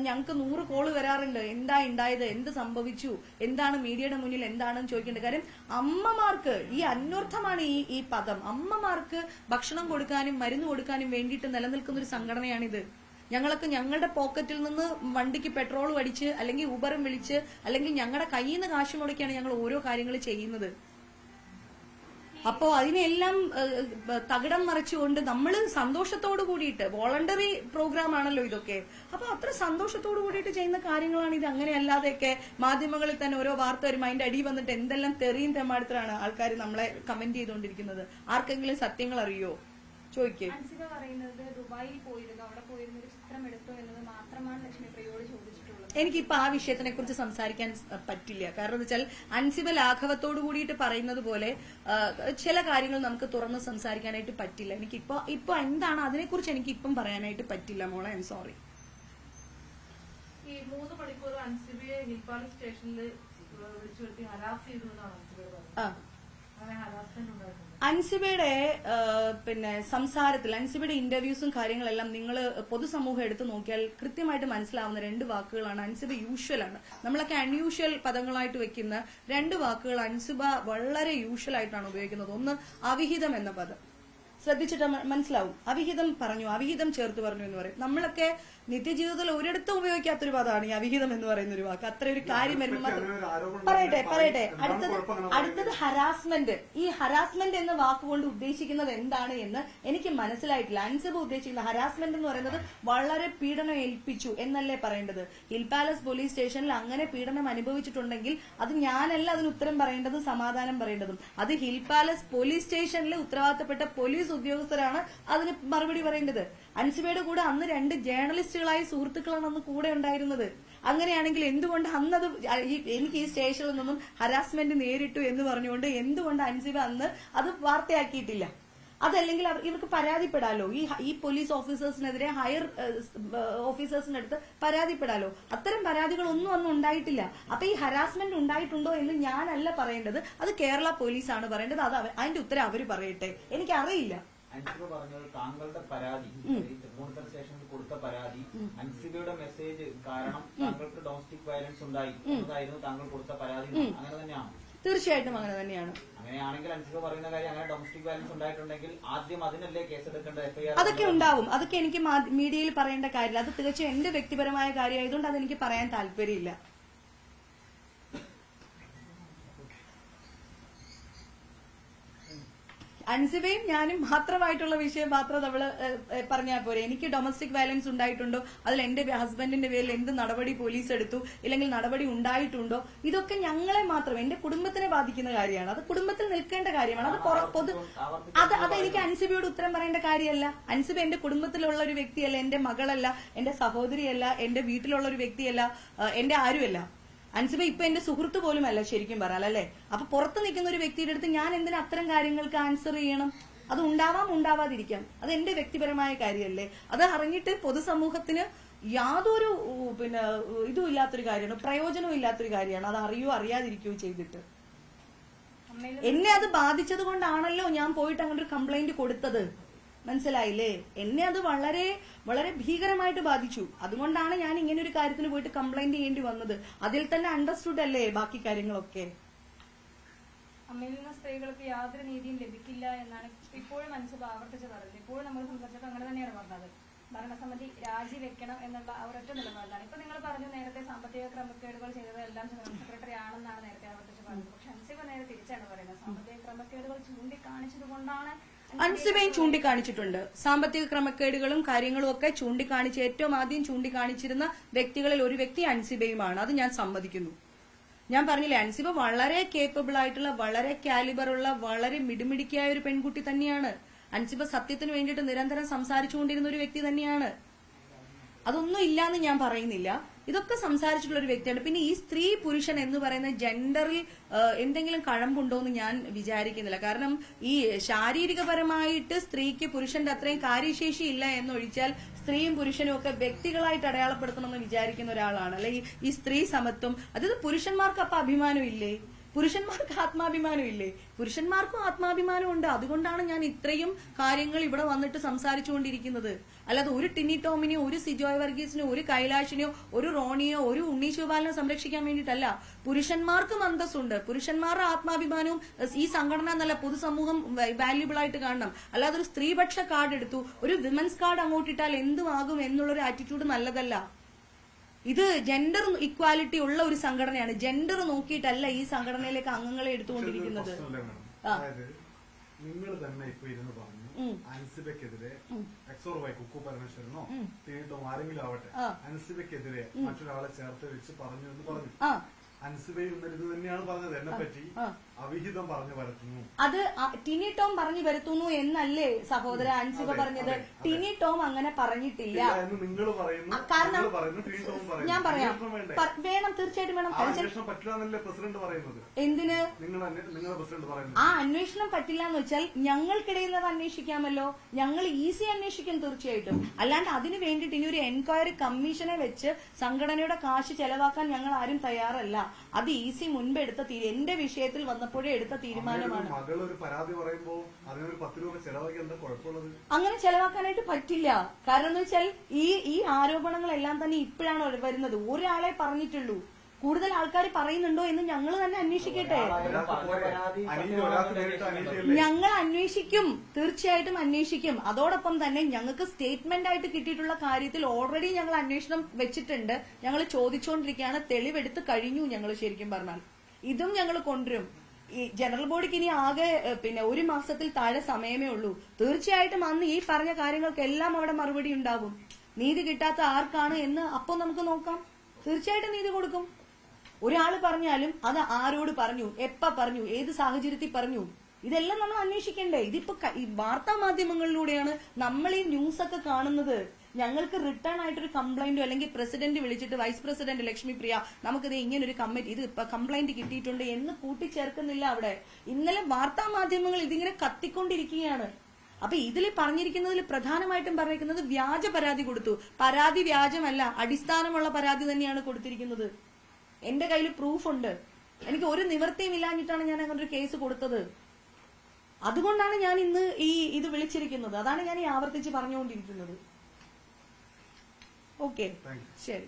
ഞങ്ങൾക്ക് 100 കോള് വരാറുണ്ട്. എന്താ ഉണ്ടായത്, എന്ത് സംഭവിച്ചു, എന്താണ് മീഡിയയുടെ മുന്നിൽ എന്താണെന്ന് ചോദിക്കേണ്ടത്. കാര്യം അമ്മമാർക്ക് ഈ അന്വർത്ഥമാണ് ഈ പദം. അമ്മമാർക്ക് ഭക്ഷണം കൊടുക്കാനും മരുന്ന് കൊടുക്കാനും വേണ്ടിയിട്ട് നിലനിൽക്കുന്ന ഒരു സംഘടനയാണിത്. ഞങ്ങളൊക്കെ ഞങ്ങളുടെ പോക്കറ്റിൽ നിന്ന് വണ്ടിക്ക് പെട്രോൾ അടിച്ച് അല്ലെങ്കിൽ ഊബറും വിളിച്ച് അല്ലെങ്കിൽ ഞങ്ങളുടെ കയ്യിൽ നിന്ന് കാശ് മുടക്കിയാണ് ഞങ്ങൾ ഓരോ കാര്യങ്ങൾ ചെയ്യുന്നത്. അപ്പോ അതിനെല്ലാം തകിടം മറിച്ചുകൊണ്ട് നമ്മൾ സന്തോഷത്തോടു കൂടിയിട്ട്, വോളണ്ടറി പ്രോഗ്രാം ആണല്ലോ ഇതൊക്കെ, അപ്പൊ അത്ര സന്തോഷത്തോടു കൂടിയിട്ട് ചെയ്യുന്ന കാര്യങ്ങളാണ് ഇത്. അങ്ങനെയല്ലാതെയൊക്കെ മാധ്യമങ്ങളിൽ തന്നെ ഓരോ വാർത്ത വരും, അതിന്റെ അടി വന്നിട്ട് എന്തെല്ലാം തെറിയും തെമ്മാടത്തിലാണ് ആൾക്കാർ നമ്മളെ കമന്റ് ചെയ്തുകൊണ്ടിരിക്കുന്നത്. ആർക്കെങ്കിലും സത്യങ്ങൾ അറിയോ ചോദിക്കേ? അൻസിബ പറയുന്നത് ദുബായിൽ പോയിരുന്നു, അവിടെ പോയിരുന്ന ഒരു ചിത്രം എടുത്തു എന്നത് മാത്രമാണ് ലക്ഷ്മിപ്രിയയോട് ചോദിച്ചിട്ടുള്ളത്. എനിക്കിപ്പോ ആ വിഷയത്തിനെ കുറിച്ച് സംസാരിക്കാൻ പറ്റില്ല. കാരണം എന്ന് വെച്ചാൽ അൻസിബ ലാഘവത്തോടു കൂടിയിട്ട് പറയുന്നത് പോലെ ചില കാര്യങ്ങൾ നമുക്ക് തുറന്ന് സംസാരിക്കാനായിട്ട് പറ്റില്ല. ഇപ്പൊ എന്താണ് അതിനെക്കുറിച്ച് എനിക്ക് ഇപ്പം പറയാനായിട്ട് പറ്റില്ല മോളെ, ഐ എം സോറി. ഈ 3 മണിക്കൂർ അൻസിബയെ ഹിൽപാല സ്റ്റേഷനിൽ വിളിച്ചു വരുത്തി ഹരാസ് ചെയ്തു എന്നാണ് അൻസിബ പറഞ്ഞത്. അങ്ങനെ ഹരാസ്മെന്റ് ഉണ്ടായിട്ടുണ്ട്. അൻസിബയുടെ സംസാരത്തിൽ അൻസിബയുടെ ഇന്റർവ്യൂസും കാര്യങ്ങളെല്ലാം നിങ്ങൾ പൊതുസമൂഹം എടുത്തു നോക്കിയാൽ കൃത്യമായിട്ട് മനസ്സിലാവുന്ന 2 വാക്കുകളാണ്. അൻസിബ യൂഷ്വലാണ്. നമ്മളൊക്കെ അൺയൂഷ്വൽ പദങ്ങളായിട്ട് വെക്കുന്ന 2 വാക്കുകൾ അൻസിബ വളരെ യൂഷ്വൽ ആയിട്ടാണ് ഉപയോഗിക്കുന്നത്. ഒന്ന് അവിഹിതം എന്ന പദം ശ്രദ്ധിച്ചിട്ട് മനസ്സിലാവും. അവിഹിതം പറഞ്ഞു, അവിഹിതം ചേർത്ത് പറഞ്ഞു എന്ന് പറയും. നമ്മളൊക്കെ നിത്യജീവിതത്തിൽ ഒരിടത്തും ഉപയോഗിക്കാത്തൊരു പദമാണ് ഈ അവിഹിതം എന്ന് പറയുന്ന ഒരു വാക്ക്. അത്ര ഒരു കാര്യം വരുമ്പോൾ പറയട്ടെ. അടുത്തത് ഹരാസ്മെന്റ്. ഈ ഹരാസ്മെന്റ് എന്ന വാക്കുകൊണ്ട് ഉദ്ദേശിക്കുന്നത് എന്താണ് എന്ന് എനിക്ക് മനസ്സിലായിട്ടില്ല. അൻസിബ ഉദ്ദേശിക്കുന്ന ഹരാസ്മെന്റ് എന്ന് പറയുന്നത് വളരെ പീഡനം ഏൽപ്പിച്ചു എന്നല്ലേ പറയേണ്ടത്? ഹിൽ പാലസ് പോലീസ് സ്റ്റേഷനിൽ അങ്ങനെ പീഡനം അനുഭവിച്ചിട്ടുണ്ടെങ്കിൽ അത് ഞാനല്ല അതിന് ഉത്തരം പറയേണ്ടത്, സമാധാനം പറയേണ്ടതും. അത് ഹിൽ പാലസ് പോലീസ് സ്റ്റേഷനിൽ ഉത്തരവാദിത്തപ്പെട്ട പോലീസ് ഉദ്യോഗസ്ഥരാണ് അതിന് മറുപടി പറയേണ്ടത്. അൻസിബയുടെ കൂടെ അന്ന് 2 ജേർണലിസ്റ്റുകളായ സുഹൃത്തുക്കളാണ് അന്ന് കൂടെ ഉണ്ടായിരുന്നത്. അങ്ങനെയാണെങ്കിൽ എന്തുകൊണ്ട് അന്നത് എനിക്ക് ഈ സ്റ്റേഷനിൽ നിന്നും ഹരാസ്മെന്റ് നേരിട്ടു എന്ന് പറഞ്ഞുകൊണ്ട് എന്തുകൊണ്ട് അൻസിബ അന്ന് അത് വാർത്തയാക്കിയിട്ടില്ല? അതല്ലെങ്കിൽ ഇവർക്ക് പരാതിപ്പെടാലോ, ഈ പോലീസ് ഓഫീസേഴ്സിനെതിരെ ഹയർ ഓഫീസേഴ്സിന്റെ അടുത്ത് പരാതിപ്പെടാലോ. അത്തരം പരാതികളൊന്നും അന്ന് ഉണ്ടായിട്ടില്ല. അപ്പൊ ഈ ഹരാസ്മെന്റ് ഉണ്ടായിട്ടുണ്ടോ എന്ന് ഞാനല്ല പറയേണ്ടത്, അത് കേരള പോലീസാണ് പറയേണ്ടത്. അത് അതിന്റെ ഉത്തരം അവര് പറയട്ടെ, എനിക്കറിയില്ല. അൻസിബ പറഞ്ഞത് താങ്കളുടെ പരാതി, തൃപ്പൂണിത്തുറ സ്റ്റേഷനിൽ കൊടുത്ത പരാതി, അൻസിബയുടെ മെസ്സേജ് കാരണം താങ്കൾക്ക് ഡൊമസ്റ്റിക് വയലൻസ് ഉണ്ടായി എന്നതായിരുന്നു താങ്കൾ കൊടുത്ത പരാതി. അങ്ങനെ തന്നെയാണ്? തീർച്ചയായിട്ടും അങ്ങനെ തന്നെയാണ്. അങ്ങനെയാണെങ്കിൽ അൻസിബ പറയുന്ന കാര്യം അങ്ങനെ ഡൊമസ്റ്റിക് വയലൻസ് ഉണ്ടായിട്ടുണ്ടെങ്കിൽ ആദ്യം അതിനല്ലേ കേസെടുക്കേണ്ട? FIR അതൊക്കെ ഉണ്ടാവും. അതൊക്കെ എനിക്ക് മീഡിയയിൽ പറയേണ്ട കാര്യമില്ല. അത് തികച്ചും എന്റെ വ്യക്തിപരമായ കാര്യമായതുകൊണ്ട് അതെനിക്ക് പറയാൻ താല്പര്യമില്ല. അൻസിബയും ഞാനും മാത്രമായിട്ടുള്ള വിഷയം മാത്രം നമ്മള് പറഞ്ഞാൽ പോരെ. എനിക്ക് ഡൊമസ്റ്റിക് വയലൻസ് ഉണ്ടായിട്ടുണ്ടോ, അതിൽ എന്റെ ഹസ്ബൻഡിന്റെ പേരിൽ എന്ത് നടപടി പോലീസ് എടുത്തു, ഇല്ലെങ്കിൽ നടപടി ഉണ്ടായിട്ടുണ്ടോ, ഇതൊക്കെ ഞങ്ങളെ മാത്രം, എന്റെ കുടുംബത്തിനെ ബാധിക്കുന്ന കാര്യമാണ്. അത് കുടുംബത്തിൽ നിൽക്കേണ്ട കാര്യമാണ്. അത് എനിക്ക് അൻസിബയോട് ഉത്തരം പറയേണ്ട കാര്യമല്ല. അൻസിബ എന്റെ കുടുംബത്തിലുള്ള ഒരു വ്യക്തിയല്ല, എന്റെ മകളല്ല, എന്റെ സഹോദരിയല്ല, എന്റെ വീട്ടിലുള്ള ഒരു വ്യക്തിയല്ല, എന്റെ ആരുമല്ല. അൻസിബ ഇപ്പൊ എന്റെ സുഹൃത്ത് പോലും അല്ല ശരിക്കും പറയാൻ, അല്ലേ? അപ്പൊ പുറത്ത് നിൽക്കുന്ന ഒരു വ്യക്തിയുടെ അടുത്ത് ഞാൻ എന്തിനാ അത്തരം കാര്യങ്ങൾക്ക് ആൻസർ ചെയ്യണം? അത് ഉണ്ടാവാം, ഉണ്ടാവാതിരിക്കാം. അത് എന്റെ വ്യക്തിപരമായ കാര്യമല്ലേ? അത് അറിഞ്ഞിട്ട് പൊതുസമൂഹത്തിന് യാതൊരു ഇതും ഇല്ലാത്തൊരു കാര്യമാണ്, പ്രയോജനവും ഇല്ലാത്തൊരു കാര്യമാണ്. അത് അറിയോ അറിയാതിരിക്കുകയോ ചെയ്തിട്ട് എന്നെ അത് ബാധിച്ചത് കൊണ്ടാണല്ലോ ഞാൻ പോയിട്ട് അങ്ങനെ ഒരു കംപ്ലൈന്റ് കൊടുത്തത്. മനസ്സിലായില്ലേ? എന്നെ അത് വളരെ വളരെ ഭീകരമായിട്ട് ബാധിച്ചു. അതുകൊണ്ടാണ് ഞാൻ ഇങ്ങനെ ഒരു കാര്യത്തിന് പോയിട്ട് കംപ്ലൈന്റ് ചെയ്യേണ്ടി വന്നത്. അതിൽ തന്നെ അണ്ടർസ്റ്റുഡ് അല്ലേ ബാക്കി കാര്യങ്ങളൊക്കെ? അമ്മയിൽ നിന്ന് സ്ത്രീകൾക്ക് യാതൊരു നീതിയും ലഭിക്കില്ല എന്നാണ് ഇപ്പോഴും മനസ്സിൽ ആവർത്തിച്ച് പറഞ്ഞത്. ഇപ്പോഴും നമ്മൾ സംസാരിച്ചപ്പോൾ അങ്ങനെ തന്നെയാണ് പറഞ്ഞത്. ഭരണസമിതി രാജിവെക്കണം എന്നുള്ള ഒരൊറ്റ നിലപാടിലാണ്. ഇപ്പൊ നിങ്ങൾ പറഞ്ഞു നേരത്തെ സാമ്പത്തിക ക്രമക്കേടുകൾ ചെയ്തത് എല്ലാം ജനറൽ സെക്രട്ടറി ആണെന്നാണ് നേരത്തെ ആവർത്തിച്ച് പറഞ്ഞത്. പക്ഷെ അൻസിബ നേരെ തിരിച്ചാണ് പറയുന്നത്. സാമ്പത്തിക ക്രമക്കേടുകൾ ചൂണ്ടിക്കാണിച്ചത് കൊണ്ടാണ് അൻസിബയും ചൂണ്ടിക്കാണിച്ചിട്ടുണ്ട്. സാമ്പത്തിക ക്രമക്കേടുകളും കാര്യങ്ങളും ഒക്കെ ചൂണ്ടിക്കാണിച്ച് ഏറ്റവും ആദ്യം ചൂണ്ടിക്കാണിച്ചിരുന്ന വ്യക്തികളിൽ ഒരു വ്യക്തി അൻസിബയുമാണ്. അത് ഞാൻ സമ്മതിക്കുന്നു. ഞാൻ പറഞ്ഞില്ലേ, അൻസിബ വളരെ കേപ്പബിൾ ആയിട്ടുള്ള, വളരെ കാലിബറുള്ള, വളരെ മിടുമിടുക്കിയായ ഒരു പെൺകുട്ടി തന്നെയാണ്. അൻസിബ സത്യത്തിന് വേണ്ടിയിട്ട് നിരന്തരം സംസാരിച്ചുകൊണ്ടിരുന്ന ഒരു വ്യക്തി തന്നെയാണ്. അതൊന്നും ഇല്ലാന്ന് ഞാൻ പറയുന്നില്ല. ഇതൊക്കെ സംസാരിച്ചിട്ടുള്ള ഒരു വ്യക്തിയാണ്. പിന്നെ ഈ സ്ത്രീ പുരുഷൻ എന്ന് പറയുന്ന ജെൻഡറിൽ എന്തെങ്കിലും കഴമ്പുണ്ടോ എന്ന് ഞാൻ വിചാരിക്കുന്നില്ല. കാരണം ഈ ശാരീരികപരമായിട്ട് സ്ത്രീക്ക് പുരുഷന്റെ അത്രയും കാര്യശേഷി ഇല്ല എന്നൊഴിച്ചാൽ സ്ത്രീയും പുരുഷനും ഒക്കെ വ്യക്തികളായിട്ട് അടയാളപ്പെടുത്തണമെന്ന് വിചാരിക്കുന്ന ഒരാളാണ്. അല്ലെങ്കിൽ ഈ സ്ത്രീ സമത്വം, അതായത് പുരുഷന്മാർക്ക് അപ്പൊ അഭിമാനം ഇല്ലേ? പുരുഷന്മാർക്ക് ആത്മാഭിമാനം ഇല്ലേ? പുരുഷന്മാർക്കും ആത്മാഭിമാനം ഉണ്ട്. അതുകൊണ്ടാണ് ഞാൻ ഇത്രയും കാര്യങ്ങൾ ഇവിടെ വന്നിട്ട് സംസാരിച്ചുകൊണ്ടിരിക്കുന്നത്. അല്ലാതെ ഒരു ടിനി ടോമിനെയോ, ഒരു സിജോയ് വർഗീസിനെയോ, ഒരു കൈലാഷിനെയോ, ഒരു റോണിയോ, ഒരു ഉണ്ണി ശിവപാലിനോ സംരക്ഷിക്കാൻ വേണ്ടിയിട്ടല്ല. പുരുഷന്മാർക്കും അന്തസ്സുണ്ട്. പുരുഷന്മാരുടെ ആത്മാഭിമാനവും ഈ സംഘടന എന്നല്ല പൊതുസമൂഹം വാല്യുബിൾ ആയിട്ട് കാണണം. അല്ലാതെ ഒരു സ്ത്രീപക്ഷ കാർഡ് എടുത്തു ഒരു വിമൻസ് കാർഡ് അങ്ങോട്ടിട്ടാൽ എന്തുമാകും എന്നുള്ളൊരു ആറ്റിറ്റ്യൂഡ് നല്ലതല്ല. ഇത് ജെൻഡർ ഇക്വാലിറ്റി ഉള്ള ഒരു സംഘടനയാണ്. ജെൻഡർ നോക്കിയിട്ടല്ല ഈ സംഘടനയിലേക്ക് അംഗങ്ങളെ എടുത്തുകൊണ്ടിരിക്കുന്നത്. അതായത് നിങ്ങൾ തന്നെ ഇപ്പൊ ഇരുന്ന് പറഞ്ഞു അൻസിബയ്ക്കെതിരെ എക്സോർ കുക്കു പരമേശ്വരനോ തീട്ടോ ആരെങ്കിലും ആവട്ടെ, അൻസിബയ്ക്കെതിരെ മറ്റൊരാളെ ചേർത്ത് വെച്ച് പറഞ്ഞു എന്ന് പറഞ്ഞു. അൻസിബയും ഇത് തന്നെയാണ് പറഞ്ഞത്. എന്നെ പറ്റി അവിഹിതം പറഞ്ഞു വരുത്തുന്നു. അത് ടിനി ടോം പറഞ്ഞു വരുത്തുന്നു എന്നല്ലേ സഹോദര അൻസിബ പറഞ്ഞത്? ടിനി ടോം അങ്ങനെ പറഞ്ഞിട്ടില്ല. നിങ്ങൾ പറയുന്നു. കാരണം ഞാൻ പറയാം, വേണം, തീർച്ചയായിട്ടും വേണം. പറ്റില്ല പ്രസിഡന്റ് പറയുന്നത്. എന്തിന് നിങ്ങളുടെ പ്രസിഡന്റ് പറയുന്നത്? ആ അന്വേഷണം പറ്റില്ല എന്ന് വെച്ചാൽ ഞങ്ങൾക്കിടയിൽ അത് അന്വേഷിക്കാമല്ലോ. ഞങ്ങൾ ഈസി അന്വേഷിക്കും തീർച്ചയായിട്ടും. അല്ലാണ്ട് അതിന് വേണ്ടിയിട്ട് ഇനി ഒരു എൻക്വയറി കമ്മീഷനെ വെച്ച് സംഘടനയുടെ കാശ് ചെലവാക്കാൻ ഞങ്ങൾ ആരും തയ്യാറല്ല. അത് ഈസി മുൻപ് എടുത്ത എന്റെ വിഷയത്തിൽ വന്നപ്പോഴേ എടുത്ത തീരുമാനമാണ്. മകളൊരു പരാതി പറയുമ്പോൾ അതിനൊരു 10 രൂപ ചെലവാക്കി എന്താ കുഴപ്പമുള്ളത്? അങ്ങനെ ചെലവാക്കാനായിട്ട് പറ്റില്ല. കാരണം എന്ന് വെച്ചാൽ ഈ ആരോപണങ്ങളെല്ലാം തന്നെ ഇപ്പോഴാണ് വരുന്നത്. ഒരാളെ പറഞ്ഞിട്ടുള്ളൂ. കൂടുതൽ ആൾക്കാർ പറയുന്നുണ്ടോ എന്ന് ഞങ്ങൾ തന്നെ അന്വേഷിക്കട്ടെ. ഞങ്ങൾ അന്വേഷിക്കും, തീർച്ചയായിട്ടും അന്വേഷിക്കും. അതോടൊപ്പം തന്നെ ഞങ്ങൾക്ക് സ്റ്റേറ്റ്മെന്റ് ആയിട്ട് കിട്ടിയിട്ടുള്ള കാര്യത്തിൽ ഓൾറെഡി ഞങ്ങൾ അന്വേഷണം വെച്ചിട്ടുണ്ട്. ഞങ്ങൾ ചോദിച്ചുകൊണ്ടിരിക്കുകയാണ്. തെളിവെടുത്ത് കഴിഞ്ഞു ഞങ്ങൾ. ശരിക്കും പറഞ്ഞാൽ ഇതും ഞങ്ങൾ കൊണ്ടുവരും. ഈ ജനറൽ ബോഡിക്ക് ഇനി ആകെ പിന്നെ 1 മാസത്തിൽ താഴെ സമയമേ ഉള്ളൂ. തീർച്ചയായിട്ടും അന്ന് ഈ പറഞ്ഞ കാര്യങ്ങൾക്കെല്ലാം അവിടെ മറുപടി ഉണ്ടാവും. നീതി കിട്ടാത്ത ആർക്കാണ് എന്ന് അപ്പോൾ നമുക്ക് നോക്കാം. തീർച്ചയായിട്ടും നീതി കൊടുക്കും. ഒരാള് പറഞ്ഞാലും അത് ആരോട് പറഞ്ഞു, എപ്പ പറഞ്ഞു, ഏത് സാഹചര്യത്തിൽ പറഞ്ഞു, ഇതെല്ലാം നമ്മൾ അന്വേഷിക്കണ്ടേ? ഇതിപ്പോ ഈ വാർത്താ മാധ്യമങ്ങളിലൂടെയാണ് നമ്മൾ ഈ ന്യൂസ് ഒക്കെ കാണുന്നത്. ഞങ്ങൾക്ക് റിട്ടേൺ ആയിട്ടൊരു കംപ്ലൈന്റോ അല്ലെങ്കിൽ പ്രസിഡന്റ് വിളിച്ചിട്ട് വൈസ് പ്രസിഡന്റ് ലക്ഷ്മി പ്രിയ നമുക്കിത് ഇങ്ങനൊരു ഇത് കംപ്ലൈന്റ് കിട്ടിയിട്ടുണ്ട് എന്ന് കൂട്ടിച്ചേർക്കുന്നില്ല അവിടെ. ഇന്നലെ വാർത്താ മാധ്യമങ്ങൾ ഇതിങ്ങനെ കത്തിക്കൊണ്ടിരിക്കുകയാണ്. അപ്പൊ ഇതിൽ പറഞ്ഞിരിക്കുന്നതിൽ പ്രധാനമായിട്ടും പറഞ്ഞിരിക്കുന്നത് വ്യാജ പരാതി കൊടുത്തു. പരാതി വ്യാജമല്ല, അടിസ്ഥാനമുള്ള പരാതി തന്നെയാണ് കൊടുത്തിരിക്കുന്നത്. എന്റെ കയ്യിൽ പ്രൂഫുണ്ട്. എനിക്ക് ഒരു നിവൃത്തിയും ഇല്ലാഞ്ഞിട്ടാണ് ഞാൻ അങ്ങനെ ഒരു കേസ് കൊടുത്തത്. അതുകൊണ്ടാണ് ഞാൻ ഇന്ന് ഇത് വിളിച്ചിരിക്കുന്നത്. അതാണ് ഞാൻ ഈ ആവർത്തിച്ച് പറഞ്ഞുകൊണ്ടിരിക്കുന്നത്. ഓക്കെ, ശരി.